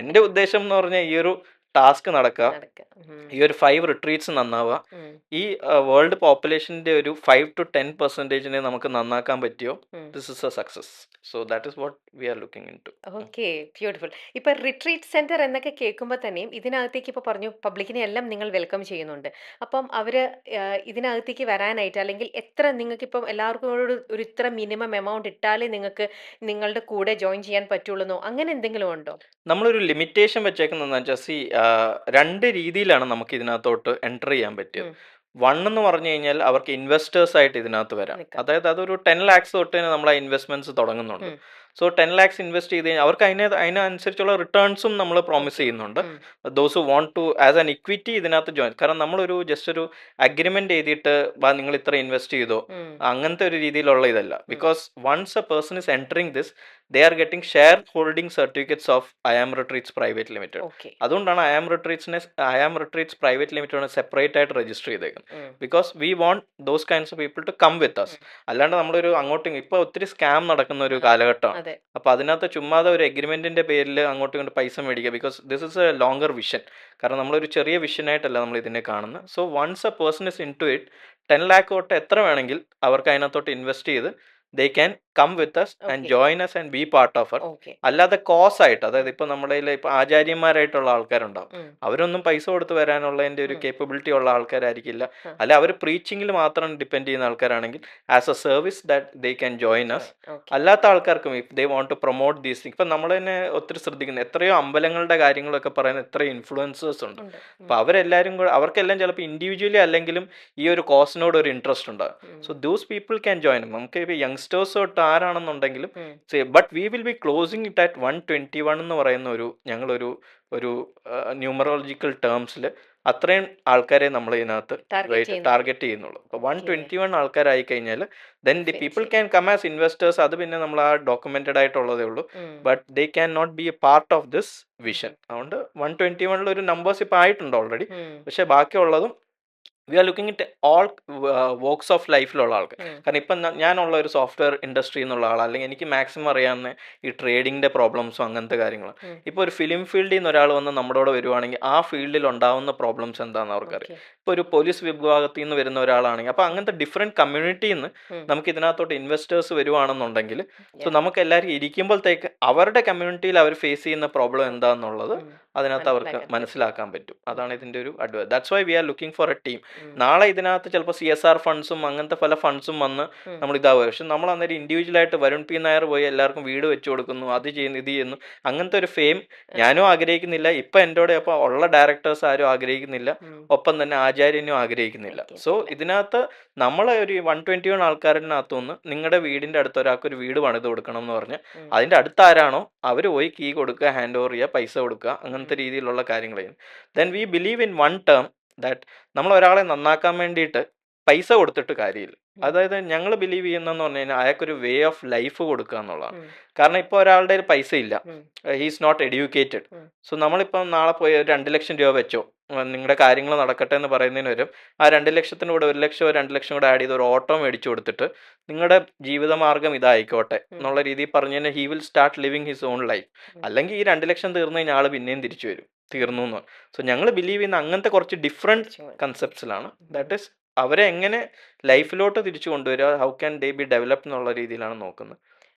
എൻ്റെ ഉദ്ദേശം എന്ന് പറഞ്ഞാൽ ഈ ഒരു ടാസ്ക് നടക്കുക, ഈ ഒരു 5 റിട്രീറ്റ്സ് നന്നാവുക, ഈ വേൾഡ് പോപ്പുലേഷൻ്റെ ഒരു 5 to 10% നമുക്ക് നന്നാക്കാൻ പറ്റിയോ, this is a success. So that is what we are looking into. Okay, beautiful. ഇപ്പൊ റിട്രീറ്റ് സെന്റർ എന്നൊക്കെ കേൾക്കുമ്പോൾ തന്നെയും ഇതിനകത്തേക്ക് ഇപ്പൊ പറഞ്ഞു പബ്ലിക്കിനെ എല്ലാം നിങ്ങൾ വെൽക്കം ചെയ്യുന്നുണ്ട്. അപ്പം അവര് ഇതിനകത്തേക്ക് വരാനായിട്ട്, അല്ലെങ്കിൽ എത്ര നിങ്ങൾക്ക് ഇപ്പം എല്ലാവർക്കും ഒരു ഇത്ര മിനിമം എമൗണ്ട് ഇട്ടാലേ നിങ്ങൾക്ക് നിങ്ങളുടെ കൂടെ ജോയിൻ ചെയ്യാൻ പറ്റുള്ളൂ, അങ്ങനെ എന്തെങ്കിലും ഉണ്ടോ? നമ്മളൊരു ലിമിറ്റേഷൻ വെച്ചേക്കുന്നതെന്ന് വെച്ചാൽ, സി 2 രീതിയിലാണ് നമുക്ക് ഇതിനകത്തോട്ട് എൻ്റർ ചെയ്യാൻ പറ്റിയത്. 1 എന്ന് പറഞ്ഞു കഴിഞ്ഞാൽ അവർക്ക് ഇൻവെസ്റ്റേഴ്സ് ആയിട്ട് ഇതിനകത്ത് വരാം. അതായത് അതൊരു 10 lakhs തൊട്ട് തന്നെ നമ്മൾ ആ ഇൻവെസ്റ്റ്മെന്റ്സ് തുടങ്ങുന്നുണ്ട്. സോ 10 lakhs ഇൻവെസ്റ്റ് ചെയ്ത് കഴിഞ്ഞാൽ അവർക്ക് അതിനനുസരിച്ചുള്ള റിട്ടേൺസും നമ്മൾ പ്രോമിസ് ചെയ്യുന്നുണ്ട്. Those who want to as an equity ഇതിനകത്ത് ജോയിൻ. കാരണം നമ്മളൊരു ജസ്റ്റ് ഒരു അഗ്രിമെന്റ് എഴുതിയിട്ട് നിങ്ങൾ ഇത്ര ഇൻവെസ്റ്റ് ചെയ്തോ അങ്ങനത്തെ ഒരു രീതിയിലുള്ള ഇതല്ല. Because once a person is entering this, they are getting share holding certificates of IAM Retreats Private Limited. അതുകൊണ്ടാണ് IAM Retreats Private Limited separate ആയിട്ട് രജിസ്റ്റർ ചെയ്തേക്കുന്നത്. Because we want those kinds of people to come with us. അല്ലാണ്ട് നമ്മളൊരു അങ്ങോട്ടും ഇപ്പോൾ ഒത്തിരി scam നടക്കുന്ന ഒരു കാലഘട്ടമാണ്. അപ്പോൾ അതിനകത്ത് ചുമ്മാതെ ഒരു എഗ്രിമെന്റിന്റെ പേരിൽ അങ്ങോട്ടും ഇങ്ങോട്ട് പൈസ മേടിക്കുക. Because this is a longer vision. കാരണം നമ്മളൊരു ചെറിയ വിഷനായിട്ടല്ല നമ്മൾ ഇതിനെ കാണുന്നത്. So once a person is into it, 10 lakh തൊട്ട് എത്ര വേണമെങ്കിൽ അവർക്ക് അതിനകത്തോട്ട് ഇൻവെസ്റ്റ് ചെയ്ത് they can come with us and join us and be part of it. അല്ലാതെ കോസ് ആയിട്ട്, അതായത് ഇപ്പൊ നമ്മുടെ ഇപ്പൊ ആചാര്യന്മാരായിട്ടുള്ള ആൾക്കാരുണ്ടാവും, അവരൊന്നും പൈസ കൊടുത്ത് വരാനുള്ളതിന്റെ ഒരു കേപ്പബിലിറ്റി ഉള്ള ആൾക്കാരായിരിക്കില്ല. അല്ലെ അവർ പ്രീച്ചിങ്ങിൽ മാത്രം ഡിപ്പെൻഡ് ചെയ്യുന്ന ആൾക്കാരാണെങ്കിൽ as a service that they can join us. അല്ലാത്ത ആൾക്കാർക്കും if they want to promote these thing, ഇപ്പൊ നമ്മൾ തന്നെ ഒത്തിരി ശ്രദ്ധിക്കുന്നത് എത്രയോ അമ്പലങ്ങളുടെ കാര്യങ്ങളൊക്കെ പറയുന്ന എത്രയോ ഇൻഫ്ലുവൻസേഴ്സ് ഉണ്ട്. അപ്പൊ അവരെല്ലാരും കൂടെ അവർക്കെല്ലാം ചിലപ്പോൾ ഇൻഡിവിജ്വലി അല്ലെങ്കിലും ഈ ഒരു കോസിനോട് ഒരു ഇൻട്രസ്റ്റ് ഉണ്ടാകും. So those people can join. നമുക്ക് ഇപ്പൊ യങ്സ്റ്റേഴ്സ് തൊട്ട് ആരാണെന്നുണ്ടെങ്കിലും, but we will be closing it at 121 എന്ന് പറയുന്ന ഞങ്ങളൊരു ന്യൂമറോളജിക്കൽ ടേംസിൽ അത്രയും ആൾക്കാരെ നമ്മൾ ഇതിനകത്ത് ടാർഗറ്റ് ചെയ്യുന്നുള്ളൂ. അപ്പോൾ 121 ആൾക്കാരായി കഴിഞ്ഞാൽ then the people can come as investors. അത് പിന്നെ നമ്മൾ ആ ഡോക്യുമെന്റഡ് ആയിട്ടുള്ളതേ ഉള്ളൂ. But they cannot be a part of this vision. അതുകൊണ്ട് 121 ഒരു നമ്പേഴ്സ് ഇപ്പോൾ ആയിട്ടുണ്ട് ഓൾറെഡി. പക്ഷേ ബാക്കിയുള്ളതും we are looking it all walks of ലൈഫിലുള്ള ആൾക്കാർ. കാരണം ഇപ്പം ഞാനുള്ള ഒരു സോഫ്റ്റ്വെയർ ഇൻഡസ്ട്രി എന്നുള്ള ആൾ, അല്ലെങ്കിൽ എനിക്ക് മാക്സിമം അറിയാവുന്ന ഈ ട്രേഡിങ്ങിൻ്റെ പ്രോബ്ലംസും അങ്ങനത്തെ കാര്യങ്ങളും. ഇപ്പോൾ ഒരു ഫിലിം ഫീൽഡിൽ നിന്ന് ഒരാൾ വന്ന് നമ്മുടെ കൂടെ വരുവാണെങ്കിൽ ആ ഫീൽഡിൽ ഉണ്ടാവുന്ന പ്രോബ്ലംസ് എന്താണെന്ന് അവർക്കറിയാം. ഇപ്പോൾ ഒരു പോലീസ് വിഭാഗത്തിൽ നിന്ന് വരുന്ന ഒരാളാണെങ്കിൽ, അപ്പോൾ അങ്ങനത്തെ ഡിഫറെൻറ്റ് കമ്മ്യൂണിറ്റിയിൽ നിന്ന് നമുക്ക് ഇതിനകത്തോട്ട് ഇൻവെസ്റ്റേഴ്സ് വരുവാണെന്നുണ്ടെങ്കിൽ, സോ നമുക്ക് എല്ലാവരും ഇരിക്കുമ്പോഴത്തേക്ക് അവരുടെ കമ്മ്യൂണിറ്റിയിൽ അവർ ഫേസ് ചെയ്യുന്ന പ്രോബ്ലം എന്താണെന്നുള്ളത് അതിനകത്ത് അവർക്ക് മനസ്സിലാക്കാൻ പറ്റും. അതാണ് ഇതിൻ്റെ ഒരു advantage. That's why we are looking for a team. നാളെ ഇതിനകത്ത് ചിലപ്പോൾ CSR ഫണ്ട്സും അങ്ങനത്തെ പല ഫണ്ട്സും വന്ന് നമ്മൾ ഇതാവുക. പക്ഷെ നമ്മൾ അന്നേരം ഇൻഡിവിജ്വലായിട്ട് വരുൺ പി നായർ പോയി എല്ലാവർക്കും വീട് വെച്ച് കൊടുക്കുന്നു, അത് ചെയ്യുന്നു, ഇത് ചെയ്യുന്നു, അങ്ങനത്തെ ഒരു ഫെയിം ഞാനും ആഗ്രഹിക്കുന്നില്ല. ഇപ്പം എൻ്റെ കൂടെ അപ്പോൾ ഉള്ള ഡയറക്ടേഴ്സ് ആരും ആഗ്രഹിക്കുന്നില്ല, ഒപ്പം തന്നെ ആചാര്യനും ആഗ്രഹിക്കുന്നില്ല. സോ ഇതിനകത്ത് നമ്മളെ ഒരു 121 ആൾക്കാരിനകത്തുനിന്ന് നിങ്ങളുടെ വീടിൻ്റെ അടുത്ത് ഒരാൾക്ക് ഒരു വീട് പണിത് കൊടുക്കണം എന്ന് പറഞ്ഞ് അതിൻ്റെ അടുത്ത് ആരാണോ അവർ പോയി കീ കൊടുക്കുക, ഹാൻഡ് ഓവർ ചെയ്യുക, പൈസ കൊടുക്കുക, അങ്ങനത്തെ രീതിയിലുള്ള കാര്യങ്ങൾ ചെയ്യുന്നു. Then we believe in one term that നമ്മൾ ഒരാളെ നന്നാക്കാൻ വേണ്ടിയിട്ട് പൈസ കൊടുത്തിട്ട് കാര്യമില്ല. അതായത് ഞങ്ങൾ ബിലീവ് ചെയ്യുന്നതെന്ന് പറഞ്ഞു കഴിഞ്ഞാൽ അയാൾക്കൊരു വേ ഓഫ് ലൈഫ് കൊടുക്കുക എന്നുള്ളതാണ്. കാരണം ഇപ്പോൾ ഒരാളുടെ പൈസ ഇല്ല, ഹീസ് നോട്ട് എഡ്യൂക്കേറ്റഡ്. സോ നമ്മളിപ്പം നാളെ പോയി 2 ലക്ഷം രൂപ വെച്ചോ നിങ്ങളുടെ കാര്യങ്ങൾ നടക്കട്ടെ എന്ന് പറയുന്നതിന് വരും ആ 2 ലക്ഷത്തിൻ്റെ കൂടെ 1 ലക്ഷമോ 2 ലക്ഷം കൂടെ ആഡ് ചെയ്ത് ഒരു ഓട്ടോ മേടിച്ചു കൊടുത്തിട്ട് നിങ്ങളുടെ ജീവിതമാർഗം ഇതായിക്കോട്ടെ എന്നുള്ള രീതിയിൽ പറഞ്ഞു കഴിഞ്ഞാൽ he will start living his own life. അല്ലെങ്കിൽ ഈ 2 ലക്ഷം തീർന്നു കഴിഞ്ഞാൽ ആൾ പിന്നെയും തിരിച്ചു വരും. തീർന്നു എന്ന്. സോ ഞങ്ങൾ ബിലീവ് ചെയ്യുന്ന അങ്ങനത്തെ കുറച്ച് ഡിഫറെൻറ്റ് കുറച്ചും കൂടി. കൺസെപ്റ്റ്സിലാണ്. ദാറ്റ് ഈസ് അവരെ എങ്ങനെ ലൈഫിലോട്ട് തിരിച്ചു കൊണ്ടുവരിക, how can they B develop എന്നുള്ള രീതിയിലാണ് നോക്കുന്നത്.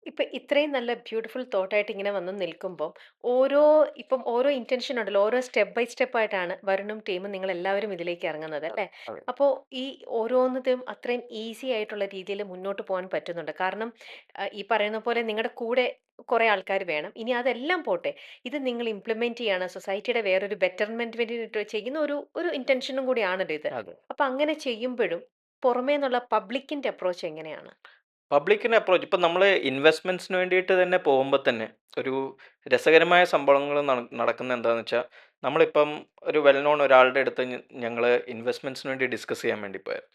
ഇപ്പൊ ഇത്രയും നല്ല ബ്യൂട്ടിഫുൾ തോട്ടായിട്ട് ഇങ്ങനെ വന്ന് നിൽക്കുമ്പം ഓരോ ഇപ്പം ഓരോ ഇന്റൻഷൻ ഉണ്ടല്ലോ, ഓരോ സ്റ്റെപ്പ് ബൈ സ്റ്റെപ്പ് ആയിട്ടാണ് വരുണും ടീമും നിങ്ങൾ എല്ലാവരും ഇതിലേക്ക് ഇറങ്ങുന്നത് അതെ അല്ലേ? അതെ അപ്പോൾ ഈ ഓരോന്നതും അത്രയും ഈസി ആയിട്ടുള്ള രീതിയിൽ മുന്നോട്ട് പോകാൻ പറ്റുന്നുണ്ട്. കാരണം ഈ പറയുന്ന പോലെ നിങ്ങളുടെ കൂടെ കുറെ ആൾക്കാർ വേണം. ഇനി അതെല്ലാം പോട്ടെ, ഇത് നിങ്ങൾ ഇംപ്ലിമെന്റ് ചെയ്യാണ് സൊസൈറ്റിയുടെ വേറൊരു ബെറ്റർമെന്റ് വേണ്ടിയിട്ട് ചെയ്യുന്ന ഒരു ഒരു ഇന്റൻഷനും കൂടിയാണല്ലോ ഇത്. അതെ. അപ്പൊ അങ്ങനെ ചെയ്യുമ്പോഴും പുറമേ നിന്നുള്ള പബ്ലിക്കിന്റെ അപ്രോച്ച് എങ്ങനെയാണ്? പബ്ലിക്കിൻ്റെ അപ്രോച്ച് ഇപ്പം നമ്മൾ ഇൻവെസ്റ്റ്മെൻറ്റ്സിന് വേണ്ടിയിട്ട് തന്നെ പോകുമ്പോൾ തന്നെ ഒരു രസകരമായ സംഭവങ്ങൾ നടക്കുന്നത് എന്താണെന്ന് വെച്ചാൽ, നമ്മളിപ്പം ഒരു വെൽ നോൺ ഒരാളുടെ അടുത്ത് ഞങ്ങൾ ഇൻവെസ്റ്റ്മെൻറ്റ്സിന് വേണ്ടി ഡിസ്കസ് ചെയ്യാൻ വേണ്ടി പോയത്.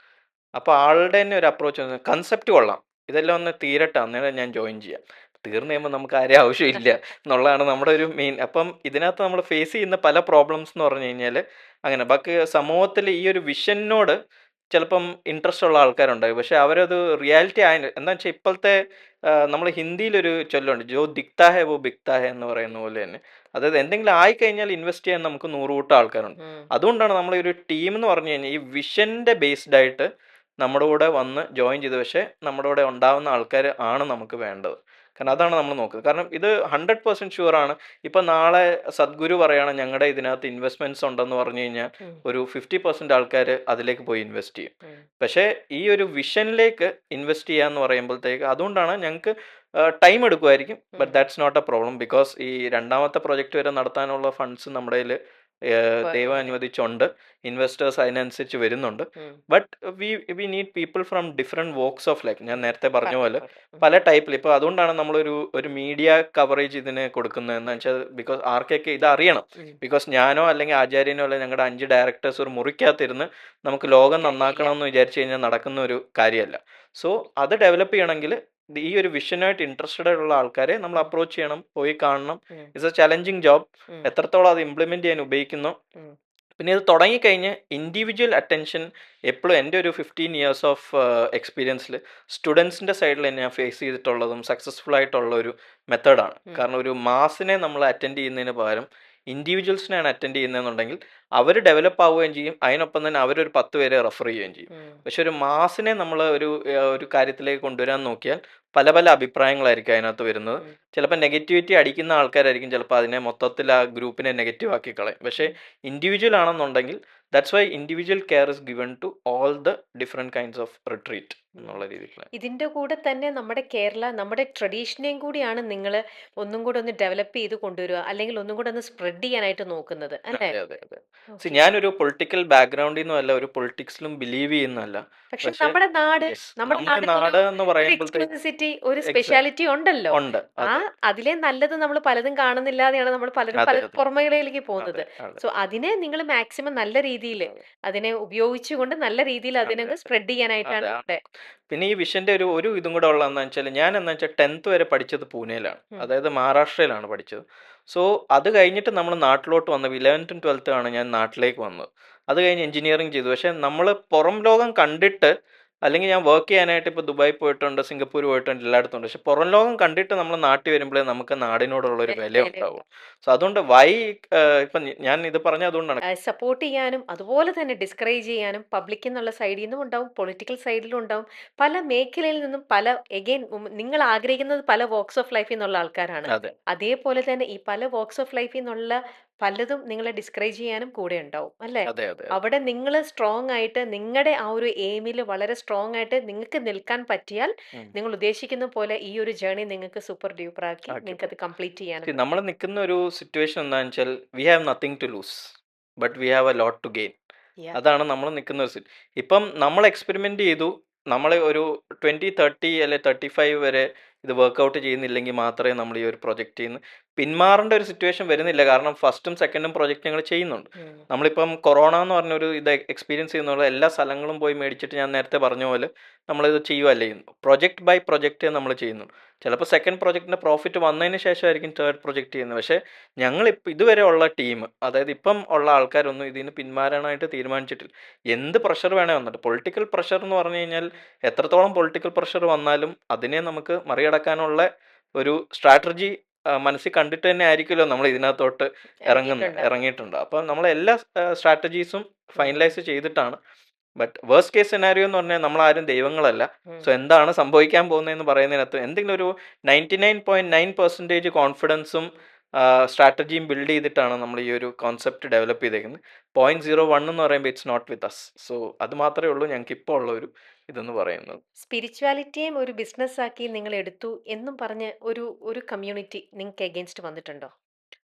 അപ്പോൾ ആളുടെ തന്നെ ഒരു അപ്രോച്ച് കൺസെപ്റ്റ് കൊള്ളാം, ഇതെല്ലാം ഒന്ന് തീരട്ടെ അന്നേരം ഞാൻ ജോയിൻ ചെയ്യാം. തീർന്നു കഴിയുമ്പോൾ നമുക്ക് ആരെയും ആവശ്യമില്ല എന്നുള്ളതാണ് നമ്മുടെ ഒരു മെയിൻ. അപ്പം ഇതിനകത്ത് നമ്മൾ ഫേസ് ചെയ്യുന്ന പല പ്രോബ്ലംസ് എന്ന് പറഞ്ഞു കഴിഞ്ഞാൽ അങ്ങനെ ബാക്കി സമൂഹത്തിൽ ഈ ഒരു വിഷനോട് ചിലപ്പം ഇൻട്രസ്റ്റ് ഉള്ള ആൾക്കാരുണ്ടാകും, പക്ഷെ അവരത് റിയാലിറ്റി ആയ എന്താ വെച്ചാൽ ഇപ്പോഴത്തെ നമ്മൾ ഹിന്ദിയിലൊരു ചൊല്ലുണ്ട്, ജോ ദിക്താ ഹെ വോ ബിക്താ ഹെ എന്ന് പറയുന്ന പോലെ തന്നെ. അതായത് എന്തെങ്കിലും ആയിക്കഴിഞ്ഞാൽ ഇൻവെസ്റ്റ് ചെയ്യാൻ നമുക്ക് നൂറുകൂട്ടം ആൾക്കാരുണ്ട്. ഉം. അതുകൊണ്ടാണ് നമ്മൾ ഒരു ടീം എന്ന് പറഞ്ഞു കഴിഞ്ഞാൽ ഈ വിഷൻ്റെ ബേസ്ഡ് ആയിട്ട് നമ്മുടെ കൂടെ വന്ന് ജോയിൻ ചെയ്ത്, പക്ഷേ നമ്മുടെ കൂടെ ഉണ്ടാവുന്ന ആൾക്കാർ ആണ് നമുക്ക് വേണ്ടത്. കാരണം അതാണ് നമ്മൾ നോക്കുന്നത്. കാരണം ഇത് 100% ഷുവറാണ്. ഇപ്പം നാളെ സദ്ഗുരു പറയുകയാണ് ഞങ്ങളുടെ ഇതിനകത്ത് ഇൻവെസ്റ്റ്മെൻറ്റ്സ് ഉണ്ടെന്ന് പറഞ്ഞു കഴിഞ്ഞാൽ ഉം. ഒരു 50% ആൾക്കാർ അതിലേക്ക് പോയി ഇൻവെസ്റ്റ് ചെയ്യും. ഉം. പക്ഷേ ഈ ഒരു വിഷനിലേക്ക് ഇൻവെസ്റ്റ് ചെയ്യാന്ന് പറയുമ്പോഴത്തേക്ക് അതുകൊണ്ടാണ് ഞങ്ങൾക്ക് ടൈം എടുക്കുമായിരിക്കും. But that's not a problem, because ഈ രണ്ടാമത്തെ പ്രൊജക്റ്റ് വരെ നടത്താനുള്ള ഫണ്ട്സ് നമ്മുടെ കയ്യിൽ ദൈവം ഉണ്ട്. അനുവദിച്ചുണ്ട്. ഇൻവെസ്റ്റേഴ്സ് അതിനനുസരിച്ച് വരുന്നുണ്ട്. Um. But we need people from different walks of life. ഞാൻ നേരത്തെ പറഞ്ഞ പോലെ പറഞ്ഞ പോലെ. ഉം. പല ടൈപ്പിൽ. ഇപ്പോൾ അതുകൊണ്ടാണ് നമ്മളൊരു മീഡിയ കവറേജ് ഇതിന് കൊടുക്കുന്നത് എന്ന് വെച്ചാൽ, ബിക്കോസ് ആർക്കൊക്കെ ഇത് അറിയണം. ഉം. ബിക്കോസ് ഞാനോ അല്ലെങ്കിൽ ആചാര്യനോ അല്ലെങ്കിൽ ഞങ്ങളുടെ 5 ഡയറക്ടേഴ്സ് ഒരു മുറിക്കകത്തിരുന്ന് നമുക്ക് ലോകം കാര്യമില്ല. നന്നാക്കണം എന്ന് വിചാരിച്ചു കഴിഞ്ഞാൽ നടക്കുന്ന ഒരു കാര്യമല്ല. സോ അത് ഡെവലപ്പ് ചെയ്യണമെങ്കിൽ ഈ ഒരു വിഷനായിട്ട് ഇൻട്രസ്റ്റഡ് ആയിട്ടുള്ള ആൾക്കാരെ നമ്മൾ അപ്രോച്ച് ചെയ്യണം, പോയി കാണണം. ഉം. It's A challenging job. ഉം. എത്രത്തോളം അത് ഇംപ്ലിമെൻറ്റ് ചെയ്യാൻ ഉപയോഗിക്കുന്നു. ഉം. പിന്നെ ഇത് തുടങ്ങിക്കഴിഞ്ഞ് ഇൻഡിവിജ്വൽ അറ്റൻഷൻ എപ്പോഴും എൻ്റെ ഒരു 15 ഇയേഴ്സ് ഓഫ് എക്സ്പീരിയൻസിൽ സ്റ്റുഡൻസിൻ്റെ സൈഡിൽ ഞാൻ ഫേസ് ചെയ്തിട്ടുള്ളതും സക്സസ്ഫുൾ ആയിട്ടുള്ള ഒരു മെത്തേഡാണ്. ഉം. കാരണം ഒരു മാസിനെ നമ്മൾ അറ്റൻഡ് ചെയ്യുന്നതിന് പകരം ഇൻഡിവിജ്വൽസിനെയാണ് അറ്റൻഡ് ചെയ്യുന്നതെന്നുണ്ടെങ്കിൽ അവർ ഡെവലപ്പ് ആവുകയും ചെയ്യും, അതിനൊപ്പം തന്നെ അവരൊരു 10 പേരെ റെഫർ ചെയ്യുകയും ചെയ്യും. ഉം. പക്ഷെ ഒരു മാസിനെ നമ്മൾ ഒരു കാര്യത്തിലേക്ക് കൊണ്ടുവരാൻ നോക്കിയാൽ പല പല അഭിപ്രായങ്ങളായിരിക്കും അതിനകത്ത് വരുന്നത്. ഉം. ചിലപ്പോൾ നെഗറ്റിവിറ്റി അടിക്കുന്ന ആൾക്കാരായിരിക്കും ചിലപ്പോൾ അതിനെ മൊത്തത്തിൽ ആ ഗ്രൂപ്പിനെ നെഗറ്റീവ് ആക്കി കളയും. പക്ഷേ ഇൻഡിവിജ്വൽ ആണെന്നുണ്ടെങ്കിൽ that's why individual care is given to all the different kinds of retreat എന്നുള്ള രീതിയിലാണ്. ഇതിന്റെ കൂടെ തന്നെ നമ്മുടെ കേരള നമ്മുടെ ട്രഡീഷനെയും കൂടിയാണ് നിങ്ങൾ ഒന്നും കൂടെ ഒന്ന് ഡെവലപ്പ് ചെയ്ത് കൊണ്ടുവരിക, അല്ലെങ്കിൽ ഒന്നും കൂടെ ഒന്ന് സ്പ്രെഡ് ചെയ്യാനായിട്ട് നോക്കുന്നത് അല്ലേ? അതെ അതെ അതെ. ഓക്കെ. ഞാനൊരു പൊളിറ്റിക്കൽ ബാക്ക്ഗ്രൗണ്ടിൽ നിന്നും അല്ല, ഒരു പൊളിറ്റിക്സിലും ബിലീവ് ചെയ്യുന്നല്ല. പക്ഷെ പക്ഷേ നമ്മുടെ നാട് യെസ്, നമ്മുടെ നമ്മുടെ നാടിന് നാട് എന്ന് ഒരു പറയുമ്പോഴത്തേക്ക് എക്സ്ക്ലൂസിവിറ്റി, ഒരു സ്പെഷ്യാലിറ്റി ഉണ്ടല്ലോ. ഉണ്ട്. ആ അതെ അതിലെ നല്ലത് നമ്മൾ പലതും കാണുന്നില്ലാതെയാണ് നമ്മൾ പലരും അതെ പല അതെ പുറമേകളിലേക്ക് പോകുന്നത്. അതെ അതെ സോ അതിനെ നിങ്ങൾ മാക്സിമം നല്ല രീതിയിൽ അതെ അതിനെ ഉപയോഗിച്ചുകൊണ്ട് നല്ല രീതിയിൽ അതിനെ അതെ സ്പ്രെഡ് ചെയ്യാനായിട്ടാണ് അതെ. ഇവിടെ. പിന്നെ ഈ വിഷന്റെ ഒരു ഇതും കൂടെ ഉള്ളതെന്ന് വെച്ചാൽ, ഞാൻ എന്ന് വെച്ചാൽ 10th വരെ പഠിച്ചത് പൂനെയിലാണ്, ഉം. അതായത് മഹാരാഷ്ട്രയിലാണ് പഠിച്ചത്. സോ അത് കഴിഞ്ഞിട്ട് നമ്മൾ നാട്ടിലോട്ട് വന്നത് 11th 12th ആണ് ഞാൻ നാട്ടിലേക്ക് വന്നത്. അത് കഴിഞ്ഞ് എഞ്ചിനീയറിംഗ് ചെയ്തു. പക്ഷേ നമ്മൾ പുറം ലോകം കണ്ടിട്ട്, അല്ലെങ്കിൽ ഞാൻ വർക്ക് ചെയ്യാനായിട്ട് ഇപ്പോൾ ദുബായി പോയിട്ടുണ്ട്, സിംഗപ്പൂർ പോയിട്ടുണ്ട്, എല്ലായിടത്തും ഉണ്ട്. പക്ഷെ പുറം ലോകം കണ്ടിട്ട് നമ്മൾ നാട്ടിൽ വരുമ്പോഴേ നമുക്ക് നാടിനോടുള്ള ഒരു വില ഉണ്ടാവും. വിലയുണ്ട്. സോ അതുകൊണ്ട് വൈ ഇപ്പം ഞാൻ ഇത് പറഞ്ഞ അതുകൊണ്ടാണ്. സപ്പോർട്ട് ചെയ്യാനും അതുപോലെ തന്നെ ഡിസ്കറേജ് ചെയ്യാനും പബ്ലിക് എന്നുള്ള സൈഡിൽ നിന്നും ഉണ്ടാവും, പൊളിറ്റിക്കൽ സൈഡിലും ഉണ്ടാവും. പല മേഖലയിൽ നിന്നും പല എഗെയിൻ നിങ്ങൾ ആഗ്രഹിക്കുന്നത് പല വോക്സ് ഓഫ് ലൈഫിൽ നിന്നുള്ള ആൾക്കാരാണ്. അതെ അതേപോലെ തന്നെ ഈ പല വോക്സ് ഓഫ് ലൈഫിൽ നിന്നുള്ള പലതും നിങ്ങളെ ഡിസ്കറേജ് ചെയ്യാനും കൂടെ ഉണ്ടാവും അല്ലേ? അതെ അതെ അവിടെ നിങ്ങൾ സ്ട്രോങ് ആയിട്ട് നിങ്ങളുടെ ആ ഒരു എയിമിൽ വളരെ സ്ട്രോങ് ആയിട്ട് നിങ്ങൾക്ക് നിൽക്കാൻ പറ്റിയാൽ ഉം. നിങ്ങൾ ഉദ്ദേശിക്കുന്ന പോലെ ഈ ഒരു ജേർണി നിങ്ങൾക്ക് സൂപ്പർ ഡ്യൂപ്പർ ആക്കി ആക്കി നിങ്ങൾക്ക് അത് കംപ്ലീറ്റ് ചെയ്യാനും നമ്മൾ നിൽക്കുന്ന ഒരു സിറ്റുവേഷൻ എന്താണെന്ന് വെച്ചാൽ, we have nothing to lose but we have a lot to gain. Yeah. അതാണ് നമ്മൾ നിൽക്കുന്ന ഒരു ഇപ്പം നമ്മൾ എക്സ്പെരിമെൻ്റ് ചെയ്തു. നമ്മൾ ഒരു 20 30 അല്ലെ 35 വരെ ഇത് വർക്കൗട്ട് ചെയ്യുന്നില്ലെങ്കിൽ മാത്രമേ നമ്മൾ ഈ ഒരു പ്രൊജക്റ്റ് ചെയ്യുന്ന പിന്മാറേണ്ട ഒരു സിറ്റുവേഷൻ വരുന്നില്ല. കാരണം ഫസ്റ്റും സെക്കൻഡും പ്രൊജക്റ്റ് ഞങ്ങൾ ചെയ്യുന്നുണ്ട്. ഉം. നമ്മളിപ്പം കൊറോണ എന്ന് പറഞ്ഞൊരു ഇത് എക്സ്പീരിയൻസ് ചെയ്യുന്നുള്ള എല്ലാ സ്ഥലങ്ങളും പോയി മേടിച്ചിട്ട് ഞാൻ നേരത്തെ പറഞ്ഞ പോലെ നമ്മളിത് ചെയ്യുകയല്ല ചെയ്യുന്നു. പ്രൊജക്റ്റ് ബൈ പ്രൊജക്റ്റ് നമ്മൾ ചെയ്യുന്നു. ചിലപ്പോൾ സെക്കൻഡ് പ്രൊജക്റ്റിൻ്റെ പ്രോഫിറ്റ് വന്നതിന് ശേഷമായിരിക്കും തേർഡ് പ്രൊജക്റ്റ് ചെയ്യുന്നത്. പക്ഷേ ഞങ്ങളിപ്പോൾ ഇതുവരെ ഉള്ള ടീം, അതായത് ഇപ്പം ഉള്ള ആൾക്കാരൊന്നും ഇതിന് പിന്മാറാനായിട്ട് തീരുമാനിച്ചിട്ടില്ല. എന്ത് പ്രഷർ വേണേ വന്നിട്ട്, പൊളിറ്റിക്കൽ പ്രഷർ എന്ന് പറഞ്ഞു കഴിഞ്ഞാൽ എത്രത്തോളം പൊളിറ്റിക്കൽ പ്രഷർ വന്നാലും അതിനെ നമുക്ക് മറികടക്കാനുള്ള ഒരു സ്ട്രാറ്റജി മനസ്സിൽ കണ്ടിട്ട് തന്നെ ആയിരിക്കുമല്ലോ നമ്മൾ ഇതിനകത്തോട്ട് ഇറങ്ങിയിട്ടുണ്ടാവുക. ഇറങ്ങിയിട്ടുണ്ട്. അപ്പം നമ്മൾ എല്ലാ സ്ട്രാറ്റജീസും ഉം. ഫൈനലൈസ് ചെയ്തിട്ടാണ്. ബട്ട് വേഴ്സ്റ്റ് കേസ് സിനാരിയോ എന്ന് പറഞ്ഞാൽ നമ്മളാരും ദൈവങ്ങളല്ല. ഉം. സോ എന്താണ് സംഭവിക്കാൻ പോകുന്നതെന്ന് പറയുന്നതിനകത്ത് എന്തെങ്കിലും ഒരു 99.9% കോൺഫിഡൻസും സ്ട്രാറ്റജിയും ബിൽഡ് ചെയ്തിട്ടാണ് നമ്മൾ ഈ ഒരു കോൺസെപ്റ്റ് ഡെവലപ്പ് ചെയ്തേക്കുന്നത്. 0.01 എന്ന് പറയുമ്പോൾ it's not with us. So അത് മാത്രമേ ഉള്ളൂ ഞങ്ങൾക്ക് ഇപ്പോൾ ഉള്ള ഒരു ഇതെന്ന് പറയുന്നത്. സ്പിരിച്വാലിറ്റിയും ഒരു ബിസിനസ് ആക്കി നിങ്ങൾ എടുത്തു എന്നും പറഞ്ഞ് ഒരു കമ്മ്യൂണിറ്റി നിങ്ങൾക്ക് എഗെയിൻസ്റ്റ് വന്നിട്ടുണ്ടോ?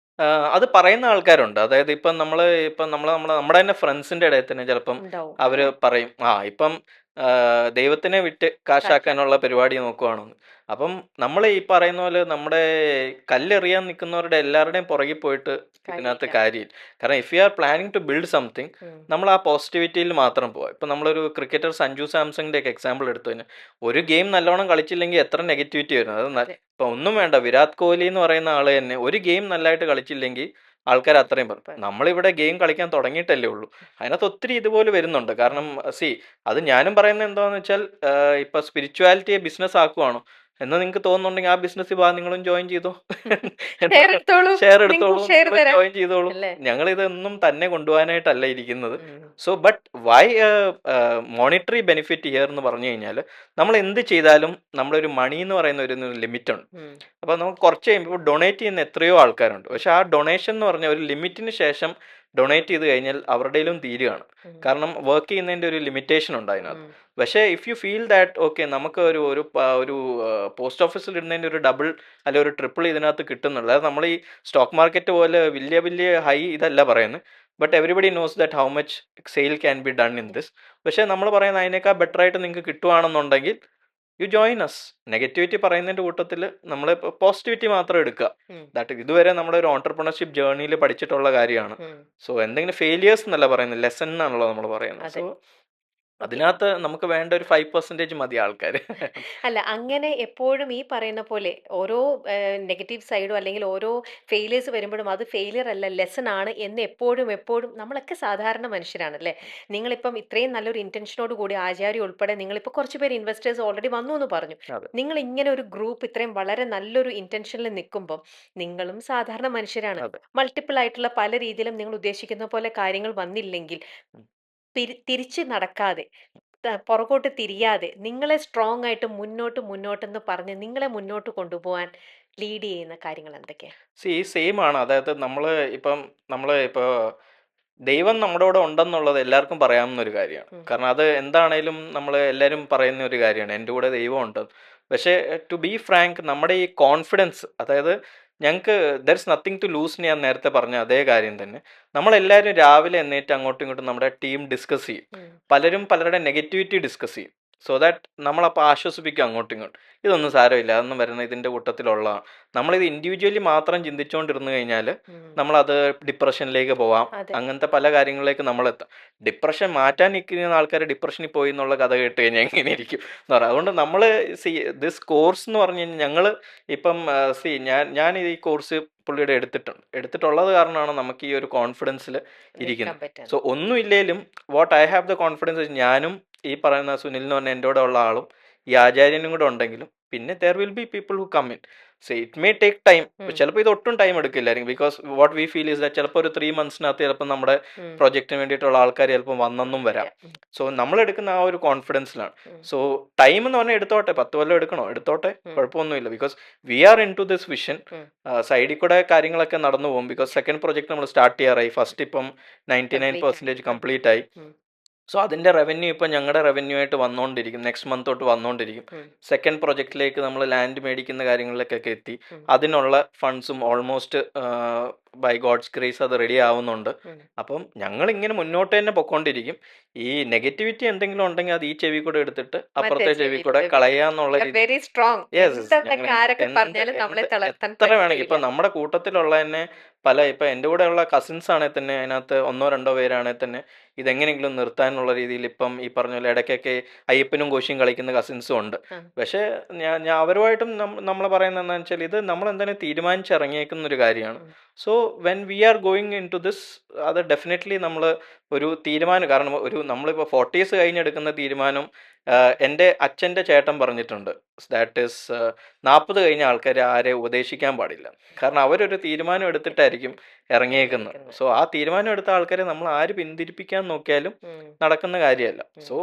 അത് പറയുന്ന ആൾക്കാരുണ്ട്. അതായത് നമ്മുടെ തന്നെ ഫ്രണ്ട്സിന്റെ ഇടയിൽ തന്നെ ചിലപ്പം ഉണ്ടാവും. അവര് പറയും, ഇപ്പം ദൈവത്തിനെ വിറ്റ് കാശാക്കാനുള്ള പരിപാടി നോക്കുവാണെന്ന്. അപ്പം നമ്മൾ ഈ പറയുന്ന പോലെ നമ്മുടെ കല്ലെറിയാൻ നിൽക്കുന്നവരുടെ എല്ലാവരുടെയും പുറകിൽ പോയിട്ട് ഇതിനകത്ത് കാര്യമില്ല. കാര്യമില്ല. കാരണം if you are planning to build something, um. നമ്മൾ ആ പോസിറ്റിവിറ്റിയിൽ മാത്രം പോവാം. ഇപ്പം നമ്മളൊരു ക്രിക്കറ്റർ സഞ്ജു സാംസങ്ങിന്റെ ഒക്കെ എക്സാമ്പിൾ എടുത്തു കഴിഞ്ഞാൽ, ഒരു ഗെയിം നല്ലോണം കളിച്ചില്ലെങ്കിൽ എത്ര നെഗറ്റിവിറ്റി വരും. അത് അതെ. ഇപ്പൊ ഒന്നും വേണ്ട, വിരാട് കോഹ്ലി എന്ന് പറയുന്ന ആള് തന്നെ ഒരു ഗെയിം നല്ലതായിട്ട് കളിച്ചില്ലെങ്കിൽ ആൾക്കാർ അത്രയും പറയും. പറയും. നമ്മളിവിടെ ഗെയിം കളിക്കാൻ തുടങ്ങിയിട്ടല്ലേ ഉള്ളൂ. അതിനകത്ത് ഒത്തിരി ഇതുപോലെ വരുന്നുണ്ട്. കാരണം അത് ഞാനും പറയുന്നത് എന്താന്ന് വെച്ചാൽ, ഇപ്പൊ സ്പിരിച്വാലിറ്റിയെ ബിസിനസ് ആക്കുവാണോ എന്ന് നിങ്ങൾക്ക് തോന്നുന്നുണ്ടെങ്കിൽ ആ ബിസിനസ് നിങ്ങളും ജോയിൻ ചെയ്തോ. ഷെയർ എടുത്തോളൂ. ഷെയർ നിങ്ങൾക്ക് എടുത്തോളൂ, ഷെയർ തരാം. ജോയിൻ ചെയ്തോളൂ. അല്ലേ? ഞങ്ങൾ ഇതൊന്നും തന്നെ കൊണ്ടുപോകാനായിട്ടല്ല ഇരിക്കുന്നത്. ഉം. So but why monetary benefit here എന്ന് പറഞ്ഞു കഴിഞ്ഞാൽ, നമ്മൾ എന്ത് ചെയ്താലും നമ്മളൊരു മണി എന്ന് പറയുന്ന ഒരു ലിമിറ്റ് ഉണ്ട്. ഉം. അപ്പോൾ നമുക്ക് കുറച്ച് കഴിയുമ്പോൾ ഡൊണേറ്റ് ചെയ്യുന്ന എത്രയോ ആൾക്കാരുണ്ട്. പക്ഷെ ആ ഡൊണേഷൻ എന്ന് പറഞ്ഞ ഒരു ലിമിറ്റിന് ശേഷം ഡൊണേറ്റ് ചെയ്ത് കഴിഞ്ഞാൽ അവരുടെയിലും തീരുകയാണ്. ഉം. കാരണം വർക്ക് ചെയ്യുന്നതിൻ്റെ ഒരു ലിമിറ്റേഷൻ ഉണ്ട് അതിനകത്ത്. ഉം. പക്ഷേ if you feel that okay, നമുക്ക് ഒരു പോസ്റ്റ് ഓഫീസിൽ ഇടുന്നതിൻ്റെ ഒരു ഡബിൾ അല്ലെ ഒരു ട്രിപ്പിൾ ഇതിനകത്ത് കിട്ടുന്നുള്ളൂ. അതായത് നമ്മൾ ഈ സ്റ്റോക്ക് മാർക്കറ്റ് പോലെ വലിയ വലിയ ഹൈ ഇതല്ല പറയുന്നത്. But everybody knows that how much sale can be done in this. പക്ഷേ നമ്മൾ പറയുന്നത് അതിനേക്കാൾ ബെറ്റർ ആയിട്ട് നിങ്ങൾക്ക് കിട്ടുവാണെന്നുണ്ടെങ്കിൽ യു ജോയിൻ അസ്. നെഗറ്റിവിറ്റി പറയുന്നതിൻ്റെ കൂട്ടത്തിൽ നമ്മൾ പോസിറ്റിവിറ്റി മാത്രം എടുക്കുക. ഉം. ദാറ്റ് ഇതുവരെ നമ്മുടെ ഒരു ഓൺടർപ്രണർഷിപ്പ് ജേർണിയിൽ പഠിച്ചിട്ടുള്ള കാര്യമാണ്. ഉം. സോ എന്തെങ്കിലും ഫെയിലിയേഴ്സ് എന്നല്ല പറയുന്നത്, ലെസൺ എന്നാണല്ലോ നമ്മൾ പറയുന്നത്. അതെ. സോ അതിനകത്ത് നമുക്ക് വേണ്ട ഒരു 5% മതി ആൾക്കാർ. അല്ല, അങ്ങനെ എപ്പോഴും ഈ പറയുന്ന പോലെ ഓരോ നെഗറ്റീവ് സൈഡും അല്ലെങ്കിൽ ഓരോ ഫെയിലിയേഴ്സ് വരുമ്പോഴും അത് ഫെയിലിയർ അല്ല, ലെസൺ ആണ് എന്ന് എപ്പോഴും എപ്പോഴും നമ്മളൊക്കെ സാധാരണ മനുഷ്യരാണല്ലേ. നിങ്ങളിപ്പം ഇത്രയും നല്ലൊരു ഇന്റൻഷനോട് കൂടി ആചാര്യ ഉൾപ്പെടെ നിങ്ങളിപ്പോൾ കുറച്ച് പേര് ഇൻവെസ്റ്റേഴ്സ് ഓൾറെഡി വന്നു എന്ന് പറഞ്ഞു. അതെ നിങ്ങൾ ഇങ്ങനെ ഒരു ഗ്രൂപ്പ് ഇത്രയും വളരെ നല്ലൊരു ഇന്റൻഷനിൽ നിൽക്കുമ്പോൾ നിങ്ങളും സാധാരണ മനുഷ്യരാണ്. അതെ മൾട്ടിപ്പിൾ ആയിട്ടുള്ള പല രീതിയിലും നിങ്ങൾ ഉദ്ദേശിക്കുന്ന പോലെ കാര്യങ്ങൾ വന്നില്ലെങ്കിൽ ഉം. തിരിച്ച് നടക്കാതെ പുറകോട്ട് തിരിയാതെ നിങ്ങളെ സ്ട്രോങ് ആയിട്ട് മുന്നോട്ടെന്ന് പറഞ്ഞ് നിങ്ങളെ മുന്നോട്ട് കൊണ്ടുപോകാൻ ലീഡ് ചെയ്യുന്ന കാര്യങ്ങൾ എന്തൊക്കെയാ? സെയിം ആണ്. അതായത് നമ്മൾ ഇപ്പോൾ ദൈവം നമ്മുടെ കൂടെ ഉണ്ടെന്നുള്ളത് എല്ലാവർക്കും പറയാവുന്ന ഒരു കാര്യമാണ്. ഉം. കാരണം അത് എന്താണേലും നമ്മൾ എല്ലാവരും പറയുന്ന ഒരു കാര്യമാണ്, എൻ്റെ കൂടെ ദൈവം ഉണ്ട്. പക്ഷേ ടു ബി ഫ്രാങ്ക്, നമ്മുടെ ഈ കോൺഫിഡൻസ്, അതായത് ഞങ്ങൾക്ക് there is nothing to lose. ഞാൻ നേരത്തെ പറഞ്ഞ അതേ കാര്യം തന്നെ നമ്മളെല്ലാവരും രാവിലെ എണ്ണീറ്റ് അങ്ങോട്ടും ഇങ്ങോട്ടും നമ്മുടെ ടീം ഡിസ്കസ് ചെയ്യും. ഉം. പലരും പലരുടെ നെഗറ്റിവിറ്റി ഡിസ്കസ് ചെയ്യും. സോ ദാറ്റ് നമ്മളപ്പോൾ ആശ്വസിപ്പിക്കും അങ്ങോട്ടും ഇങ്ങോട്ടും. ഇതൊന്നും സാരമില്ല, അതൊന്നും വരുന്ന ഇതിൻ്റെ കൂട്ടത്തിലുള്ളതാണ്. നമ്മളിത് ഇൻഡിവിജ്വലി മാത്രം ചിന്തിച്ചുകൊണ്ടിരുന്നു കഴിഞ്ഞാൽ ഉം. നമ്മളത് ഡിപ്രഷനിലേക്ക് പോവാം. അതെ. അങ്ങനത്തെ പല കാര്യങ്ങളിലേക്ക് നമ്മളെത്താം. ഡിപ്രഷൻ മാറ്റാൻ നിൽക്കുന്ന ആൾക്കാർ ഡിപ്രഷനിൽ പോയി എന്നുള്ള കഥ കേട്ട് കഴിഞ്ഞാൽ എങ്ങനെ ഇരിക്കും എന്ന് പറയാം. അതുകൊണ്ട് നമ്മൾ ദിസ് കോഴ്സ് എന്ന് പറഞ്ഞു കഴിഞ്ഞാൽ ഞങ്ങൾ ഇപ്പം ഞാൻ ഈ കോഴ്സ് പുള്ളിയുടെ എടുത്തിട്ടുള്ളത് കാരണമാണ് നമുക്ക് ഈ ഒരു കോൺഫിഡൻസിൽ നിൽക്കാൻ ഇരിക്കുന്നത്. പറ്റുന്നത്. സോ ഒന്നുമില്ലേലും what I have the confidence, ഞാനും ഈ പറയുന്ന സുനിൽ എന്ന് പറഞ്ഞ എൻ്റെ കൂടെ ഉള്ള ആളും ഈ ആചാര്യനും കൂടെ ഉണ്ടെങ്കിലും പിന്നെ there will be people who come in. So it may take time. Um. ചിലപ്പോൾ ഇത് ഒട്ടും ടൈം എടുക്കില്ലായിരിക്കും. Because what we feel is that ചിലപ്പോൾ ഒരു 3 monthsനകത്ത് ചിലപ്പോൾ നമ്മുടെ ഉം. പ്രൊജക്റ്റിന് വേണ്ടിയിട്ടുള്ള ആൾക്കാർ ചിലപ്പോൾ വന്നെന്നും വരാം. ഉം. സോ നമ്മൾ എടുക്കുന്ന ആ ഒരു കോൺഫിഡൻസിലാണ്. ഉം. സോ ടൈം എന്ന് പറഞ്ഞാൽ എടുത്തോട്ടെ, 10 കൊല്ലം എടുക്കണോ എടുത്തോട്ടെ, ഉം. കുഴപ്പമൊന്നുമില്ല. Because we are into this vision. Um. സൈഡിൽ കൂടെ കാര്യങ്ങളൊക്കെ നടന്നു പോകും. ബിക്കോസ് സെക്കൻഡ് പ്രൊജക്ട് നമ്മൾ സ്റ്റാർട്ട് ചെയ്യാറായി. ഫസ്റ്റ് ഇപ്പം 99% കംപ്ലീറ്റ് ആയി. ഉം. സോ അതിൻ്റെ റവന്യൂ ഇപ്പം ഞങ്ങളുടെ റവന്യൂ ആയിട്ട് വന്നുകൊണ്ടിരിക്കും. നെക്സ്റ്റ് മന്ത് തൊട്ട് വന്നുകൊണ്ടിരിക്കും. ഉം. സെക്കൻഡ് പ്രൊജക്റ്റിലേക്ക് നമ്മൾ ലാൻഡ് മേടിക്കുന്ന കാര്യങ്ങളിലേക്കൊക്കെ എത്തി. ഉം. അതിനുള്ള ഫണ്ട്സും ഓൾമോസ്റ്റ് ബൈ ഗോഡ്സ് ഗ്രേസ് അത് റെഡി ആവുന്നുണ്ട്. ഉം. അപ്പം ഞങ്ങൾ ഇങ്ങനെ മുന്നോട്ട് തന്നെ പൊക്കോണ്ടിരിക്കും. ഈ നെഗറ്റിവിറ്റി എന്തെങ്കിലും ഉണ്ടെങ്കിൽ അത് ഈ ചെവി കൂടെ എടുത്തിട്ട് അപ്പുറത്തെ ചെവി കൂടെ കളയാന്നുള്ള രീതി. Very strong. എന്തൊക്കെ ആരൊക്കെ പറഞ്ഞാലും നമ്മളെ തളർത്താൻ എത്ര വേണമെങ്കിൽ ഇപ്പം പറ്റില്ല. നമ്മുടെ കൂട്ടത്തിലുള്ള തന്നെ ഇപ്പം എൻ്റെ കൂടെയുള്ള കസിൻസ് ആണെങ്കിൽ തന്നെ അതിനകത്ത് 1-2 പേരാണെങ്കിൽ തന്നെ ഇതെങ്ങനെയെങ്കിലും നിർത്താനുള്ള രീതിയിൽ ഇപ്പം ഈ പറഞ്ഞ പോലെ ഇടയ്ക്കൊക്കെ അയ്യപ്പനും കോശിയും കളിക്കുന്ന കസിൻസും ഉണ്ട്. ആ. പക്ഷേ ഞാൻ അവരുമായിട്ടും നമ്മൾ പറയുന്നത് എന്താണെന്ന് വെച്ചാൽ ഇത് നമ്മൾ എന്തായാലും തീരുമാനിച്ചിറങ്ങിയേക്കുന്ന ഒരു കാര്യമാണ്. Um. So when we are going into this, അത് ഡെഫിനറ്റ്ലി നമ്മൾ ഒരു തീരുമാനം, കാരണം നമ്മളിപ്പോൾ 40s കഴിഞ്ഞെടുക്കുന്ന തീരുമാനം, എൻ്റെ അച്ഛൻ്റെ ചേട്ടൻ പറഞ്ഞിട്ടുണ്ട്, ദാറ്റ് ഈസ് 40 കഴിഞ്ഞ ആൾക്കാർ ആരെ ഉപദേശിക്കാൻ പാടില്ല. കാരണം അവരൊരു തീരുമാനം എടുത്തിട്ടായിരിക്കും ഇറങ്ങിയേക്കുന്നത്. ഇറങ്ങിയിരിക്കുന്നത്. സോ ആ തീരുമാനം എടുത്ത ആൾക്കാരെ നമ്മൾ ആര് പിന്തിരിപ്പിക്കാൻ നോക്കിയാലും നടക്കുന്ന കാര്യമല്ല. സോ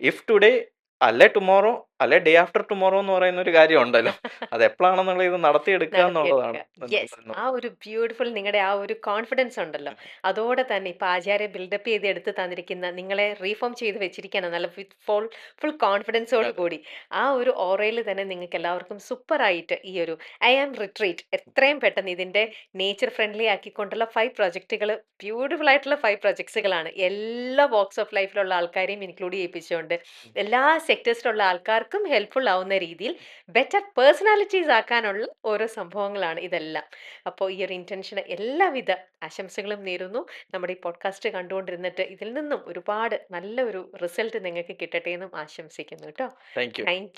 ഇഫ് ടുഡേ അല്ലെ ടുമോറോ അല്ലെ ഡേ ആഫ്റ്റർ ടുമോറോ എന്ന് പറയുന്ന ഒരു കാര്യം ഉണ്ടല്ലോ, അത് എപ്പോഴാണെന്നുള്ള ഇത് നടത്തിയെടുക്കുക എന്നുള്ളതാണ്. യെസ്, ആ ഒരു ബ്യൂട്ടിഫുൾ നിങ്ങളുടെ ആ ഒരു കോൺഫിഡൻസ് ഉണ്ടല്ലോ, അതോടെ തന്നെ ഇപ്പൊ ആചാര്യ ബിൽഡപ്പ് ചെയ്ത് എടുത്ത് തന്നിരിക്കുന്ന നിങ്ങളെ റീഫോം ചെയ്ത് വെച്ചിരിക്കുകയാണ് നല്ല ഫുൾ കോൺഫിഡൻസോട് കൂടി. ആ ഒരു ഓറയിൽ തന്നെ നിങ്ങൾക്ക് എല്ലാവർക്കും സൂപ്പർ ആയിട്ട് ഈ ഒരു ഐ ആം റിട്രീറ്റ് എത്രയും പെട്ടെന്ന് ഇതിന്റെ നേച്ചർ ഫ്രണ്ട്ലി ആക്കിക്കൊണ്ടുള്ള 5 പ്രൊജക്റ്റുകൾ, ബ്യൂട്ടിഫുൾ ആയിട്ടുള്ള 5 പ്രൊജക്ട്സുകളാണ്, എല്ലാ ബോക്സ് ഓഫ് ലൈഫിലുള്ള ആൾക്കാരെയും ഇൻക്ലൂഡ് ചെയ്യിപ്പിച്ചുകൊണ്ട് എല്ലാ സെക്ടേഴ്സിലുള്ള ആൾക്കാർക്കും ഹെൽപ്ഫുൾ ആവുന്ന രീതിയിൽ ബെറ്റർ പേഴ്സണാലിറ്റീസ് ആക്കാനുള്ള ഓരോ സംഭവങ്ങളാണ് ഇതെല്ലാം. അപ്പോൾ ഈ ഒരു ഇന്റൻഷന് എല്ലാവിധ ആശംസകളും നേരുന്നു. നമ്മുടെ ഈ പോഡ്കാസ്റ്റ് കണ്ടുകൊണ്ടിരുന്നിട്ട് ഇതിൽ നിന്നും ഒരുപാട് നല്ല ഒരു റിസൾട്ട് നിങ്ങൾക്ക് കിട്ടട്ടെ എന്നും ആശംസിക്കുന്നു കേട്ടോ. Thank you. താങ്ക്